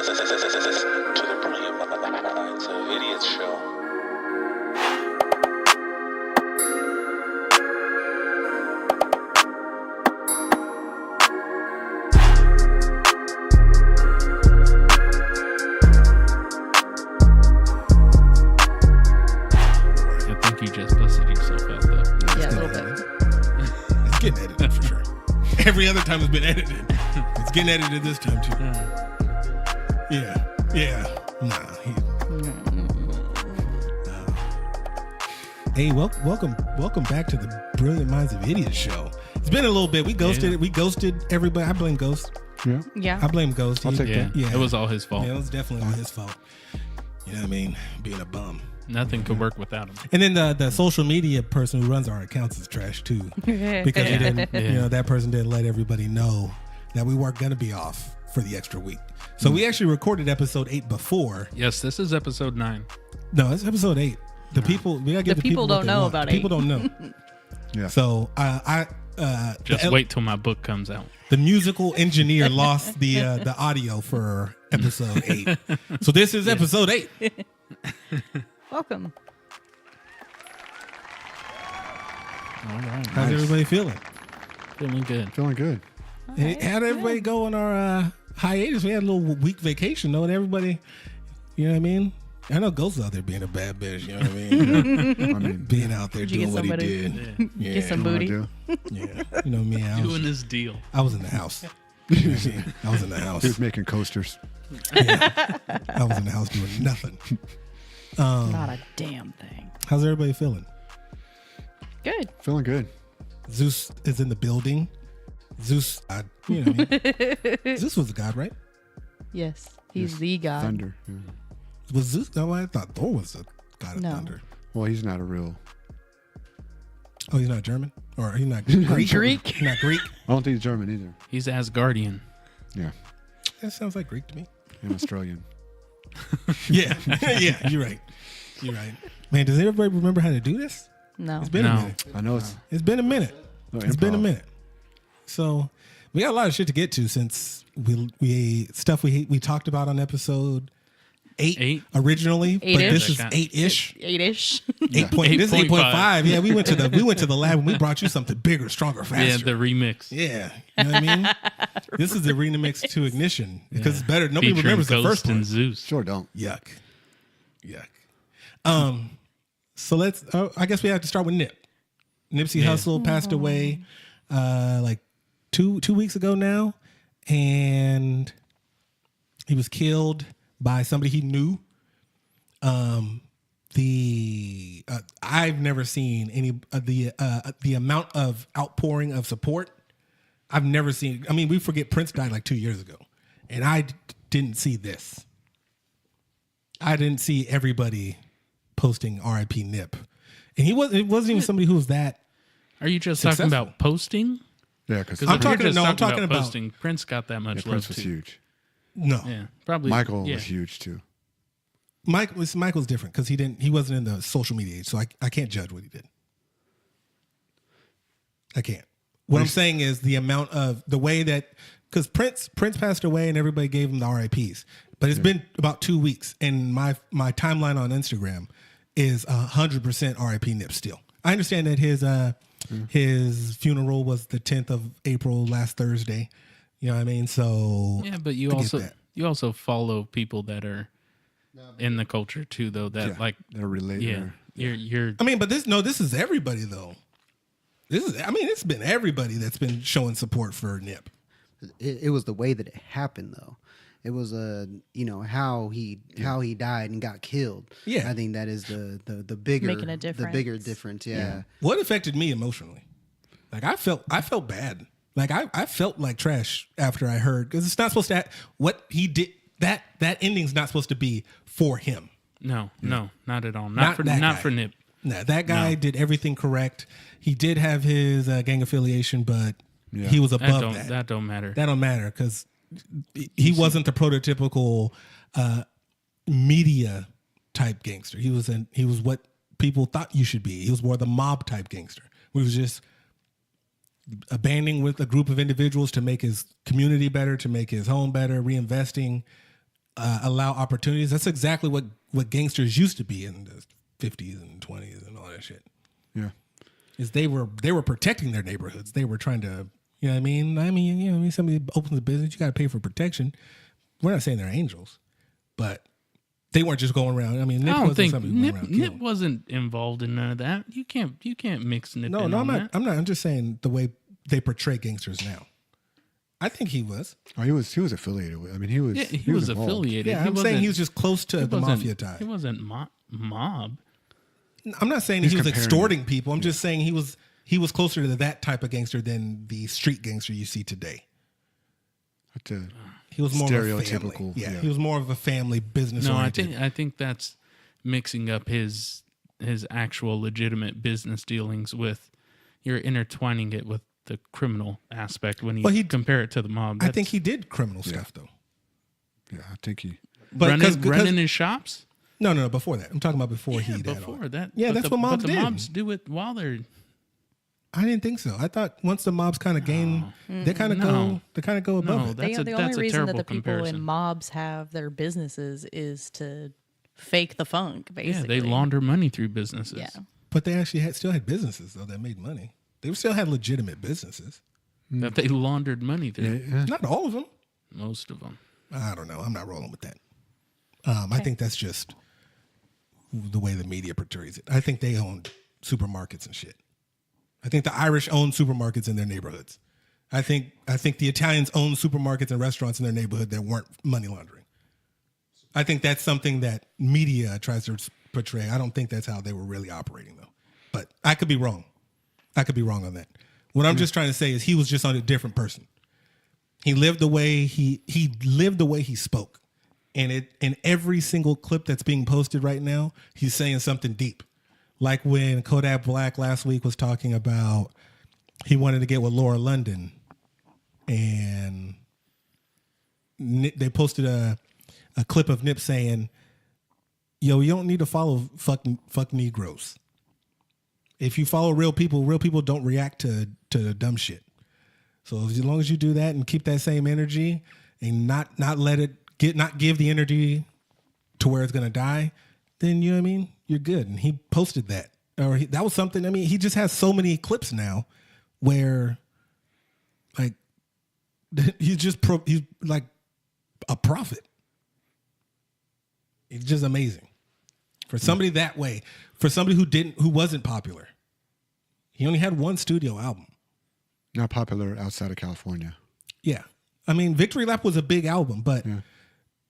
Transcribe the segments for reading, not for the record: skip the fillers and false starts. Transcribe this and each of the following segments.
To the Brilliant Minds of Idiots show. I think you just busted yourself out though. Yeah, a little bit. It's getting edited for sure. Every other time it's been edited. It's getting edited this time too. Yeah. Nah. Hey, welcome back to the Brilliant Minds of Idiots show. It's been a little bit. We ghosted it. We ghosted everybody. I blame Ghost. Yeah. I blame Ghost. I'll take that. Yeah. It was all his fault. Yeah, it was definitely all his fault. You know what I mean? Being a bum. Nothing could work without him. And then the social media person who runs our accounts is trash too, because he didn't. Yeah. You know, that person didn't let everybody know that we weren't going to be off for the extra week. So we actually recorded episode 8 before. Yes, this is episode 9. No, it's episode 8. The people, we gotta give The the people what don't they know want. about The people 8. don't know. Yeah. So Just wait till my book comes out. The musical engineer lost the audio for episode 8. So this is episode 8. Welcome. All right. How's everybody feeling? Feeling good. Feeling good. Hey, how did everybody go on our hiatus? We had a little week vacation, though, and everybody, you know what I mean? I know Ghost out there being a bad bitch, you know what I mean? I mean, Being out there Did you doing get what he somebody? did. Yeah. Get some what I booty. do. Yeah. You know me, Doing his deal. I was in the house. You know what I mean? I was in the house. He was making coasters. I was in the house doing nothing. Not a damn thing. How's everybody feeling? Good. Feeling good. Zeus is in the building. Zeus, you know what I mean? Zeus was a god, right? Yes. He's Yes. the god. Thunder. Yeah. Was Zeus? No, I thought Thor was a god of No. thunder. Well, he's not a real. Oh, he's not German? Or he's not Greek? Greek? He's not Greek? I don't think he's German either. He's Asgardian. Yeah. That sounds like Greek to me. And Australian. Yeah. Yeah, you're right. You're right. Man, does everybody remember how to do this? No. It's been a No. minute. I know it's. It's been a minute. Oh, It's been a improv. minute. So we got a lot of shit to get to since we talked about on episode 8 originally, but 8-ish. this is 8-ish. 8-ish. 8 point. This is 8.5. 8.5. Yeah, we went to the lab and we brought you something bigger, stronger, faster. Yeah, the remix. Yeah, you know what I mean. This is the remix to Ignition because it's better. Nobody Featuring remembers the Ghost first and one. Zeus. Sure don't. Yuck. So let's. I guess we have to start with Nip. Nipsey Hussle passed away like two weeks ago now, and he was killed by somebody he knew. I've never seen any the amount of outpouring of support. I've never seen. I mean, we forget Prince died like 2 years ago, and I didn't see this. I didn't see everybody posting R.I.P. Nip, and it wasn't even somebody who was that. Are you just Successful. talking about posting? Yeah, because Because I'm talking about- posting. Prince got that much love Prince was too. huge. No, Yeah, probably. Michael yeah. was huge too. Michael's different because he wasn't in the social media age, so I can't judge what he did. I can't. What I'm saying is the amount of the way that because Prince passed away and everybody gave him the RIPs, but it's been about 2 weeks and my timeline on Instagram is 100% RIP Nip still. I understand that his funeral was the 10th of April last Thursday. You know what I mean? So Yeah, but you I get also that. you also follow people that are in the culture too, though. That Yeah, like they're related. yeah, you're I mean, but this is everybody though. It's been everybody that's been showing support for Nip. It was the way that it happened, though. It was how he died and got killed. Yeah. I think that is the bigger Making a the bigger difference. difference. Yeah. What affected me emotionally? Like I felt bad. Like I felt like trash after I heard because it's not supposed to. What he did that ending's not supposed to be for him. no, not at all. Not that guy. For Nip. No, that guy did everything correct. He did have his gang affiliation, but he was above that. That don't matter. That don't matter because he wasn't the prototypical media type gangster. He was what people thought you should be. He was more the mob type gangster. He was just abandoning with a group of individuals to make his community better, to make his home better, reinvesting. allow opportunities. That's exactly what gangsters used to be in the 50s and 20s and all that shit. Yeah. Is they were protecting their neighborhoods. They were trying to, you know what I mean? Somebody opens a business, you got to pay for protection. We're not saying they're angels, but they weren't just going around. I mean, Nip I don't wasn't think somebody who went around Nip killing. wasn't involved in none of that. You can't mix Nip. No, in I'm on not. that. I'm just saying the way they portray gangsters now. I think he was. Oh, he was affiliated with. I mean, he was. Yeah, he was involved. affiliated. Yeah, I'm saying he was just close to the mafia tie. He wasn't mob. I'm not saying He's he was comparing extorting people. I'm just saying he was closer to that type of gangster than the street gangster you see today. He was more of a family. Stereotypical, Yeah, yeah. he was more of a family business. No, oriented. I think that's mixing up his actual legitimate business dealings with. You're intertwining it with the criminal aspect when you compare it to the mob. I think he did criminal stuff though. Yeah, I think he. But running his shops. No, before that. I'm talking about before he did. Before that. Yeah, that's what mobs but the did. mobs do it while they're. I didn't think so. I thought once the mobs kind of gain, they kind of No. go above No, it. that's The a only reason that terrible the people comparison. in mobs have their businesses is to fake the funk, Yeah, basically. they launder money through businesses. Yeah. But they actually still had businesses though that made money. They still had legitimate businesses. That they laundered money through. Yeah. Not all of them. Most of them. I don't know. I'm not rolling with that. I think that's just the way the media portrays it. I think they owned supermarkets and shit. I think the Irish own supermarkets in their neighborhoods. I think the Italians own supermarkets and restaurants in their neighborhood that weren't money laundering. I think that's something that media tries to portray. I don't think that's how they were really operating though. But I could be wrong. I could be wrong on that. What I'm just trying to say is he was just on a different person. He lived the way he lived the way he spoke. And in every single clip that's being posted right now, he's saying something deep. Like when Kodak Black last week was talking about he wanted to get with Laura London, and they posted a clip of Nip saying, "Yo, you don't need to follow fuck Negroes. If you follow real people don't react to dumb shit. So as long as you do that and keep that same energy and not let it not give the energy to where it's gonna die, then you know what I mean, you're good." And he posted that, or that was something. I mean, he just has so many clips now where, like, he's like a prophet. It's just amazing for somebody that way. For somebody who wasn't popular, he only had one studio album. Not popular outside of California. Yeah, I mean, Victory Lap was a big album, but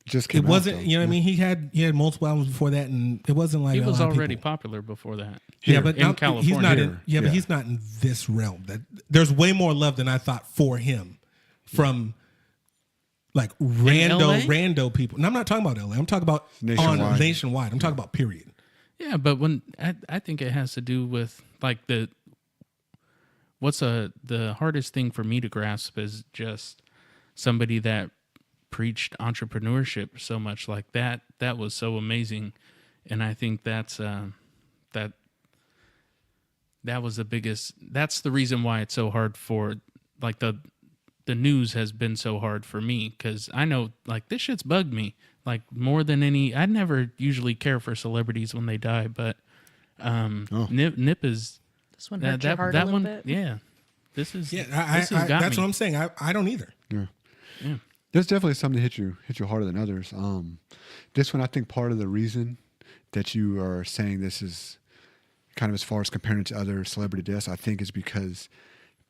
Just came it wasn't. out, though. You know what I mean? He had multiple albums before that, and it wasn't like He a was lot of already people. popular before that. Yeah, but in now, California. he's not in. Here, Yeah, but yeah. he's not in this realm. That there's way more love than I thought for him from like rando people. And I'm not talking about LA. I'm talking about nationwide. I'm talking about period. Yeah, but when I think it has to do with like the hardest thing for me to grasp is just somebody that preached entrepreneurship so much like that. That was so amazing, and I think that's that was the biggest. That's the reason why it's so hard for like the news has been so hard for me, because I know like this shit's bugged me like more than any. I never usually care for celebrities when they die, but Nip is This one hurt your heart a little bit. Yeah, this is Yeah, this has got that's me. what I'm saying. I don't either. Yeah. There's definitely something to hit you harder than others. This one, I think part of the reason that you are saying this is kind of as far as comparing it to other celebrity deaths, I think is because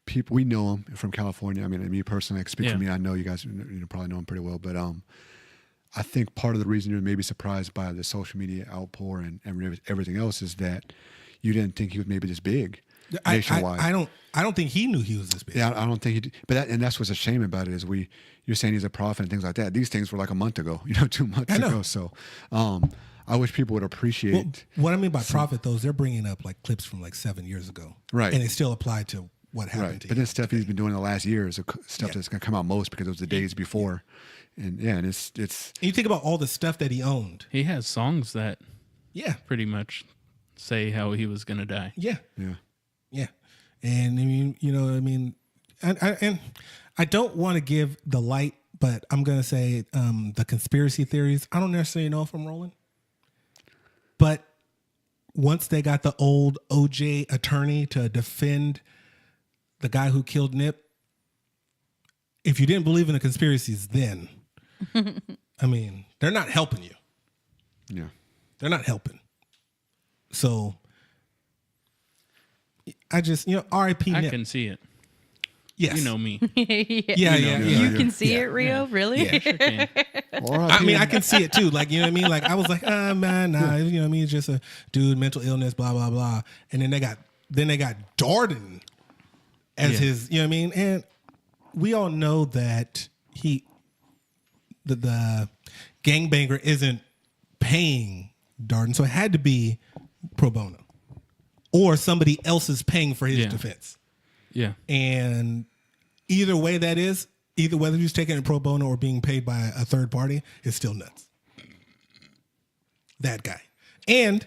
people, we know them from California. I mean, and me personally, I can speak for me. I know you guys probably know them pretty well, but I think part of the reason you're maybe surprised by the social media outpour and everything else is that you didn't think he was maybe this big nationwide. I don't think he knew he was this big. Yeah, I don't think he did. But that's what's a shame about it is you're saying he's a prophet and things like that. These things were like a month ago, 2 months ago. So I wish people would appreciate. Well, what I mean by prophet, though, is they're bringing up like clips from like 7 years ago. Right. And it still applied to what happened Right. to But him. then stuff he's been doing the last year is stuff that's going to come out most because it was the days before. And and it's And you think about all the stuff that he owned. He has songs that Yeah. pretty much say how he was going to die. Yeah. yeah. Yeah. And I mean, and I don't want to give the light but I'm gonna say the conspiracy theories. I don't necessarily know if I'm rolling, but once they got the old OJ attorney to defend the guy who killed Nip, if you didn't believe in the conspiracies then, I mean, they're not helping you. Yeah. They're not helping. So I just, R.I.P. I Nip. can see it. Yes. You know me. Yeah. You can see it, Rio? Really? Yeah. Sure can. I mean, I can see it too. Like, you know what I mean? Like, I was like, man, nah, you know what I mean? It's just a dude, mental illness, blah, blah, blah. And then they got Darden as his, you know what I mean? And we all know that the gangbanger isn't paying Darden. So it had to be pro bono or somebody else is paying for his defense. Yeah. And either way that is, either whether he's taking it pro bono or being paid by a third party, is still nuts. That guy. And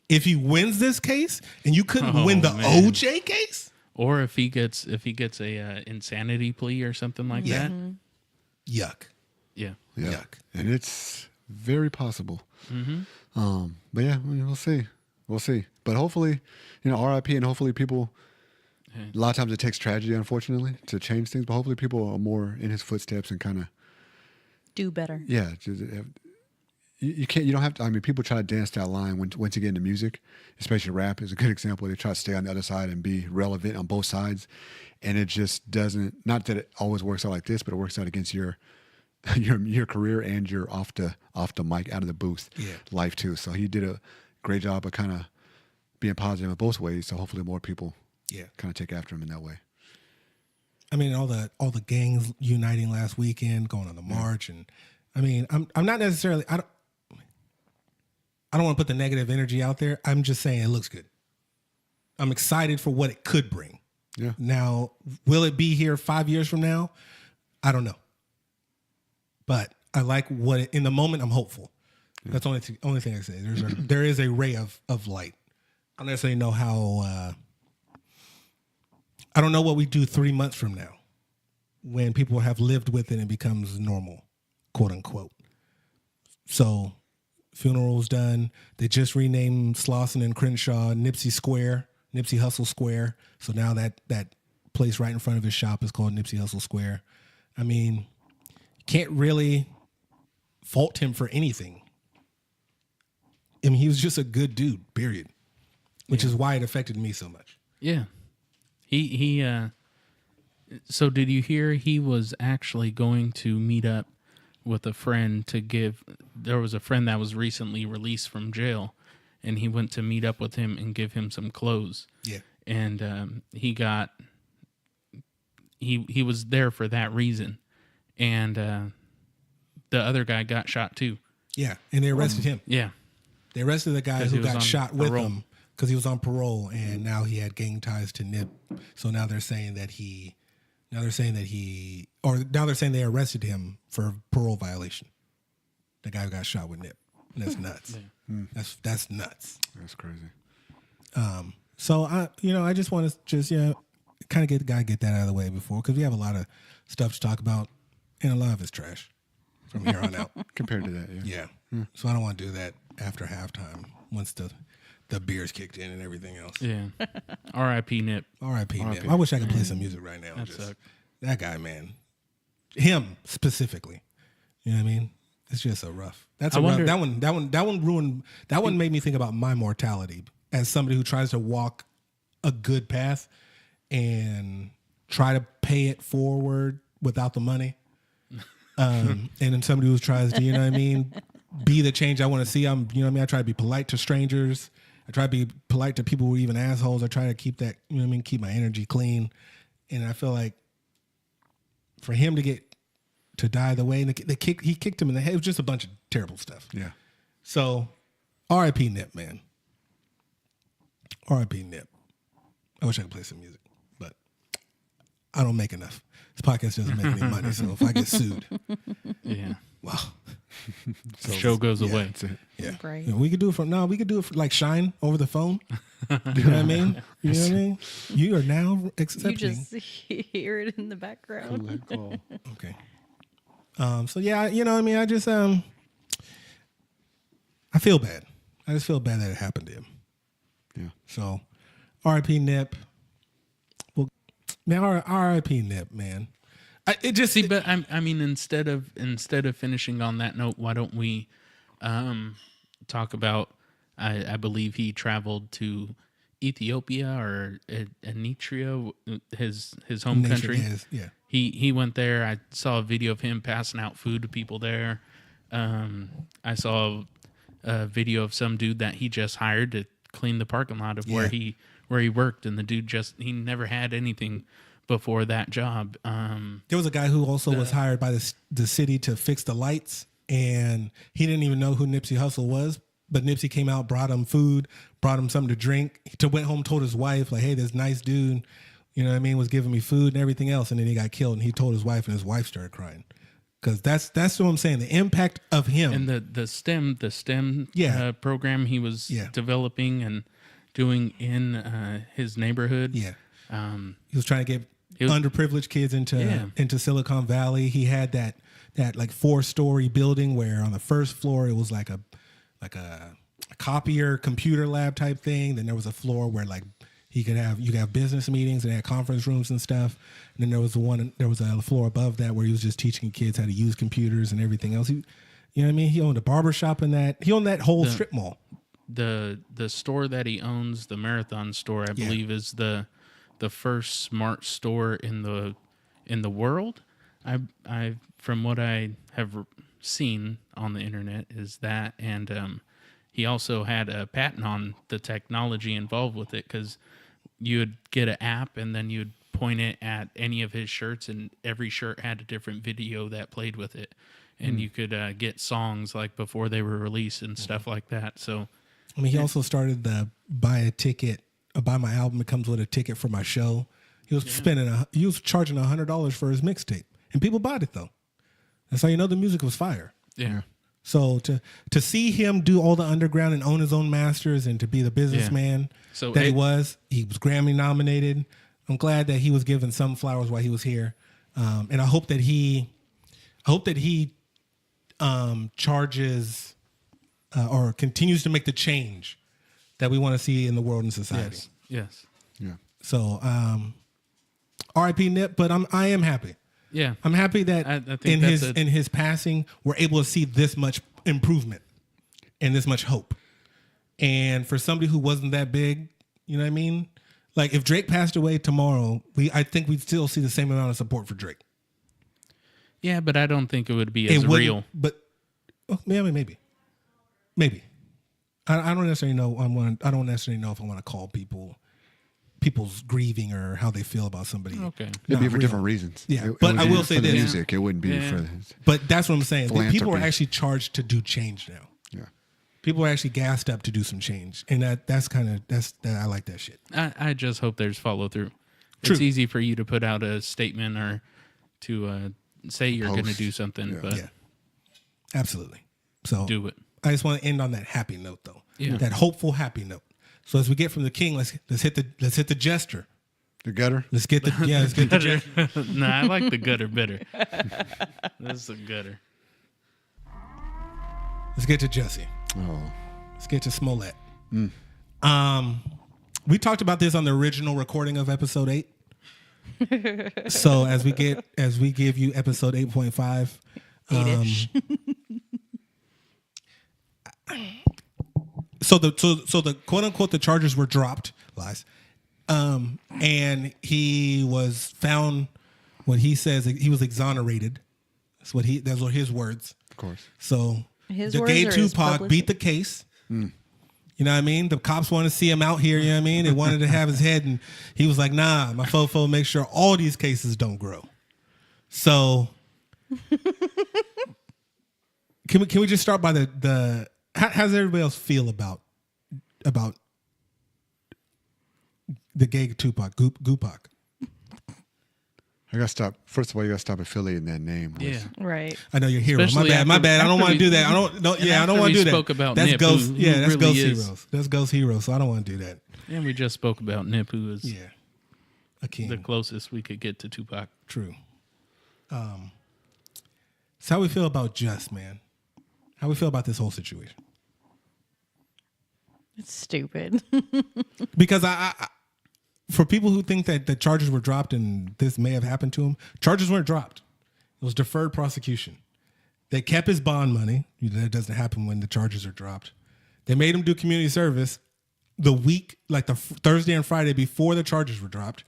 if he wins this case and you couldn't win the OJ case, or if he gets a insanity plea or something like that. Yuck. Yeah. Yuck. And it's very possible. But yeah, we'll see. We'll see. But hopefully, RIP, and hopefully people. A lot of times it takes tragedy, unfortunately, to change things. But hopefully people are more in his footsteps and kind of do better. Yeah, you can't. You don't have to. I mean, people try to dance that line once you get into music, especially rap is a good example. They try to stay on the other side and be relevant on both sides, and it just doesn't. Not that it always works out like this, but it works out against your career and your off the mic, out of the booth life too. So he did a great job of kind of being positive in both ways. So hopefully more people kind of take after him in that way. I mean, all the gangs uniting last weekend, going on the march, and I mean, I'm not necessarily. I don't want to put the negative energy out there. I'm just saying it looks good. I'm excited for what it could bring. Yeah. Now, will it be here 5 years from now? I don't know. But I like in the moment, I'm hopeful. Yeah. That's the only thing I say. There is a ray of light. I don't necessarily know how. I don't know what we do 3 months from now, when people have lived with it and it becomes normal, quote unquote. So, funeral's done. They just renamed Slauson and Crenshaw Nipsey Hussle Square. So now that place right in front of his shop is called Nipsey Hussle Square. I mean, can't really fault him for anything. I mean, he was just a good dude, period. Which is why it affected me so much. Yeah. He so did you hear he was actually going to meet up with a friend there was a friend that was recently released from jail, and he went to meet up with him and give him some clothes. Yeah. And he was there for that reason. And the other guy got shot too. Yeah, and they arrested him. Yeah. They arrested the guy who got shot with him because he was on parole, and now he had gang ties to Nip. So now they're saying they arrested him for parole violation. The guy who got shot with Nip. And that's nuts. That's nuts. That's crazy. So I just want to kind of get that out of the way before, because we have a lot of stuff to talk about, and a lot of it's trash from here on out. Compared to that, yeah. So I don't want to do that after halftime once the beers kicked in and everything else. Yeah. R.I.P. Nip. R.I.P. Nip. I wish I could play some music right now. That guy, man. Him specifically. You know what I mean? It's just so rough. That one made me think about my mortality as somebody who tries to walk a good path and try to pay it forward without the money. And then somebody who tries to, you know what I mean, be the change I want to see. I try to be polite to strangers. I try to be polite to people who are even assholes. I try to keep that, you know what I mean, keep my energy clean. And I feel like for him to die the way, and he kicked him in the head, it was just a bunch of terrible stuff. Yeah. So, R.I.P. Nip, man. R.I.P. Nip. I wish I could play some music, but I don't make enough. This podcast doesn't make any money, so if I get sued, well, the show goes away. That's it. Yeah, Right. We could do it for like Shine over the phone. You know what I mean? You know what I mean? You are now accepting. You just hear it in the background. Okay. So yeah, you know, what I mean, I just I feel bad. I just feel bad that it happened to him. Yeah. So, R.I.P. Nip. Well, man, R.I.P. Nip, man. It just See, but I mean, instead of finishing on that note, why don't we talk about? I believe he traveled to Ethiopia or Eritrea, his home country. Yeah. He went there. I saw a video of him passing out food to people there. I saw a video of some dude that he just hired to clean the parking lot of where he worked, and the dude he never had anything before that job. There was a guy who also was hired by the city to fix the lights, and he didn't even know who Nipsey Hussle was. But Nipsey came out, brought him food, brought him something to drink. He went home, told his wife, like, hey, this nice dude, you know what I mean, was giving me food and everything else. And then he got killed, and he told his wife, and his wife started crying. Because that's what I'm saying. The impact of him. And the STEM program he was developing and doing in his neighborhood. Yeah. He was trying to get underprivileged kids into Silicon Valley. He had that like 4-story building where on the first floor it was like a copier computer lab type thing. Then there was a floor where like you could have business meetings and had conference rooms and stuff. And then there was a floor above that where he was just teaching kids how to use computers and everything else. You know what I mean? He owned a barbershop he owned that whole strip mall. The store that he owns, the Marathon store, I believe is the first smart store in the world. I from what I have seen on the internet is that, and he also had a patent on the technology involved with it, because you would get an app and then you'd point it at any of his shirts, and every shirt had a different video that played with it, and you could get songs like before they were released and stuff like that. So I mean, he also started the buy my album, it comes with a ticket for my show. He was he was charging $100 for his mixtape, and people bought it though. That's how you know the music was fire. Yeah. So to see him do all the underground and own his own masters and to be the businessman he was Grammy nominated. I'm glad that he was given some flowers while he was here, and I hope that he charges or continues to make the change that we want to see in the world and society. Yes. Yeah. So, R.I.P. Nip, but I am happy. Yeah. I'm happy that I think in his passing, we're able to see this much improvement and this much hope. And for somebody who wasn't that big, you know what I mean? Like if Drake passed away tomorrow, I think we'd still see the same amount of support for Drake. Yeah, but I don't think it would be as real. But maybe. I don't necessarily know. I don't necessarily know if I want to call people's grieving or how they feel about somebody. Okay, it'd be for different reasons. Yeah, but I will say for this: the music, it wouldn't be for. But that's what I'm saying. People are Philanthropy. actually charged to do change now. Yeah, people are actually gassed up to do some change, and I like that shit. I just hope there's follow through. True. It's easy for you to put out a statement or to say you're going to do something, but absolutely. So do it. I just want to end on that happy note, though. Yeah. That hopeful, happy note. So as we get from the king, let's hit the jester. The gutter. Let's get the jester. No, I like the gutter better. That's the gutter. Let's get to Jusse. Oh. Let's get to Smolett. We talked about this on the original recording of episode 8. So as we give you episode 8.5, 8-ish. So the quote unquote the charges were dropped, lies, and he was found. What he says, he was exonerated. That's what his words. Of course. So His the words gay or his Tupac publicity? beat the case. You know what I mean? The cops wanted to see him out here. You know what I mean? They wanted to have his head, and he was like, "Nah, my fofo, make sure all these cases don't grow." So, can we just start by the how does everybody else feel about the gay Tupac, Goopak? I gotta stop. First of all, you gotta stop affiliating that name. Yeah. Right. I know you're hero. Especially My bad. I don't after want to we- do that. I don't want to do that. spoke about that's Nip, Ghost. who That's really Ghost is. Heroes. That's Ghost Heroes. So I don't want to do that. And we just spoke about Nip, who is A king. the closest we could get to Tupac. True. So how we feel about Just, man? How we feel about this whole situation? It's stupid. Because I for people who think that the charges were dropped and this may have happened to him, charges weren't dropped. It was deferred prosecution. They kept his bond money. That doesn't happen when the charges are dropped. They made him do community service the week, like the Thursday and Friday before the charges were dropped.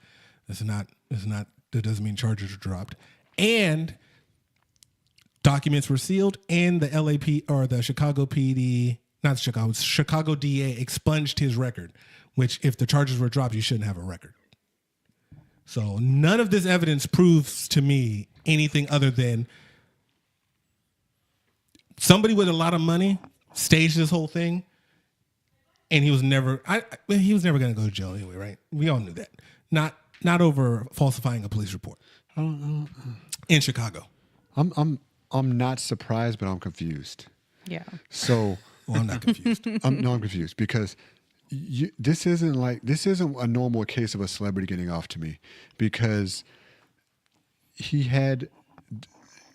That doesn't mean charges are dropped. And documents were sealed, and the LAP or the Chicago PD, not Chicago, Chicago DA expunged his record, which if the charges were dropped, you shouldn't have a record. So none of this evidence proves to me anything other than somebody with a lot of money staged this whole thing, and he was never going to go to jail anyway, right? We all knew that. Not over falsifying a police report in Chicago. I'm not surprised, but I'm confused. Yeah. So Well, I'm not confused. I'm confused because this isn't a normal case of a celebrity getting off to me, because he had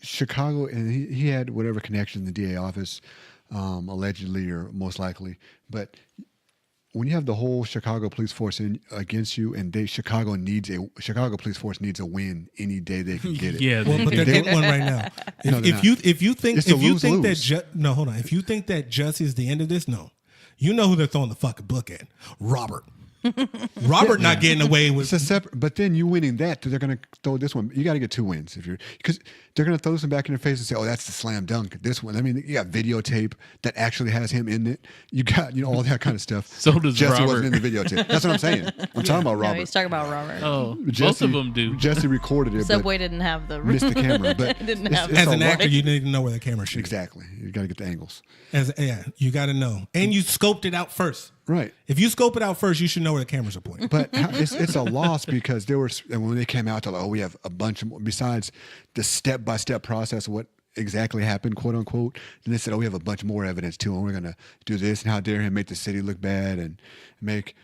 Chicago and he had whatever connection in the DA office, allegedly or most likely. But when you have the whole Chicago police force against you, and Chicago police force needs a win any day they can get it. Yeah, Well, but they're getting one right now. If you think that Jusse is the end of this, no. You know who they're throwing the fucking book at? Robert. Robert not getting away with. It's a separate, but then you winning that, they're going to throw this one. You got to get 2 wins because they're going to throw this one back in your face and say, "Oh, that's the slam dunk." This one, I mean, you got videotape that actually has him in it. You got all that kind of stuff. So does Jesse Robert. wasn't in the videotape. That's what I'm saying. I'm talking about No, Robert. he's talking about Robert. Oh, both of them do. Jesse recorded it, Subway but didn't have the missed the camera. But didn't it's- have it's As a an lot. actor, you need to know where the camera shoots. Exactly. You got to get the angles. You got to know, and you scoped it out first. Right. If you scope it out first, you should know where the cameras are pointing. But it's a loss because and when they came out, they're like, "Oh, we have a bunch of more." Besides the step-by-step process of what exactly happened, quote unquote, then they said, "Oh, we have a bunch more evidence too, and we're gonna do this, and how dare him make the city look bad and make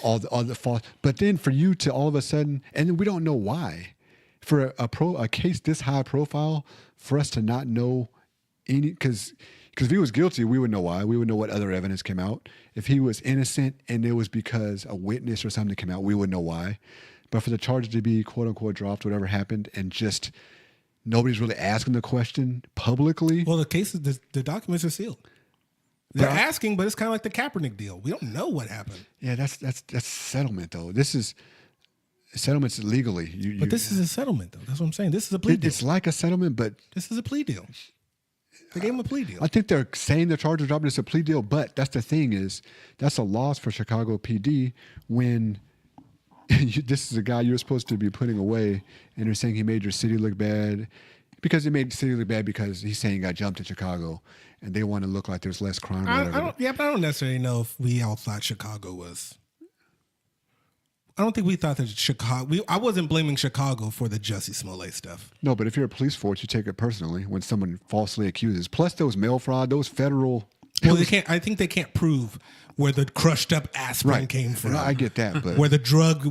all the false." But then for you to all of a sudden, and we don't know why, for a case this high profile, for us to not know any, because if he was guilty, we would know why. We would know what other evidence came out. If he was innocent and it was because a witness or something came out, we would know why. But for the charges to be quote unquote dropped, whatever happened, and just nobody's really asking the question publicly. Well, the documents are sealed. They're asking, but it's kind of like the Kaepernick deal. We don't know what happened. Yeah, that's settlement though. This is settlements legally. But this is a settlement, though. That's what I'm saying. This is a plea deal. It's like a settlement, but This is a plea deal. They gave him a plea deal. I think they're saying the charges are dropped. It's a plea deal, but that's the thing is that's a loss for Chicago PD when this is a guy you're supposed to be putting away, and they're saying he made your city look bad because he made the city look bad because he's saying he got jumped in Chicago, and they want to look like there's less crime. I don't necessarily know if we all thought Chicago was. I don't think we thought that Chicago. I wasn't blaming Chicago for the Jusse Smolett stuff. No, but if you're a police force, you take it personally when someone falsely accuses. Plus, those mail fraud, those federal. Well, they can't. I think they can't prove where the crushed up aspirin came from. No, I get that, but where the drug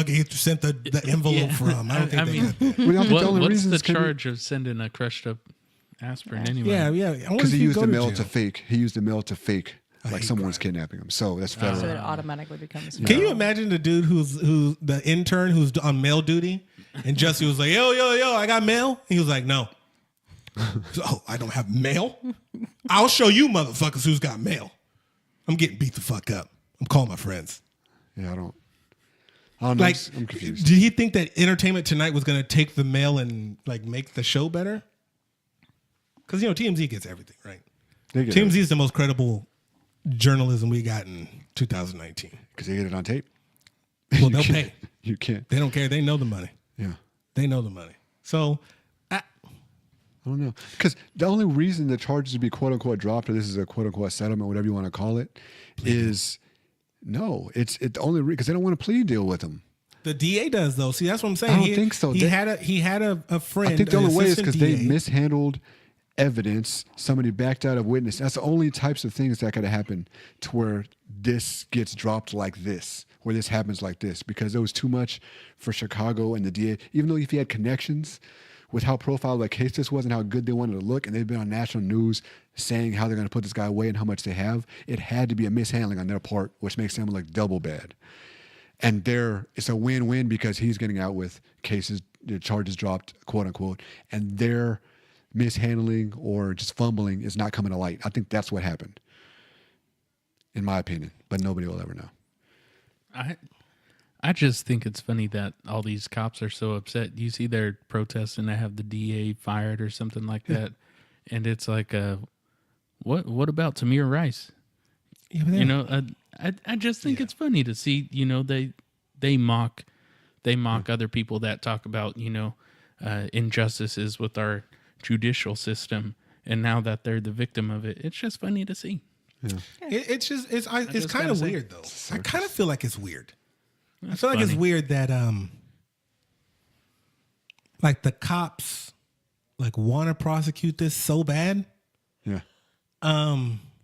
he sent the envelope from. I don't think they got that. we don't think the only What's reason the it's gonna be- charge of sending a crushed up aspirin anyway? Yeah. Because he used the mail to fake. He used the mail to fake like someone's kidnapping him. So that's federal. So it automatically becomes. Can you imagine the dude who's the intern who's on mail duty, and Jusse was like, yo, I got mail. He was like, no. Oh, I don't have mail. I'll show you motherfuckers who's got mail. I'm getting beat the fuck up. I'm calling my friends. Yeah, I don't know. Like, I'm confused. Did he think that Entertainment Tonight was going to take the mail and like make the show better? Because TMZ gets everything, right? TMZ is the most credible journalism we got in 2019. Because they get it on tape. Well, they'll pay. You can't. They don't care. They know the money. Yeah. They know the money. So, I don't know. Because the only reason the charges would be quote unquote dropped, or this is a quote unquote settlement, whatever you want to call it, it's the only because they don't want a plea deal with him. the DA does though. See, that's what I'm saying. I don't think so. He had a friend. I think the only way is because they DA. mishandled evidence. Somebody backed out of witness. That's the only types of things that could have happened to where this gets dropped like this, where this happens like this, because there was too much for Chicago and the DA. Even though if he had connections with how profiled that case this was and how good they wanted to look, and they've been on national news saying how they're going to put this guy away and how much they have, it had to be a mishandling on their part, which makes them look double bad. And it's a win-win because he's getting out with cases, charges dropped, quote unquote, and their mishandling or just fumbling is not coming to light. I think that's what happened, in my opinion, but nobody will ever know. I just think it's funny that all these cops are so upset. You see they're protesting to have the DA fired or something like that, and it's like, what about Tamir Rice? Yeah, but You know, I just think it's funny to see, you know, they mock other people that talk about, you know, injustices with our judicial system, and now that they're the victim of it, it's just funny to see. Yeah. it's just kind gotta of say. weird though. I kind of feel like it's weird. I It's feel like it's funny. weird that like the cops like want to prosecute this so bad. Yeah.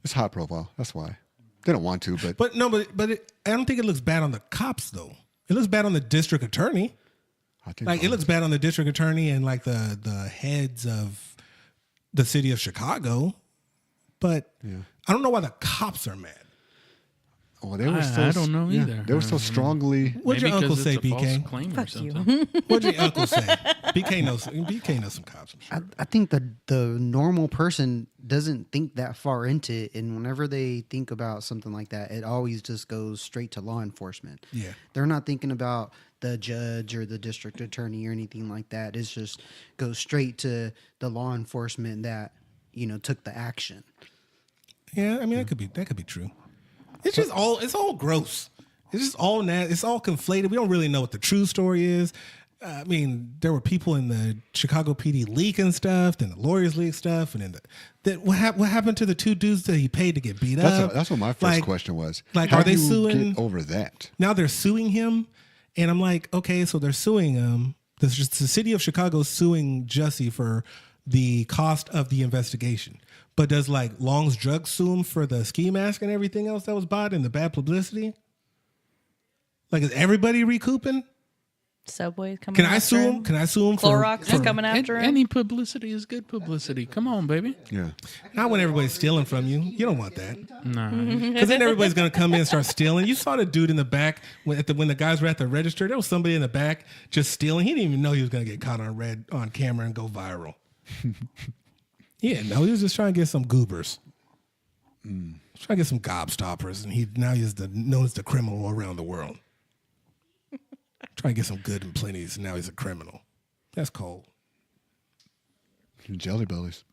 It's high profile. That's why. They don't want to, but I don't think it looks bad on the cops though. It looks bad on the district attorney. I think Like it looks bad on the district attorney and like the heads of the city of Chicago. But I don't know why the cops are mad. Well, they were so, I don't know either. They were so strongly. What'd your Maybe uncle 'cause say, it's a false BK? claim or Fuck you. something. What'd your uncle say? BK knows some cops, I'm sure. I think the normal person doesn't think that far into it, and whenever they think about something like that, it always just goes straight to law enforcement. Yeah. They're not thinking about the judge or the district attorney or anything like that. It's just goes straight to the law enforcement that, you know, took the action. Yeah, I mean that could be true. It's all gross. It's just all it's all conflated. We don't really know what the true story is. I mean, there were people in the Chicago PD leaking stuff, then the lawyers leaked stuff, and then what happened to the two dudes that he paid to get beat up? That's what my first question was. Like, How are they do you suing get over that? Now they're suing him, and I'm like, okay, so they're suing him. The city of Chicago is suing Jusse for the cost of the investigation. But does like Long's Drugs sue him for the ski mask and everything else that was bought and the bad publicity? Like, is everybody recouping? Subway's coming. Can I after sue him? him? Can I sue him for Clorox is coming after him. Any publicity is good publicity. Come on, baby. Yeah. Not when everybody's stealing from you. You don't want that. Nah. Because then everybody's going to come in and start stealing. You saw the dude in the back when the guys were at the register. There was somebody in the back just stealing. He didn't even know he was going to get caught on camera and go viral. Yeah, no, he was just trying to get some goobers. Trying to get some gobstoppers, and he's known as the criminal around the world. Trying to get some good and plenties, and now he's a criminal. That's cold. Jelly bellies.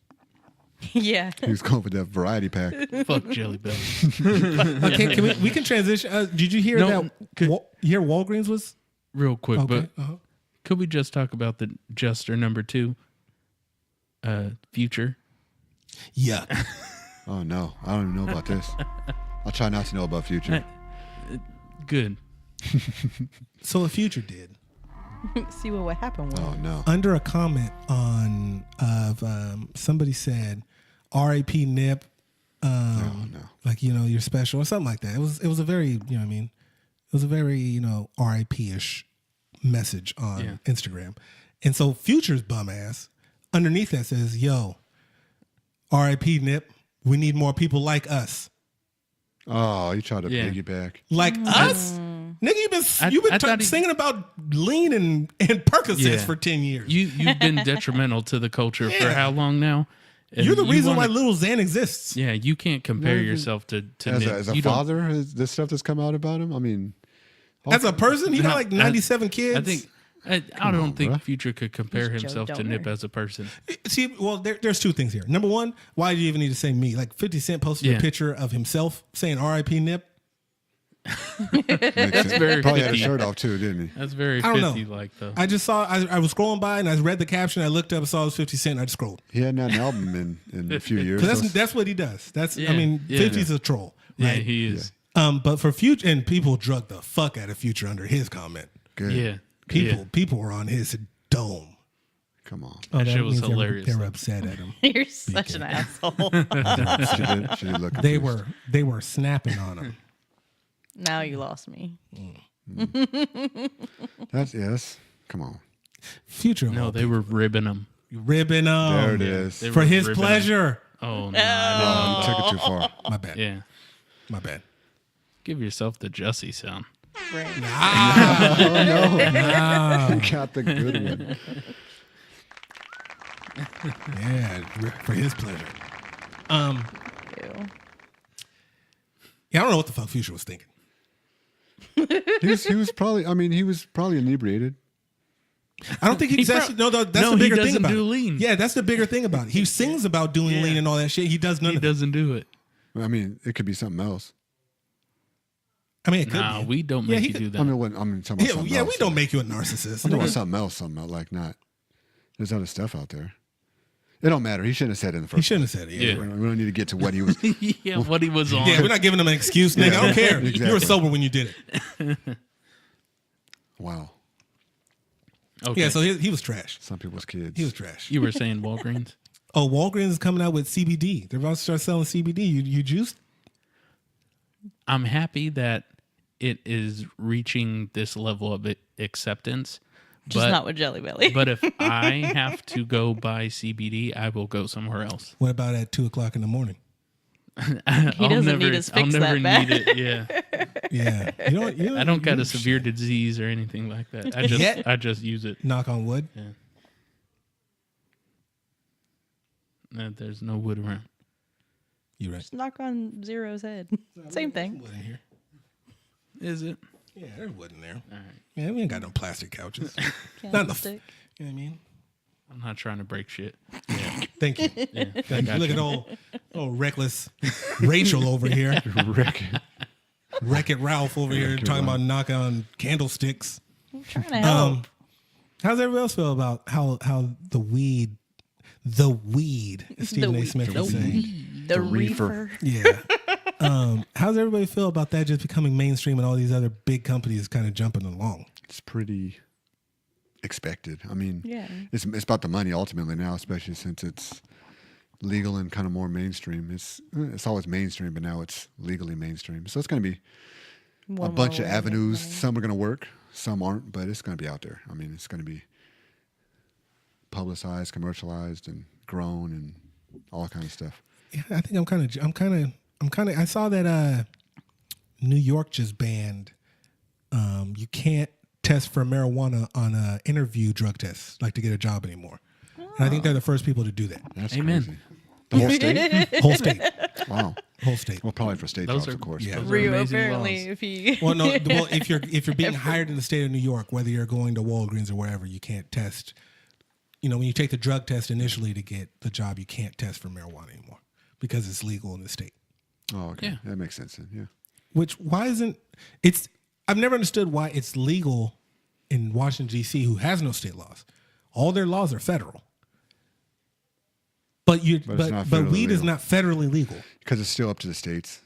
Yeah. He was going for that variety pack. Fuck Jelly Belly. Okay, we can transition. Did you hear No, that? could- You hear Walgreens was Real quick, okay? but could we just talk about the Jester number 2, Future? Yuck. Oh no, I don't even know about this. I'll try not to know about Future. Good. So the Future did. See what happened with Oh him. no. Under a comment somebody said, "R.I.P. Nip." Oh no. Like, you know, you're special or something like that. It was a very, you know what I mean? It was a very, you know, RIP-ish message on Instagram. And so Future's bum ass underneath that says, yo, RIP Nip, we need more people like us. Oh, you tried to Yeah. piggyback. Like us? Nigga, you've been I thought he- singing about lean and Percocets Yeah. for 10 years. You've been detrimental to the culture for Yeah. how long now? And You're the you reason why wanna- Little Xan exists. Yeah, you can't compare yourself to As Nip. a You don't- father, this stuff that's come out about him. I mean, As a person, he got like 97 kids. I think I don't think bruh. Future could compare He's Joe himself to Donor. Nip as a person. See, well, there's two things here. Number one, why do you even need to say me? Like 50 Cent posted Yeah. a picture of himself saying RIP Nip. that's very probably had 50. his shirt off too, didn't he? That's very I don't know. 50-like, though. I just saw, I was scrolling by and I read the caption. I looked up and saw it was 50 Cent and I just scrolled. He hadn't had an album in a few years. Because so that's what he does. That's, Yeah, I mean, yeah. 50's a troll. Yeah, Right? he is. But for Future, and people drug the fuck out of Future under his comment. good. Yeah. People were on his dome. Come on. That shit was means they were- hilarious, They were though. upset at him. You're such an asshole. She did look They confused. were snapping on him. Now you lost me. That's yes. Come on. Future. of No, all they people. were ribbing them. Ribbing them. There it is. They For were his ribbing 'em. pleasure. Oh, no. Oh, you took it too far. My bad. Yeah. My bad. Give yourself the Jussie sound. Right. You got the good one. Yeah, for his pleasure. Ew. Yeah, I don't know what the fuck Future was thinking. He was probably. I mean, he was probably inebriated. I don't think he's actually. No, that's No, the he bigger thing doesn't about do it. lean. Yeah, that's the bigger thing about it. He sings about doing lean and all that shit. He does none He of it. doesn't do it. I mean, it could be something else. I mean, it could Nah, be. we don't Yeah, make he you could- do that. I mean, I'm talking about something Yeah, else. we don't make you a narcissist. I'm talking about something else. Something else, like not. There's other stuff out there. It don't matter. He shouldn't have said it in the first. He shouldn't have said it. Yeah. Yeah. We don't need to get to what he was. Yeah, what he was on. Yeah, we're not giving him an excuse, nigga. I don't care. You were exactly. sober when you did it. Wow. Okay. Yeah, so he was trash. Some people's kids. He was trash. You were saying Walgreens? Oh, Walgreens is coming out with CBD. They're about to start selling CBD. You juiced? I'm happy that it is reaching this level of acceptance. Just not with Jelly Belly. But if I have to go buy CBD, I will go somewhere else. What about at 2:00 in the morning? He doesn't need his fix I'll never that bad. need it. Yeah, Yeah. You don't I don't got a use severe shit. disease or anything like that. Yet. I just use it. Knock on wood. There's no wood around. You right. Just knock on Zero's head. Same thing. Wood in here. Is it? Yeah, there's wood in there. All right. Yeah, we ain't got no plastic couches. Not enough. Candlestick. You know what I mean? I'm not trying to break shit. Thank you. Yeah, Thank you. Look at old reckless Rachel over here. Wreck-It Ralph over here talking about knocking on candlesticks. I'm trying to help. How's everybody else feel about how the weed, as Stephen A. weed. Smith The was saying. the reefer. reefer. Yeah. How's everybody feel about that just becoming mainstream and all these other big companies kind of jumping along? It's pretty expected. I mean, Yeah. it's about the money ultimately now, especially since it's legal and kind of more mainstream. It's always mainstream, but now it's legally mainstream. So it's going to be One a bunch more of way avenues. to play. Some are going to work, some aren't, but it's going to be out there. I mean, it's going to be publicized, commercialized, and grown, and all kind of stuff. Yeah, I think I saw that New York just banned you can't test for marijuana on a interview drug test, like to get a job anymore. And I think they're the first people to do that. That's Amen. crazy. The whole state? Whole state. Wow. Whole state. Well, probably for state Those jobs, are- of course. yeah. but- Those are Rio amazing apparently, laws. if he Well, no. Well, if you're being hired in the state of New York, whether you're going to Walgreens or wherever, you can't test. You know, when you take the drug test initially to get the job, you can't test for marijuana anymore because it's legal in the state. Oh, okay. Yeah. That makes sense then. Yeah. Which why isn't it's? I've never understood why it's legal in Washington D.C., who has no state laws. All their laws are federal. But it's not but federally weed is legal. not federally legal. Because it's still up to the states.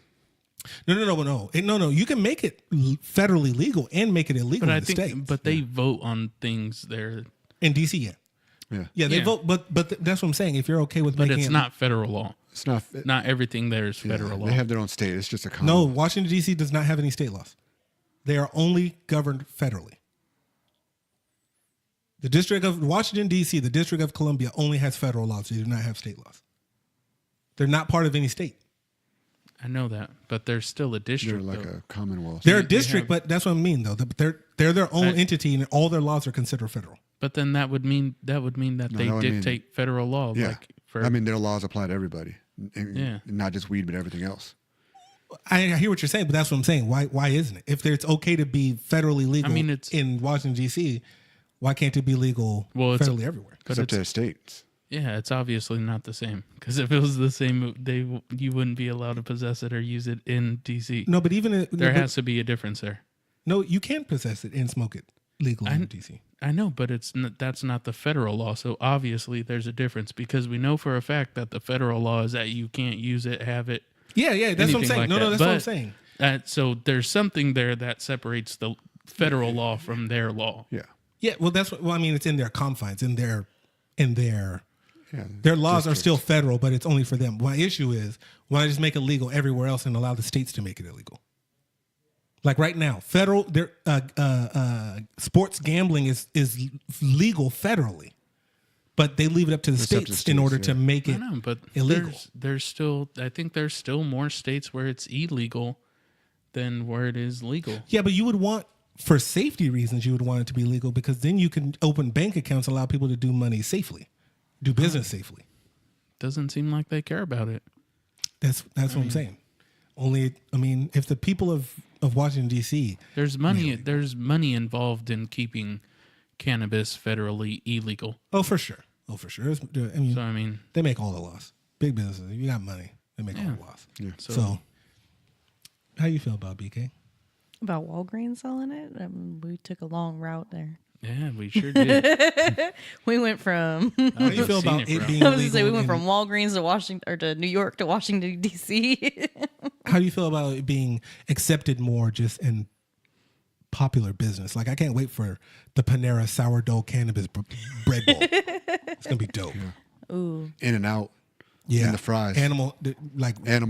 No. You can make it federally legal and make it illegal But in I the think, states. but they vote on things there. In D.C., yeah. Yeah. Yeah, they Yeah. vote, but that's what I'm saying. If you're okay with But making it's it, not federal law. It's not. Not everything there is Yeah, federal law. They have their own state. It's just a common. no, Washington D.C. does not have any state laws. They are only governed federally. The District of Washington D.C., the District of Columbia, only has federal laws. They do not have state laws. They're not part of any state. I know that, but there's still a They're district. like though. a commonwealth. They're a they district, have- but that's what I mean, though. They're their own entity, and all their laws are considered federal. But then that would mean that No, they that would mean- dictate federal law. Yeah. Like for, I mean, their laws apply to everybody. And Yeah. Not just weed, but everything else. I hear what you're saying, but that's what I'm saying. Why isn't it? If it's okay to be federally legal it's- in Washington, D.C., why can't it be legal Well, it's- federally everywhere? but It's up to it's, their states. yeah, it's obviously not the same. Because if it was the same, you wouldn't be allowed to possess it or use it in DC. No, but even There has to be a difference there. no, you can possess it and smoke it legally in D.C. I know, but that's not the federal law. So obviously there's a difference because we know for a fact that the federal law is that you can't use it, have it. Yeah, that's what I'm anything saying. like No, that. that's what I'm But saying. So there's something there that separates the federal law from their law. Yeah. Yeah, well, that's what. Well, I mean, it's in their confines, in their Yeah. their laws are Districts. still federal, but it's only for them. My issue is why not just make it legal everywhere else and allow the states to make it illegal? Like right now, federal sports gambling is legal federally, but they leave it up to the It's up to states the in order states, to yeah. make I it know, but illegal. there's still, I think there's still more states where it's illegal than where it is legal. Yeah, but you would want, for safety reasons, you would want it to be legal because then you can open bank accounts, allow people to do money safely, do business safely. Doesn't seem like they care about it. That's what I'm saying. Only, I mean, if the people of Washington D.C. There's money involved in keeping cannabis federally illegal. Oh, for sure. I mean, So I mean, they make all the laws. Big businesses, you got money, they make all the laws. Yeah. So, how you feel about BK? About Walgreens selling it? We took a long route there. yeah, we sure did. We went from How do you feel about it being I was illegal? gonna say we went in- from Walgreens to Washington or to New York to Washington D.C. How do you feel about it being accepted more just in popular business? Like, I can't wait for the Panera sourdough cannabis bread bowl. It's gonna be dope. Ooh, In and out. Yeah, And the fries. animal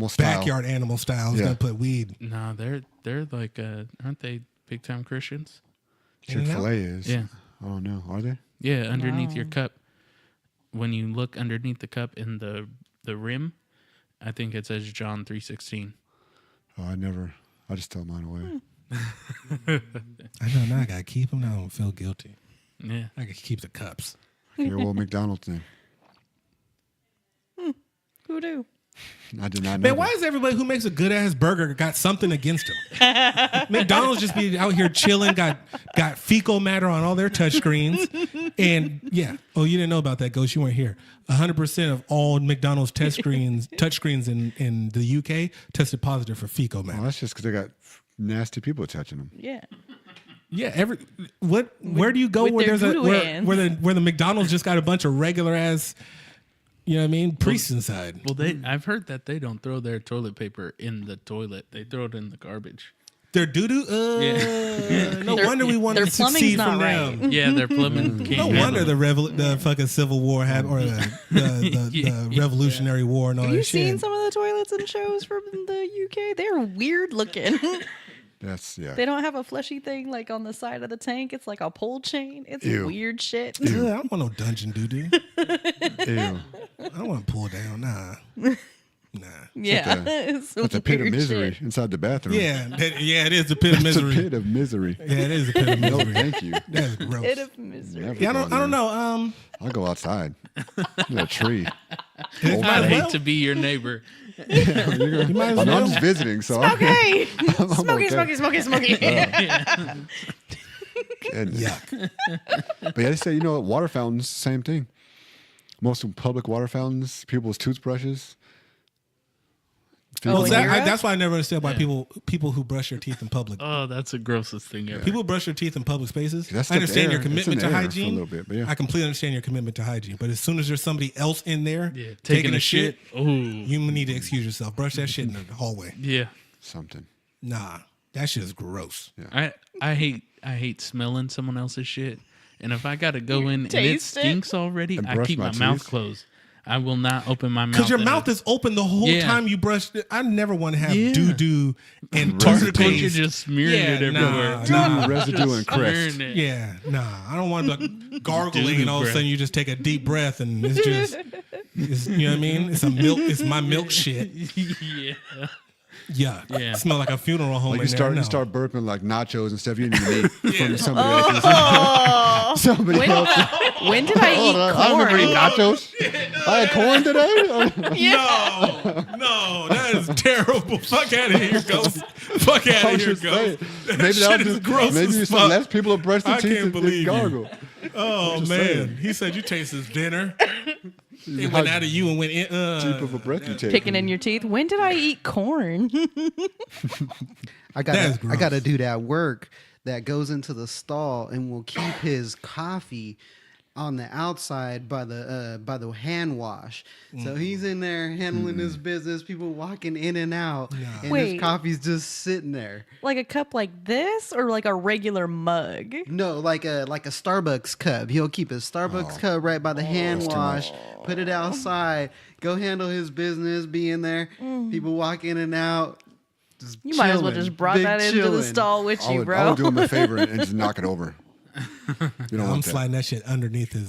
style. backyard animal style. It's Yeah. gonna put weed. No, they're like, aren't they big time Christians? Chick-fil-A is. Yeah. I don't know. Are they? Yeah, underneath your Wow. cup. When you look underneath the cup in the rim, I think it says John 3:16. Oh, I just throw mine away. I know now I gotta keep them. Now I don't feel guilty. Yeah. I can keep the cups. Here, well, McDonald's then. who knew? I did not know. Man, why is everybody who makes a good ass burger got something against them? McDonald's just be out here chilling, got fecal matter on all their touchscreens, and yeah. Oh, you didn't know about that, Ghost? You weren't here. 100% of all McDonald's touchscreens in the UK tested positive for fecal Oh, matter. that's just because they got nasty people touching them. Yeah. Yeah, where do you go with where their there's a voodoo where the McDonald's just got a bunch of regular ass, you know what I mean, priests inside? Well, I've heard that they don't throw their toilet paper in the toilet. They throw it in the garbage. They're doo-doo. No wonder we wanted their to plumbing's succeed not from right. them. Yeah, their plumbing No can't wonder handle it. the fucking Civil War or the Revolutionary War and all Have that you shit. seen some of the toilets and shows from the UK? They're weird looking. That's, yeah. They don't have a fleshy thing like on the side of the tank. It's like a pole chain. It's Ew. weird shit. Ugh, I don't want no dungeon doo-doo. Ew. I don't want to pull down. Nah. Yeah. It's It's a pit of weird misery shit. inside the bathroom. Yeah, it is the pit of It's a misery. pit of misery. Yeah, it is a pit of No, misery. thank you. That's gross. Pit of misery. Never Yeah, I go don't in there. know. I'll go outside. In a tree. It might I'd as hate well. to be your neighbor. You might as I'm well. just visiting, so Okay. I'm Smoky, okay. smoky. Goodness. Yuck. But yeah, they say, you know what, water fountains, same thing. Most public water fountains, people's toothbrushes. Oh, Well, in that- Europe? that's why I never understand why Yeah. people who brush their teeth in public. Oh, that's the grossest thing ever. People brush their teeth in public spaces. That's I the understand your air. It's in commitment the to air for a hygiene. little bit, but yeah. I completely understand your commitment to hygiene. But as soon as there's somebody else in there Yeah, taking a shit, Oh, you need to excuse yourself. Brush that shit in the hallway. yeah. Something. Nah, that shit is gross. I hate smelling someone else's shit. And if I gotta go in and it taste it? stinks already, And I brush keep my my mouth teeth? closed. I will not open my mouth. Because your and mouth is open the whole Yeah. time you brush. I never want to have Yeah. doo doo and particles, you're toothpaste. just smearing it everywhere. Nah, Residue and crest. Smearing it. yeah, nah. I don't want to be gargling Doo-doo and all of a breath. sudden you just take a deep breath and it's just, you know what I mean? It's a milk. It's my milk shit. Yeah. Yeah, Yeah. Smell like a funeral home. Like in you there. No. start burping like nachos and stuff you didn't even eat from somebody else's. Somebody When, else. when did I eat I remember eating corn? nachos. I had corn today. No, that is terrible. Fuck out of here, Ghost. Fuck out I of was here, just saying. Ghost. Maybe That shit was is gross Maybe as you said fuck. less people have brushed their I teeth can't and believe you. gargle. Oh man, saying. he said you taste his dinner. It went out of you and went in. Deep of a breath you take. Picking in your teeth. When did I eat corn? I That is got I got a gross. dude at work that goes into the stall and will keep his coffee on the outside by the hand wash. So he's in there handling his business, people walking in and out, and Wait. his coffee's just sitting there. Like a cup like this or like a regular mug? No, like a Starbucks cup. He'll keep his Starbucks cup right by the hand wash, put it outside, go handle his business, be in there. People walk in and out. You might as well just brought Big that into the chillin'. stall with I you, would bro. do him a favor and just knock it over. You don't I'm want that. sliding that shit underneath his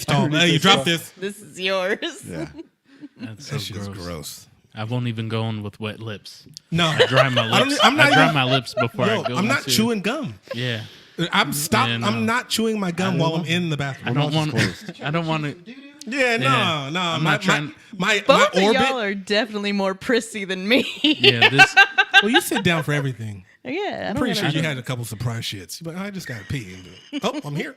stall. Hey, you dropped this. This is yours. Yeah. That's so That shit is gross. gross. I won't even go in with wet lips. No, I dry my lips. I'm not I dry even- my lips before Yo, I go. I'm not into- chewing gum. Yeah. I'm no. I'm not chewing my gum while I'm in the bathroom. I don't want. closed. I don't want to. Yeah, no, Yeah. no. I'm my, not trying- my Both of orbit. y'all are definitely more prissy than me. Yeah. This. Well, you sit down for everything. Yeah, I I'm don't pretty sure gotta- you had a couple surprise shits. But I just got to pee. Oh, I'm here.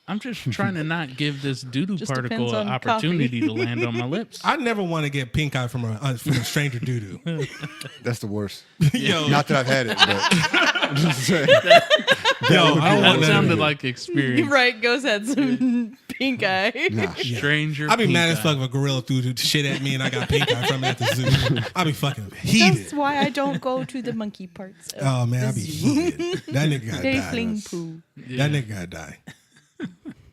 I'm just trying to not give this doo-doo Just particle depends an on opportunity coffee. to land on my lips. I never want to get pink eye from a stranger doo doo. That's the worst. Yo, Not that I've had it, but I'm just saying. yo, I don't That want sounded to. like experience. Right, Ghost had some pink eye. Nah. Stranger. I'd be pink mad as eye. fuck if a gorilla threw shit at me and I got pink eye from it at the zoo. I'd be fucking heated. That's why I don't go to the monkey parts. Of Oh man, I'd the be zoo. heated. That nigga gotta They die. fling poo. That nigga gotta die.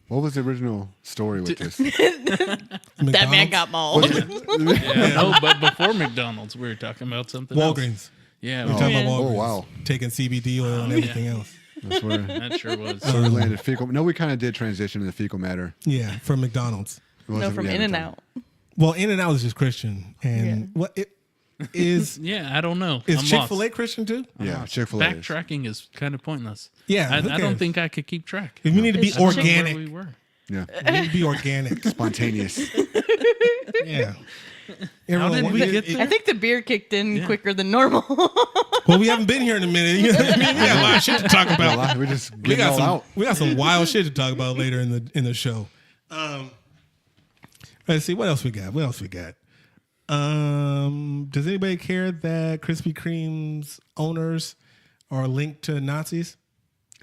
What was the original story with this? That man got mauled. Yeah, no, but before McDonald's, we were talking about something else. Walgreens. Yeah, We're we talking Yeah. about Oh, Walgreens. wow. Taking CBD oil and everything else. That's where that sure was. so we landed fecal. No, we kind of did transition to the fecal matter. Yeah, from McDonald's. It No, wasn't- from yeah, In and McDonald's. Out. Well, In and Out is just Christian, and what it is Yeah, I don't know. is I'm Chick-fil-A lost. Christian too? Yeah, Chick-fil-A. is. Backtracking is kind of pointless. Yeah, I who don't cares? think I could keep track. We need to be It's I don't know where organic. we were. Yeah, We need to be organic. spontaneous. Yeah. How did we get I there? think the beer kicked in quicker than normal. Well, we haven't been here in a minute. You know what I mean? We got a lot of shit to talk about. We just We get got all some. out. We got some wild shit to talk about later in the show. Let's see what else we got. What else we got? Does anybody care that Krispy Kreme's owners are linked to Nazis?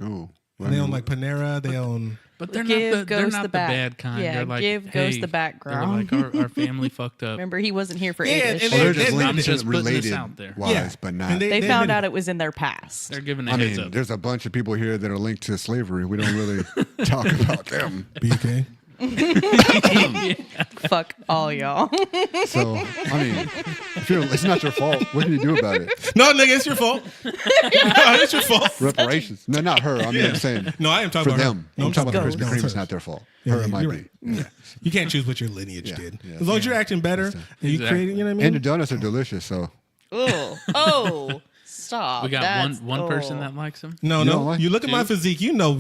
Oh, They own like Panera. They own. But they're Give not the, they're Ghost not the the back. bad kind. Yeah, they're like, give hey, Ghost the background. They're like our family fucked up. Remember, he wasn't here for Yeah, 8-ish. and Oh, they're They- just they- linked I'm to just putting this related out there. wise, Yeah. but not. And They they found admitted- out it was in their past. They're giving a I heads mean, up. there's a bunch of people here that are linked to slavery. We don't really talk about them. BK. Fuck all y'all. So, I mean, it's not your fault. What can you do about it? No, nigga, it's your fault. No, it's your fault. Reparations. No, not her. I mean, I'm saying No, I am talking for about them. Her. No, I'm talking about Krispy Krispy Kreme Kreme. is not their fault. Yeah, Her, it might you're be. right. Yeah. You can't choose what your lineage Yeah, did. yeah. As long as you're acting better and you Exactly. creating, you know what I And mean? the donuts are delicious, so. Oh, stop. we got That's- one person oh. that likes them. No, You no. don't like- You look at my physique, you know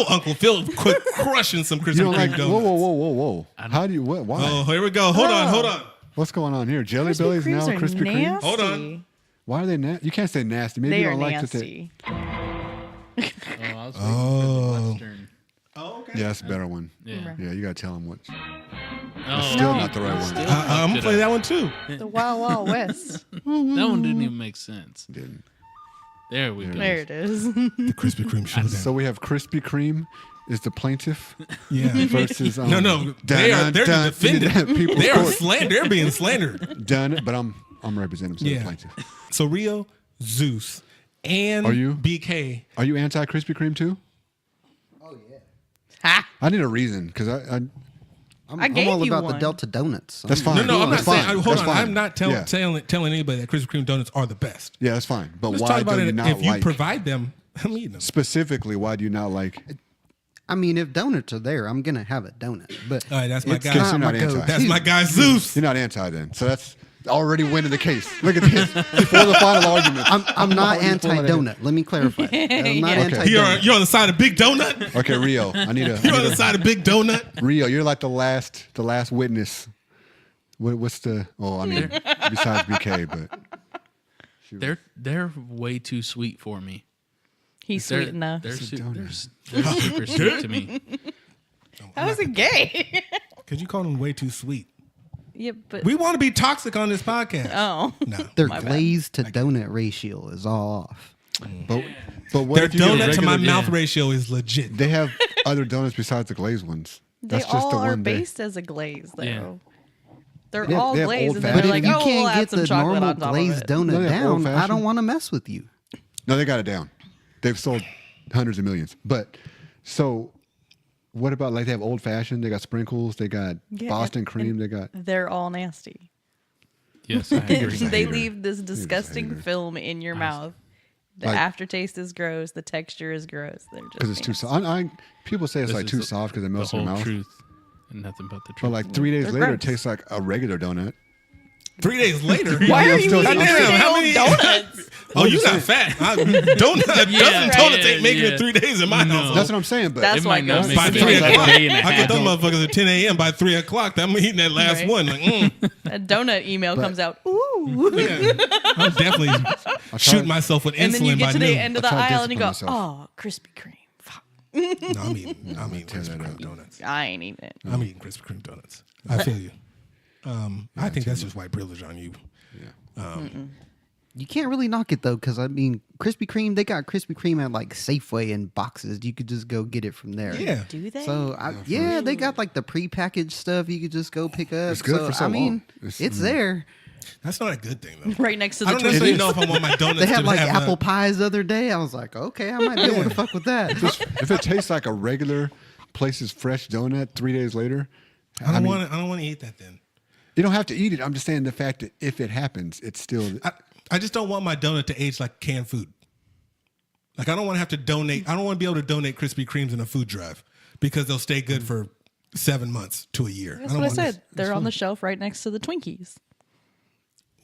Uncle Phil quit crushing some Krispy You don't Kreme like, donuts. whoa. How do you, what, why? Oh, here we go. Hold on. What's going on here? Jelly Krispy Bellies now Kremes are Krispy Kreme? nasty. Hold on. Why are they nasty? You can't say nasty. Maybe They you are don't like nasty. Oh, I was waiting for the Western. Oh, okay. Yeah, that's a better one. Yeah. Yeah, you got to tell them what. Oh, Still not the right one. Still I'm fucked gonna it play up. that one too. The Wild Wild West. That one didn't even make sense. Didn't. There we go. There it is. The Krispy Kreme showdown. So we have Krispy Kreme is the plaintiff yeah. versus No, they're the defendant. People They are they're being slandered. done, but I'm representing the Yeah. plaintiff. So Rio, Zeus, and Are you? BK. Are you anti Krispy Kreme too? Ha! I need a reason because I'm gave all you about the one. Delta Donuts. that's fine. No, I'm not That's saying. fine. Hold That's on, fine. I'm not Yeah. telling anybody that Krispy Kreme donuts are the best. Yeah, that's fine. But Let's why talk about do it. you not If you like? provide them, I'm eating them. Specifically, why do you not like? I mean, if donuts are there, I'm gonna have a donut. But All right, that's my it's guy. Guess not you're my not anti. go-to. That's my guy Zeus. You're not anti then. So that's already winning the case. Look at this. Before the final argument. I'm not already pulling it in. anti-donut. Let me clarify. I'm not Yeah. anti-donut. You're on the side of Big Donut. Okay, Rio. I need You're on the a side of Big Donut. Rio. You're like the last witness. What's the? Oh, I mean, besides BK, but They're way too sweet for me. He's They're, sweet enough. They're super sweet to me. How is it gay? Because you call them way too sweet. Yeah, but We want to be toxic on this podcast. oh, No. Their My bad. glazed to donut ratio is all off. but what Their if you get a donut to my regular- mouth ratio is legit. They have other donuts besides the glazed ones. they That's just all the are one. based as a glaze, though. Yeah. They're They have- all they have glazed, and then old-fashioned- they're But like, if you "Oh, we'll can't add get some the chocolate normal on top of glazed it." No, donut they have down, I old-fashioned. don't want to mess with you. No, they got it down. They've sold hundreds of millions. But so, what about like they have old fashioned? They got sprinkles. They got Yeah, Boston and- cream. They got. They're all nasty. Yes, I agree. They leave this disgusting film in your mouth. The Like- aftertaste is gross. The texture is gross. They're just Because it's too nasty. soft. People say it's This like is too the- soft because it The melts in whole your mouth. truth and nothing but the truth. But like 3 days They're later, gross. it tastes like a regular donut. 3 days later. Why Yeah, are I'm you still- eating I'm Damn, three-day-old how many- donuts? Oh, you got fat. Donuts ain't making it 3 days in my house. That's what I'm saying. But That's it why might not it make by it goes three like o'clock. a day and a I half. get those motherfuckers at 10 a.m. By 3 o'clock. I'm eating that last Right. one. Like, A donut email comes out. Ooh. yeah. I'm definitely shooting myself with And then you insulin get by to the noon. end of the I tried to aisle and you go, discipline myself. oh, Krispy Kreme. Fuck. No, I'm eating Krispy Kreme donuts. I ain't eating it. I'm eating Krispy Kreme donuts. I feel you. I think that's just white privilege on you. You can't really knock it though, because I mean, Krispy Kreme, they got Krispy Kreme at like Safeway in boxes. You could just go get it from there. Yeah. Do they? So they got like the prepackaged stuff you could just go pick up. It's good for so I mean, long. it's there. That's not a good thing, though. right next to I the don't necessarily Twinkies. know if I want my donuts They had to like have apple pies the other day. I was like, okay, I might be able to fuck with that. if it tastes like a regular place's fresh donut 3 days later, I don't want to eat that then. you don't have to eat it. I'm just saying the fact that if it happens, it's still. I just don't want my donut to age like canned food. Like, I don't want to have to donate. I don't want to be able to donate Krispy Kremes in a food drive because they'll stay good for 7 months to a year. That's what I said. They're on the shelf right next to the Twinkies.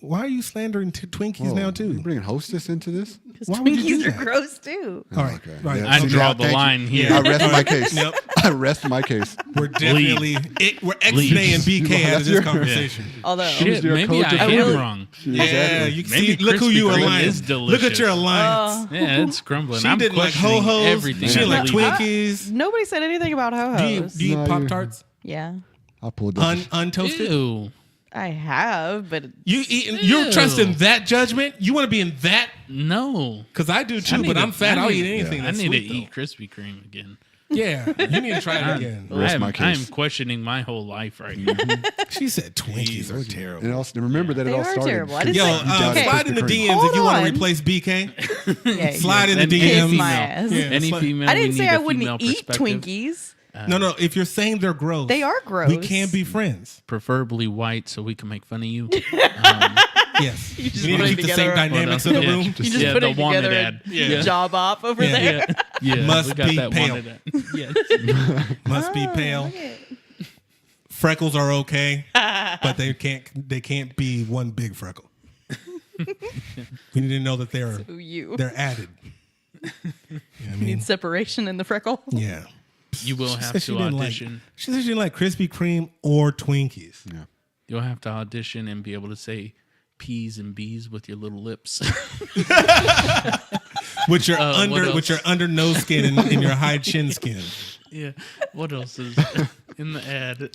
Why are you slandering Twinkies Whoa, now you too? bringing Hostess into this? Because Why would you do Twinkies are that? gross too. All right, Okay. right. Yeah, I so draw now, the thank you. line here. I rest my case. Yep. I rest my case. We're definitely we're X-Nay and BK out of this conversation. Although, Shit, your maybe I code to am really- wrong. Yeah, Exactly. you can Maybe see. Look who Krispy you Kreme aligned. is Look at delicious. your alliance. Yeah, it's crumbling. She I'm didn't like questioning ho-hos. everything. She I didn't like believe. Twinkies. nobody said anything about ho-hos. Do you No, eat you- Pop-Tarts? Yeah, I pulled those. Untoasted? Ew. I have, but You're trusting that judgment? You want to be in that? No. Because I do I too, need but to- I'm fat. I I'll need- eat anything I that's need sweet, to eat Krispy Kreme again. Yeah, you need to try it again. Rest my I case. am questioning my whole life right now. She said Twinkies are terrible. And also remember that they it all are started. terrible. I didn't Yo, say. doubt it. slide in the Krispy Kreme. DMs Hold if you want on. to replace BK. Yeah, Slide in the Any Kiss DMs. female. my ass. Yeah, Any slide- female. I didn't we say need I a female wouldn't eat perspective. Twinkies. No. If you're saying they're gross, They are gross. We can't be friends. Preferably white, so we can make fun of you. Yes, just we need put to it keep the same together. dynamics of the Yeah. room. You just Yeah, put the it wanted together ad. and Yeah. job off over Yeah. there. Yeah, Must we got be that pale. wanted ad. Yes. Must be pale. Freckles are okay, but they can't be one big freckle. We need to know that they're You added. You know what I mean? need separation in the freckle. Yeah. You will She have said she to didn't audition. She said she didn't like Krispy Kreme or Twinkies. Yeah. You'll have to audition and be able to say P's and B's with your little lips. With your what else? under nose skin and your high chin skin. Yeah. What else is in the ad?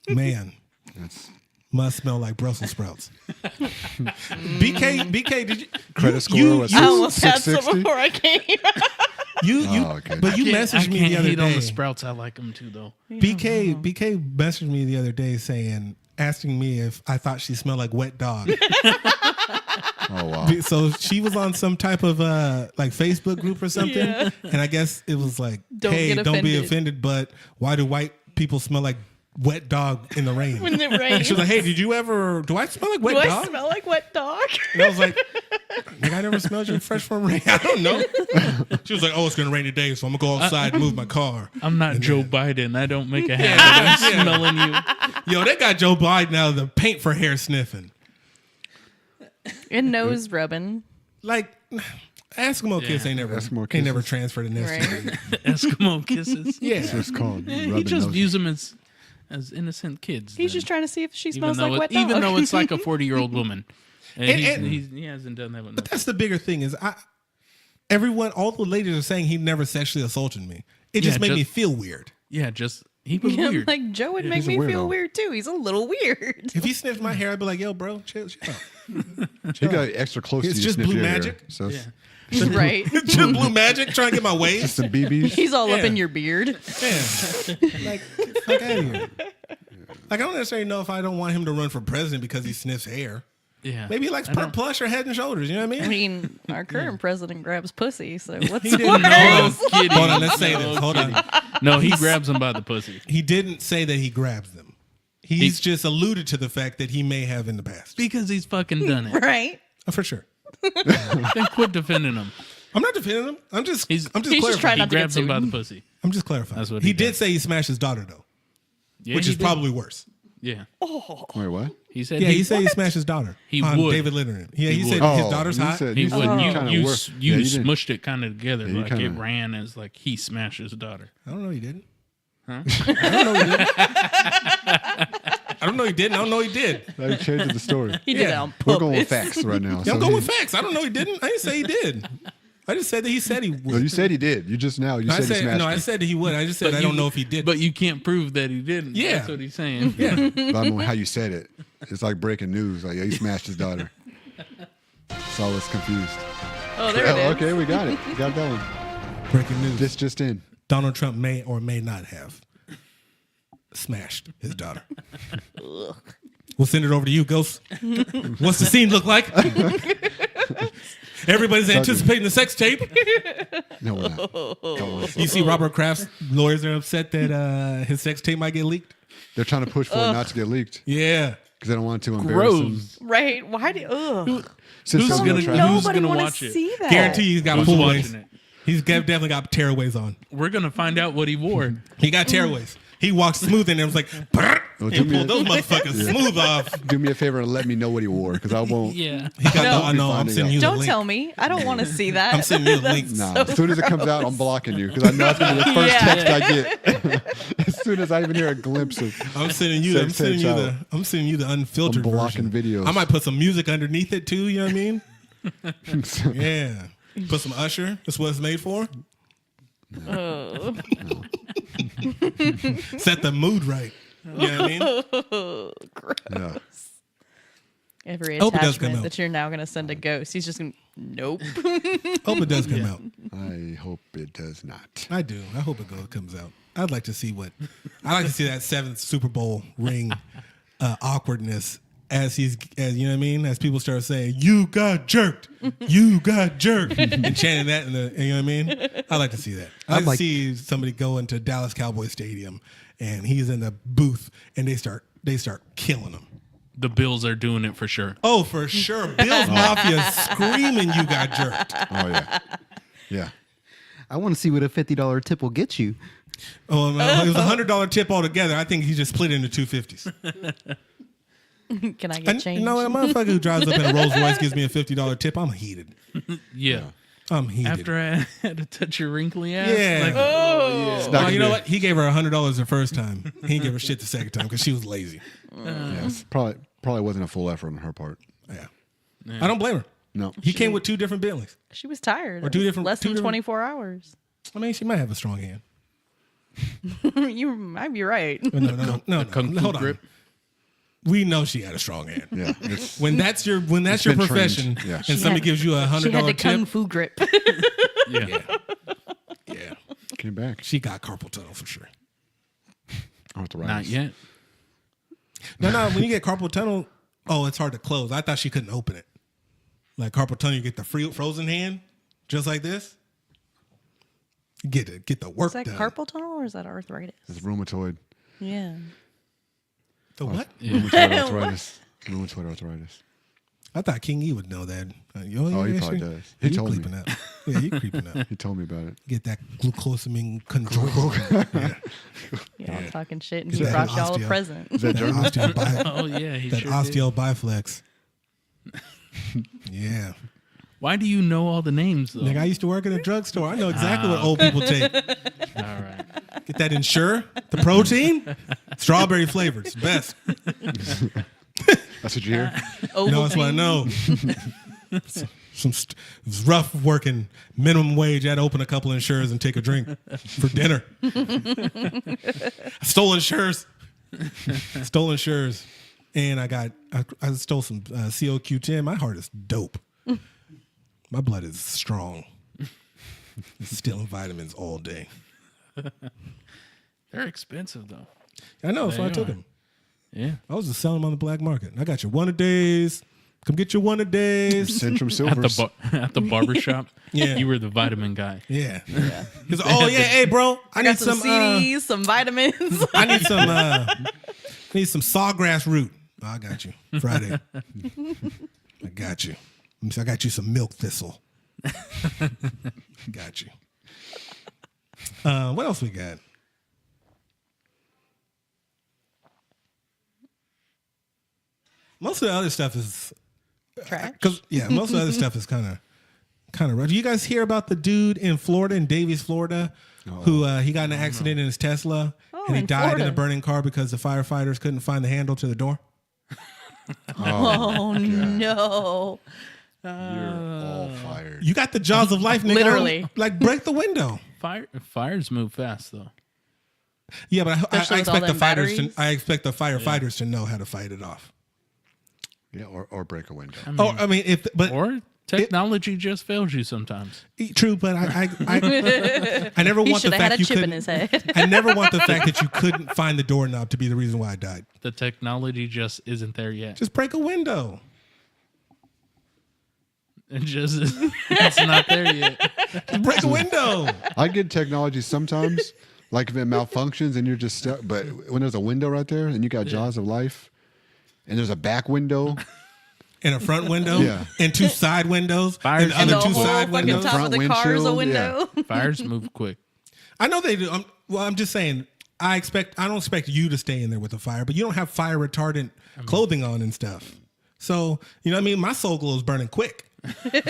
Man. Must smell like Brussels sprouts. BK, did you Credit score was I almost had some 660. before I came. you Oh, okay. but you I messaged me can't the other hate on day. the sprouts. I like them too, though. BK messaged me the other day asking me if I thought she smelled like wet dog. Oh wow. So she was on some type of like Facebook group or something, Yeah. and I guess it was like, Don't "Hey, get don't be offended. offended, but why do white people smell like wet dog in the rain?" When it And rains. she was like, "Hey, do I smell like wet Do I dog?" smell like wet dog? And I was like, "I never smelled you fresh from rain. I don't know." She was like, "Oh, it's gonna rain today, so I'm gonna go outside and move my car." I'm not Joe Biden. I don't make a habit of smelling you. Yo, they got Joe Biden out of the paint for hair sniffing. And nose rubbing. Like, Eskimo kiss ain't never Eskimo ain't never kisses. transferred in this. Right. Eskimo kisses. Yeah, It's called He rubbing just noses. views them as innocent kids. He's then. just trying to see if she even smells though like wet dog. even though it's like a 40-year-old woman, and, And- he hasn't done that with but nothing. that's the bigger thing is all the ladies are saying he never sexually assaulted me. It just Yeah, made me just- feel weird. Yeah, just he was Yeah, weird. like Joe would make he's a me feel weirdo. weird too. He's a little weird. If he sniffed my hair, I'd be like, "Yo, bro, chill out." He got extra close It's to you. just sniff blue your hair. magic? So it's Yeah. Right. Just blue magic, trying to get my waves. some BBs. He's all up Yeah. in your beard. Yeah. Like, get the fuck out of here. Like, I don't necessarily know if I don't want him to run for president because he sniffs hair. Yeah, Maybe he likes I don't- plush or Head and Shoulders. You know what I I mean? mean, our current president grabs pussy, so what's He didn't worse? know. kidding. Hold on, let's say No this. Hold on. No, he grabs him by the pussy. He didn't say that he grabs them. He's just alluded to the fact that he may have in the past. Because he's fucking done it. Right? For sure. Then quit defending him. I'm not defending him. I'm just He's clarifying. just trying He not to get grabs him by the sued. pussy. I'm just clarifying. That's what he he did does. say he smashed his daughter though, Yeah, which he is did. probably worse. Yeah. Wait, what? He said Yeah, he said he smashed his daughter. He on would. David Letterman. Yeah, he He said would. his daughter's you hot. said- He you would. said You kinda you, worse. you Yeah, you didn't- smushed it kind of together. Yeah, you Like kinda- it ran as like he smashed his daughter. I don't know he didn't. Huh? I don't know he didn't. I don't know he didn't. I don't know he did. That changed the story. He did Yeah. it on We're purpose. going with facts right now. Yeah, I'm So going he- with facts. I don't know he didn't. I didn't say he did. I just said that he said he would. Well, you said he did. You just now. You I said he said smashed no. I it. said that he would. I just said But I don't know if he did. But you can't prove that he didn't. Yeah. That's what he's saying. yeah, But I mean, how you said it. It's like breaking news. Like, yeah, he smashed his daughter. So I was confused. Oh, there it is. Okay, we got it. We got that one. breaking news. This just in. Donald Trump may or may not have smashed his daughter. We'll send it over to you, Ghost. What's the scene look like? Everybody's anticipating the sex tape. No, we're not. Come on. You see Robert Kraft's lawyers are upset that his sex tape might get leaked. They're trying to push for it not to get leaked Yeah. because they don't want to embarrass him. Gross. Right? Why do? Ugh. Since Who's they're gonna- try- Who's Nobody gonna wanna watch it? see that. Guarantee he's got Who's pullaways. watching it? He's definitely got tearaways on. We're gonna find out what he wore. He got tearaways. He walked smooth in there. It was like, Well, he do me pulled those motherfuckers smooth off. Do me a favor and let me know what he wore because I won't. Yeah. He got No. the, I know. I'm Finding sending you the Don't link. tell me. I don't want to see that. I'm sending you the link. Nah, as soon as it comes out, I'm blocking you because I know it's gonna be the first Yeah. text I get. As soon as I even hear a glimpse of. I'm sending you. Sex tapes out. I'm sending you the unfiltered I'm blocking version. videos. I might put some music underneath it too. You know what I mean? Yeah. Put some Usher. That's what it's made for. Oh. Set the mood right. You know what I mean? Yeah. Every Hope it does come attachment out. that you're now going to send a ghost, he's just going to, nope. Hope it does come out. I hope it does not. I do. I hope it comes out. I'd like to see I'd like to see that 7th Super Bowl ring awkwardness as you know what I mean? As people start saying, "You got jerked, you got jerked," and chanting that you know what I mean? I'd like to see that. I'd like to see somebody go into Dallas Cowboy Stadium and he's in the booth and they start killing him. The Bills are doing it for sure. Oh, for sure. Bills Mafia screaming, "You got jerked." Oh yeah. Yeah. I want to see what a $50 tip will get you. Oh, no, it was a $100 tip altogether. I think he just split it into 250s. Can I get And change? you know, a motherfucker who drives up in a Rolls Royce gives me a $50 tip. I'm heated. Yeah. I'm heated. After I had to touch your wrinkly ass. Yeah. Like, It's not Well, gonna you know be- what? He gave her $100 the first time. He didn't give her shit the second time because she was lazy. Yeah, it's probably wasn't a full effort on her part. Yeah. I don't blame her. No. He came with 2 different Bentleys. She was tired. Or two different- Less two than different- 24 hours. I mean, she might have a strong hand. You might be right. No. kung fu Hold on. grip. We know she had a strong hand. Yeah. It's, When that's your been profession, trained. Yeah. and She somebody had- gives you a She had the $100 kung tip, fu grip. Yeah. yeah, came back. she got carpal tunnel for sure. Arthritis. Not yet. No. When you get carpal tunnel, it's hard to close. I thought she couldn't open it. Like carpal tunnel, you get the frozen hand, just like this. You get the work Is that done. carpal tunnel or is that arthritis? It's rheumatoid. Yeah. The what? Rheumatoid arthritis. Rheumatoid arthritis. I thought King E would know that. He probably does. He You told me. creeping out. Yeah, you creeping out. He told me about it. Get that glucosamine control. Yeah, I'm talking shit, and Is he that brought y'all a osteo? present. Is that German? Oh, yeah. He that sure did. osteobiflex. Yeah. Why do you know all the names, though? Nigga, I used to work in a drugstore. I know exactly what old people take. All right. Get that Ensure, the protein, strawberry flavored. It's best. That's what you hear? You know, that's what I know. It was rough working minimum wage. I had to open a couple of Ensures and take a drink for dinner. I stole Ensures. And I stole some COQ10. My heart is dope. My blood is strong. Stealing vitamins all day. They're expensive, though. I know, so They I took are. them. Yeah. I was just selling them on the black market. I got your one-a-days. Come get your one-a-days. Centrum At Silvers. the barber shop. Yeah. You were the vitamin guy. Yeah. He's like, oh, yeah, hey, bro. I I need got some CDs, some vitamins. I need some need some sawgrass root. Oh, I got you. Friday. I got you. I got you some milk thistle. Got you. What else we got? Most of the other stuff is Trash. Most of the other stuff is kind of rough. Do you guys hear about the dude in Florida, in Davies, Florida, who he got in an accident in his Tesla and he in died in Florida. a burning car because the firefighters couldn't find the handle to the door? Oh no. You're all fired. You got the jaws of life, nigga. Literally. Like, break the window. Fires move fast though. Yeah, but I Especially with all expect the them fighters batteries. I expect the firefighters to know how to fight it off. Yeah, or break a window. Or technology just fails you sometimes. True, but I never He want the should have had fact a you chip in couldn't. his head. I never want the fact that you couldn't find the doorknob to be the reason why I died. The technology just isn't there yet. Just break a window. It's not there yet. Just break a window. I get technology sometimes, like if it malfunctions and you're just stuck. But when there's a window right there and you got jaws of life, and there's a back window, And a front window. Yeah. And two side windows. Fires And the in other the two whole side fucking windows. top of Front the car is a windshield, window. Fires move quick. I know they do. I'm just saying. I don't expect you to stay in there with a fire, but you don't have fire retardant clothing on and stuff. So you know what I mean. My soul glow is burning quick.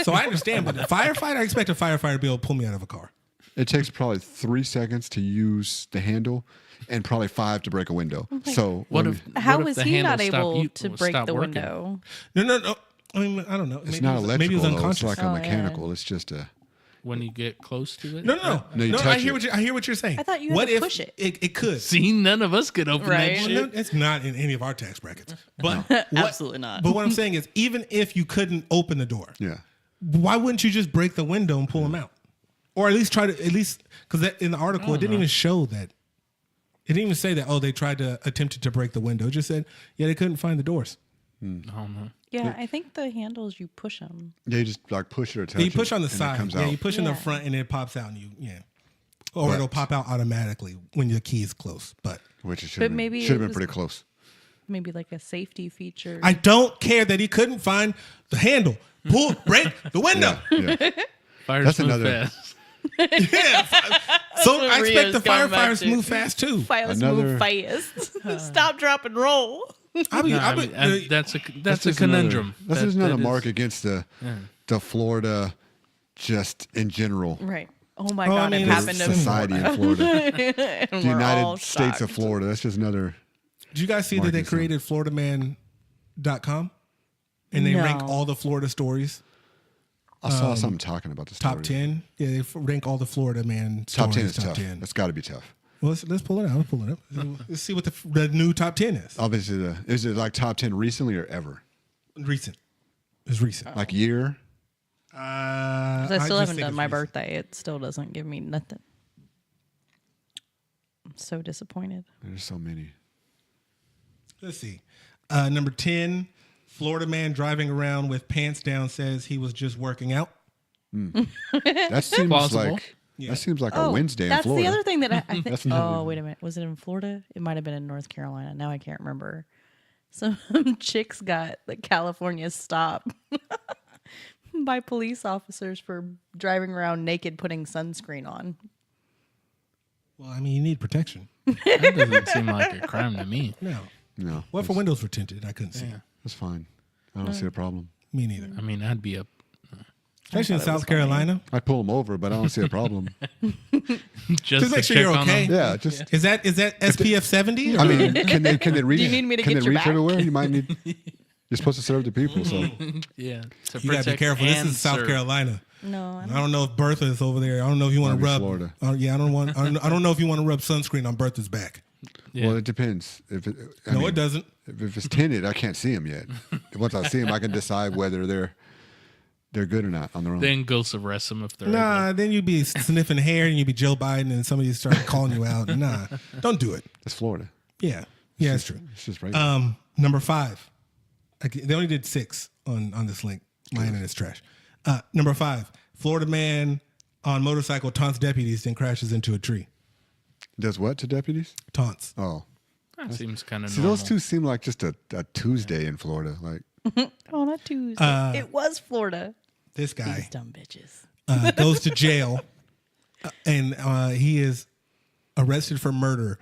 So I understand, but a firefighter, I expect a firefighter to be able to pull me out of a car. it takes probably 3 seconds to use the handle, and probably 5 to break a window. So What when- if How what if was the he handle not stopped able you- to break stopped the working? window? No. I mean, I don't know. it's not electrical, Maybe it was though. It's unconscious. like a Oh, yeah. mechanical. It's just a. When you get close to it? No. No, you I touch hear it. I hear what you're saying. I thought you had what to if push it. It could. See, none of us could open Right. that Well, shit. no, it's not in any of our tax brackets. But Absolutely not. But what I'm saying is, even if you couldn't open the door, Yeah. why wouldn't you just break the window and pull them out, or at least try to because in the article it didn't even show that. It didn't even say that. Oh, they tried to attempt to break the window. It just said, yeah, they couldn't find the doors. I don't know. Yeah, I think the handles you push them. Yeah, you just like push it or touch Yeah, you push it, on the and it side. comes Yeah, out. you push in the Yeah. front and it pops out, and or But- it'll pop out automatically when your key is close. But Which it should But have maybe been, it should have been was- pretty close. Maybe like a safety feature. I don't care that he couldn't find the handle. Break the window. Yeah. Fires That's move another- fast. Yeah. So I what expect Rio's the going back firefighters to. to move fast too. Fast Another- move fast. Stop, drop, and roll. I mean, No, I mean, that's a just conundrum. That's just another that is- mark against the Florida, just in general. Right. Oh my Oh, I God, mean, it it's happened to Society in Florida, and the we're all United States of shocked. Florida. That's just another. Did you guys see that they Marcus, created FloridaMan.com and they rank No. all the Florida stories I saw something talking about the story. top 10? Yeah, they rank all the Florida man Top stories 10 is top tough. 10. That's got to be tough. Well, let's pull it out. Let's pull it up. Let's see what the new top 10 is. Obviously, is it like top 10 recently or ever? Recent. It's recent. Like year? 'Cause I still just haven't think done it's my recent. birthday. It still doesn't give me nothing. I'm so disappointed. There's so many. Let's see. Number 10, Florida man driving around with pants down says he was just working out. That seems Plausible. like that seems like a Wednesday in that's Florida. the other thing that I think. That's not- Oh, wait a minute. Was it in Florida? It might have been in North Carolina. Now I can't remember. Some chicks got the California stop by police officers for driving around naked, putting sunscreen on. Well, I mean, you need protection. That doesn't seem like a crime to me. No. No, What if her windows were tinted? I couldn't see. that's fine. I don't see a problem. Me neither. I mean, I'd be Especially in South Carolina. I'd pull them over, but I don't see a problem. just make to sure check you're on okay. them. Yeah, just. Is that SPF 70? I mean, can they reach? you need me to can get they your reach back? everywhere? You might need. You're supposed to serve the people, so Yeah. To you gotta be protect careful. This and is South serve. Carolina. No, I I don't know if Bertha's over there. I don't know if you want to Might be rub. Florida. Yeah, I don't know if you want to rub sunscreen on Bertha's back. Yeah. well, it depends. If it, I No, mean, it doesn't. If it's tinted, I can't see them yet. Once I see them, I can decide whether they're good or not on their own. Then go arrest them if they're Nah, then you'd be sniffing hair and you'd be Joe Biden and somebody start calling you out. Nah, don't do it. It's Florida. Yeah, that's true. It's just right. Number 5. They only did 6 on this link. My internet's trash. Number 5. Florida man on motorcycle taunts deputies, then crashes into a tree. Does what to deputies? Taunts. Oh, That seems kind of See, normal. those two seem like just a Tuesday in Florida. Like, Oh, not Tuesday. It was Florida. This These guy dumb bitches. goes to jail, and he is arrested for murder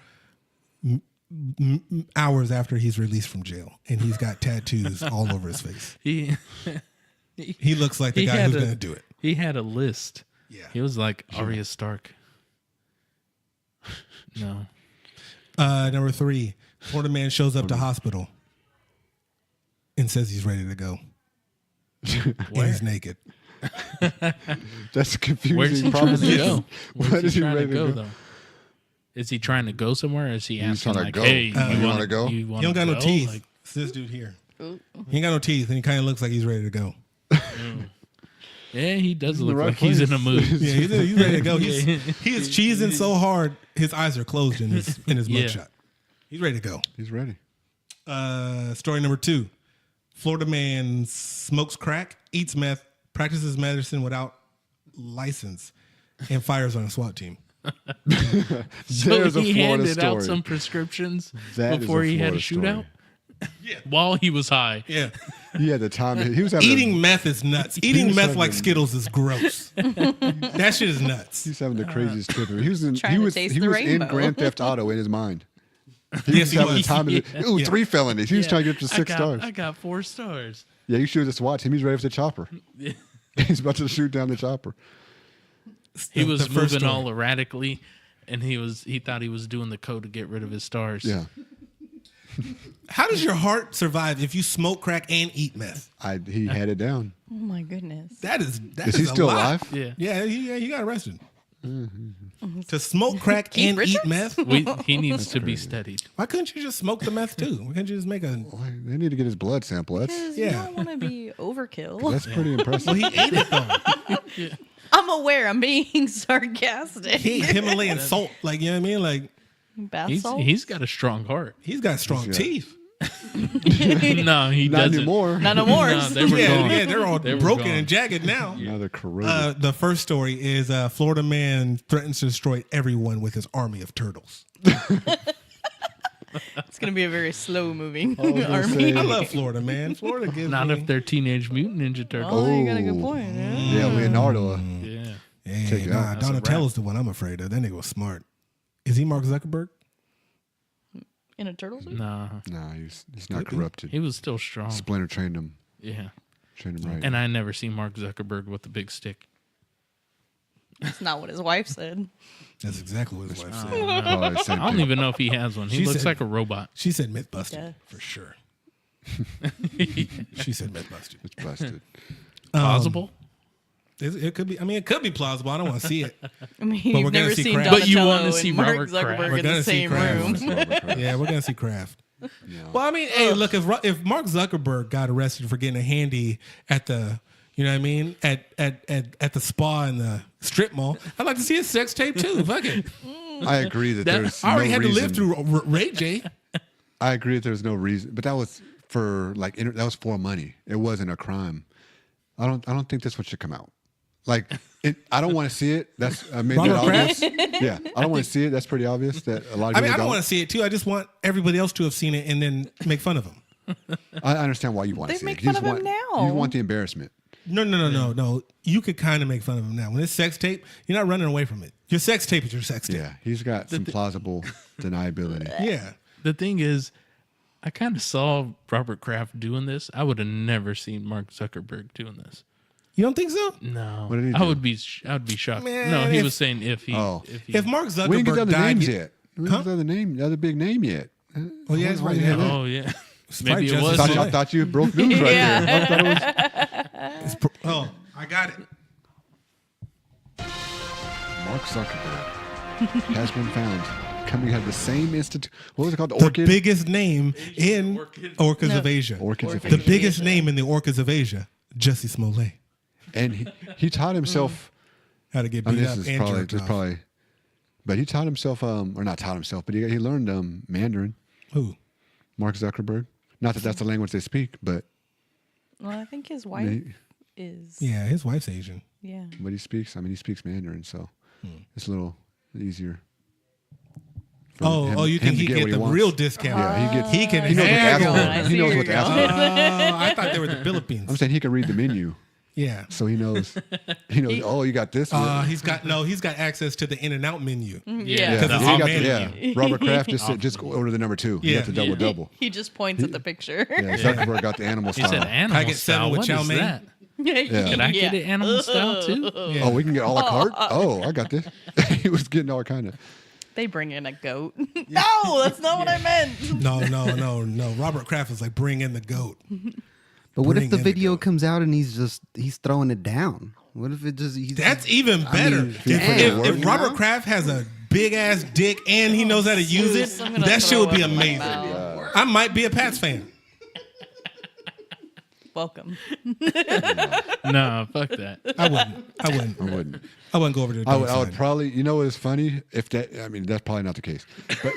hours after he's released from jail, and he's got tattoos all over his face. He looks like the guy who's going to do it. He had a list. Yeah. He was like Arya Stark. No. Number 3, Florida man shows up to hospital and says he's ready to go. And he's naked. that's confusing. Where's he trying to go? What Where's is he he trying to ready to go, go? though? Is he trying to go somewhere? Or is he He's asking trying to like, go. hey, You wanna go? You He don't got no teeth. It's this dude here. He ain't got no teeth, and he kind of looks like he's ready to go. Yeah, he does in look the right like he's in a place. mood. Yeah, he's ready to go. He is cheesing so hard, his eyes are closed in his Yeah. mugshot. He's ready to go. He's ready. Story number 2. Florida man smokes crack, eats meth, practices medicine without license, and fires on a SWAT team. So There's a he Florida handed out story. some prescriptions That is before a he had a Florida shootout Yeah. while he was high. Yeah. He had the time. He was having Eating meth is nuts. Eating was meth like having- Skittles is gross. That shit is nuts. He's having the craziest trip. He was in. Trying He to was. taste He the was in rainbow. Grand Theft Auto in his mind. He Yes, was he having was. the time. Of Ooh, Yeah. 3 felonies. He was trying to get up to 6 stars. I got 4 stars. Yeah, you should have just watched him. He's ready for the chopper. He's about to shoot down the chopper. He was the first moving story. all erratically, and he thought he was doing the code to get rid of his stars. Yeah, How does your heart survive if you smoke crack and eat meth? he had it down. Oh my goodness. That is Is he a still lot. alive? Yeah. Yeah, he got arrested. To smoke crack Keith and Richards? eat meth? He needs to be studied. Why couldn't you just smoke the meth too? Why couldn't you just make a? Boy, they need to get his blood sample. That's Because Yeah. you don't want to be overkill. that's pretty impressive. Well, he ate it though. I'm aware. I'm being sarcastic. He ate Himalayan salt, like, you know what I mean? Like, Bath salts? He's got a strong heart. he's got strong got- teeth. No, he Not doesn't. anymore. Not no more. No, they were Yeah, gone. yeah, they're all They were broken gone. and jagged now. Now they're corroded. The first story is Florida man threatens to destroy everyone with his army of turtles. It's going to be a very slow moving was gonna army. say- I love Florida, man. Florida gives Not me... if they're Teenage Mutant Ninja Turtles. Oh, you got a good Oh. point. Yeah. Yeah, Leonardo. Yeah. Hey, Check it out. That's a Donatello's the one I'm afraid of. That nigga was smart. Is he Mark Zuckerberg? In a turtle suit? Nah, Nah, he's not Could be. corrupted. he was still strong. Splinter trained him. Yeah. Trained him right. And I never seen Mark Zuckerberg with the big stick. That's not what his wife said. That's exactly what his wife said. Probably same I don't thing. even know if he has one. He She looks said- like a robot. She said Mythbusted Yeah. for sure. She said Mythbusted. It's busted. Plausible. It could be. I mean, it could be plausible. I don't want to see it. I mean, we're you've gonna never see seen Kraft. But you Donatello wanna see and Mark Robert Kraft. Zuckerberg We're in the gonna see same Kraft. room. Yeah, we're gonna see Kraft. Well, I mean, hey, look, if Mark Zuckerberg got arrested for getting a handy at the, you know what I mean, at the spa in the strip mall, I'd like to see a sex tape too. Fuck it. I agree that there's I already no had reason. to live through Ray J. I agree that there's no reason, but that was for like that was for money. It wasn't a crime. I don't think this one should come out. Like I don't want to see it. That's I made that Robert obvious. Yeah, I don't want to see it. That's pretty obvious that a lot of I people mean, I don't want to see it too. I just want everybody else to have seen it and then make fun of him. I understand why you want to They see make it. You fun just of him want, now. You want the embarrassment. No. You could kind of make fun of him now. When it's sex tape, you're not running away from it. Your sex tape is your sex tape. Yeah, he's got some plausible deniability. Yeah. The thing is, I kind of saw Robert Kraft doing this. I would have never seen Mark Zuckerberg doing this. You don't think so? No, What did he I do? would be shocked. Man, no, he if- was saying if he, Oh. If Mark We didn't get the Zuckerberg other died, names yet. We didn't get the other big name yet. Oh yeah, it's right. Yeah. Yeah. oh yeah, probably maybe it Justice was. Smollett. I thought you broke news right Yeah. there. I thought it was Oh, I got it. Mark Zuckerberg has been found. Company had the same institute. What was it called? The The Orchid. biggest name in Orchids of Asia. Orchids of The Asia. biggest name in the Orchids of Asia, Jusse Smolett. And he taught himself. How to get I beat mean, up this is and probably jerked just off. probably, but he taught himself, or not taught himself, but he learned Mandarin. Who? Mark Zuckerberg. Not that that's the language they speak, but Well, I think his wife is. Yeah, his wife's Asian. Yeah. he speaks. I mean, he speaks Mandarin, so it's a little easier from Oh, you think him to he get what the wants. real discount? Yeah, He can He knows what to ask haggle. for. I He see knows where what to you're ask going. for. I thought they were the Philippines. I'm saying he can read the menu, Yeah. so he knows. Oh, you got this. He's got access to the In-N-Out menu. Yeah. the He off got menu. Robert Kraft just order the number 2. He Yeah. got the double. He just points at the picture. Yeah, Zuckerberg got the animal He style. said animal I get seven style. with What chow is mein? that? Yeah. Can I get it animal style too? Yeah. Oh, we can get a la carte. Oh, I got this. He was getting all kind of. They bring in a goat. No, that's not what I meant. No. Robert Kraft was like, bring in the goat. But what Bring if the in the video goat. comes out and he's throwing it down? What if it just That's even better. mean, if damn. Robert Kraft has a big ass dick and he knows how to use Zeus, I'm it, gonna that shit throw would be it in my amazing. mouth. I might be a Pats fan. Welcome. No, fuck that. I wouldn't. I wouldn't go over to the I dark would side. probably. You know what is funny? If that, I mean, that's probably not the case. But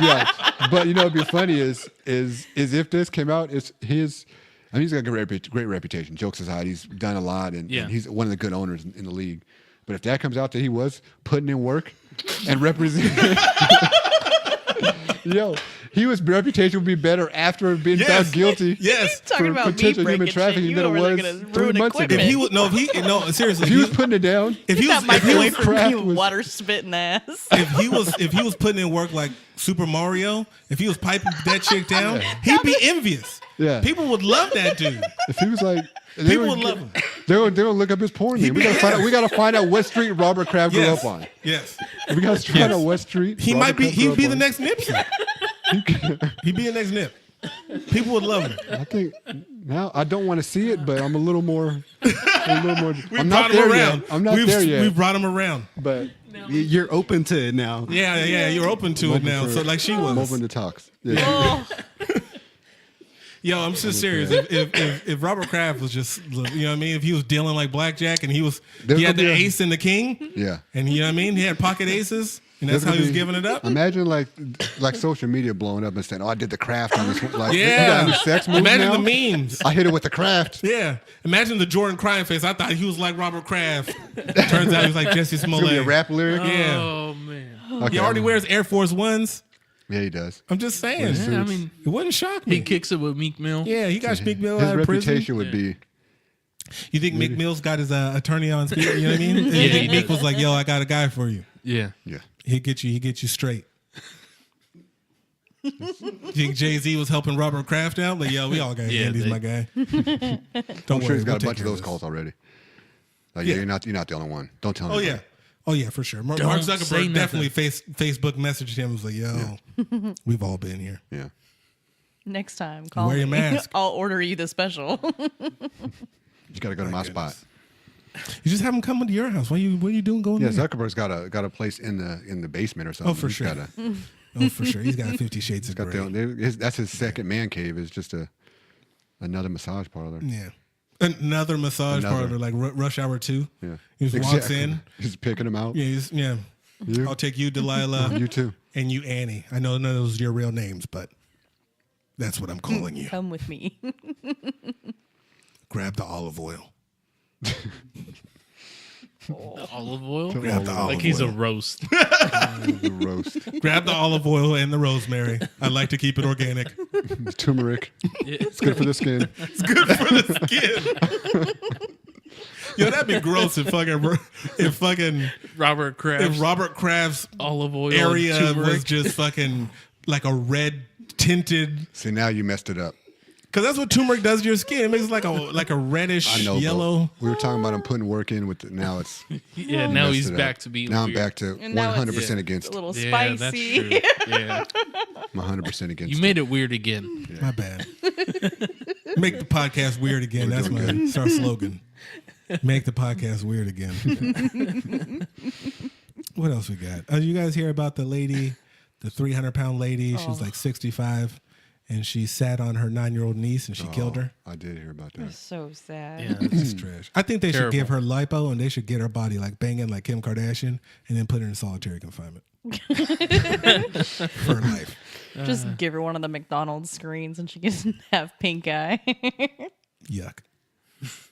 yeah, but you know, what'd be funny is if this came out, it's his. I mean, he's got a great reputation. Jokes aside, he's done a lot, and he's one of the good owners in the league. But if that comes out that he was putting in work and representing, his reputation would be better after being found guilty. Yes. Talking For about me potential human breaking trafficking shit. You than it over there was gonna 3 ruin months ago. equipment. If he would seriously. If he was putting it down, if he was That microwave if from Kraft you was- water spitting ass. if he was putting in work like Super Mario, if he was piping that chick down, he'd be envious. Yeah. People would love that dude. if he was like, People would love him. They would look up his porn name. We gotta find out what street Robert Kraft grew Yes. up on. Yes. We gotta find out what street. He Robert might be. Kraft grew He'd up be the on. next Nipsey. He'd be the next Nip. People would love him. I think now I don't want to see it, but I'm a little more. We I'm not brought him there around. yet. I'm not there yet. We brought him around. But You're open to it now. Yeah. You're open to it now. So like she I'm was. open to talks. Yeah. Oh, Yo, I'm so serious. If Robert Kraft was just, you know what I mean? If he was dealing like blackjack and he had the ace and the king, Yeah. and you know what I mean? He had pocket aces, and that's There's how he gonna was be- giving it up. Imagine like social media blowing up and saying, "Oh, I did the craft on this." Like, you got Yeah. any sex moves Imagine now? the memes. I hit it with the craft. Yeah. Imagine the Jordan crying face. I thought he was like Robert Kraft. Turns out he was like Jusse It's gonna be a Smolett. rap lyric. Yeah. Oh man. Okay. He already wears Air Force Ones. Yeah, he does. I'm just saying. Yeah, I mean, It wouldn't shock me. he kicks it with Meek Mill. Yeah, he got Meek Mill His out of prison. reputation would be. You think Meek Mill's got his attorney on speed? You know what I mean? You he think Meek does. was like, "Yo, I got a guy for you. Yeah. Yeah. He get you straight." You think Jay-Z was helping Robert Kraft out? Like, yo, we all got Yeah, Andy's they- my guy. I'm Don't sure worry, he's got we'll a bunch take of care those this. calls already. Like, Yeah. you're not the only one. Don't tell Oh anybody. yeah, for sure. Mark Don't say Zuckerberg nothing. definitely Facebook messaged him. Was like, "Yo, we've all been here." Yeah. next time, call Wear me. your mask. I'll order you the special. You got to go to my spot. You just have him come into your house. What are you doing going Yeah, there? Zuckerberg's got a place in the basement or something. Oh, for He's sure. got Oh, for sure. He's got 50 Shades of got Grey. that's his second man cave. Is just another massage parlor. Yeah. Another massage parlor, like Rush Hour 2. Yeah. He just walks in. He's picking them out. Yeah. You? I'll take you, Delilah. You too. And you, Annie. I know none of those are your real names, but that's what I'm calling you. Come with me. Grab the olive oil. Olive oil. Grab the olive Like he's a oil. roast. The roast. Grab the olive oil and the rosemary. I like to keep it organic. Turmeric. It's good for the skin. It's good for the skin. Yo, that'd be gross if Robert Kraft. if Robert Kraft's olive oil area and turmeric. was just fucking like a red tinted. See, now you messed it up. Because that's what turmeric does to your skin. It makes it like a reddish I know. yellow. But we were talking about him putting work in with it. Now it's Yeah, now messed he's it up. back to being Now weird. I'm back to And now 100% it's against. a little Yeah, that's spicy. true. Yeah. I'm 100% against. You made it weird again. My bad. Make the podcast weird again. We're That's doing that's our slogan. Make the podcast weird again. What else we got? You guys hear about the lady, the 300-pound lady? She was like 65, and she sat on her 9-year-old niece and she killed her. I did hear about that. So sad. Yeah. It's trash. I think they should Terrible. give her lipo and they should get her body like banging like Kim Kardashian and then put her in solitary confinement for life. Just give her one of the McDonald's screens and she can have pink eye. Yuck.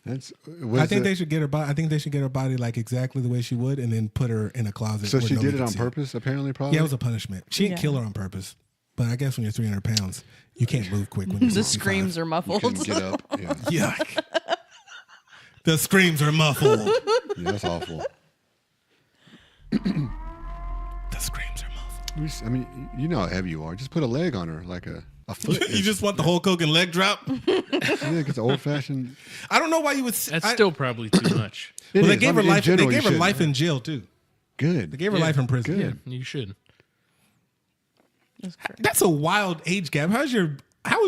I think they should get her body. I think they should get her body like exactly the way she would, and then put her in a closet. So where she nobody did it can on see purpose, apparently, probably? Yeah, it was a punishment. She didn't kill her on purpose. But I guess when you're 300 pounds, you can't move quick when you're The 65. screams are muffled. Couldn't get up. Yeah. Yuck. The screams are muffled. Yeah, that's awful. The screams are muffled. I mean, you know how heavy you are. Just put a leg on her, like a foot. You just want the Hulk Hogan leg drop? Yeah, it's old fashioned. I don't know why you would. That's still probably too much. Well, they gave her life. They gave her life in jail too. Good. They gave her life in prison. Good. Yeah, you should. That's a wild age gap. How is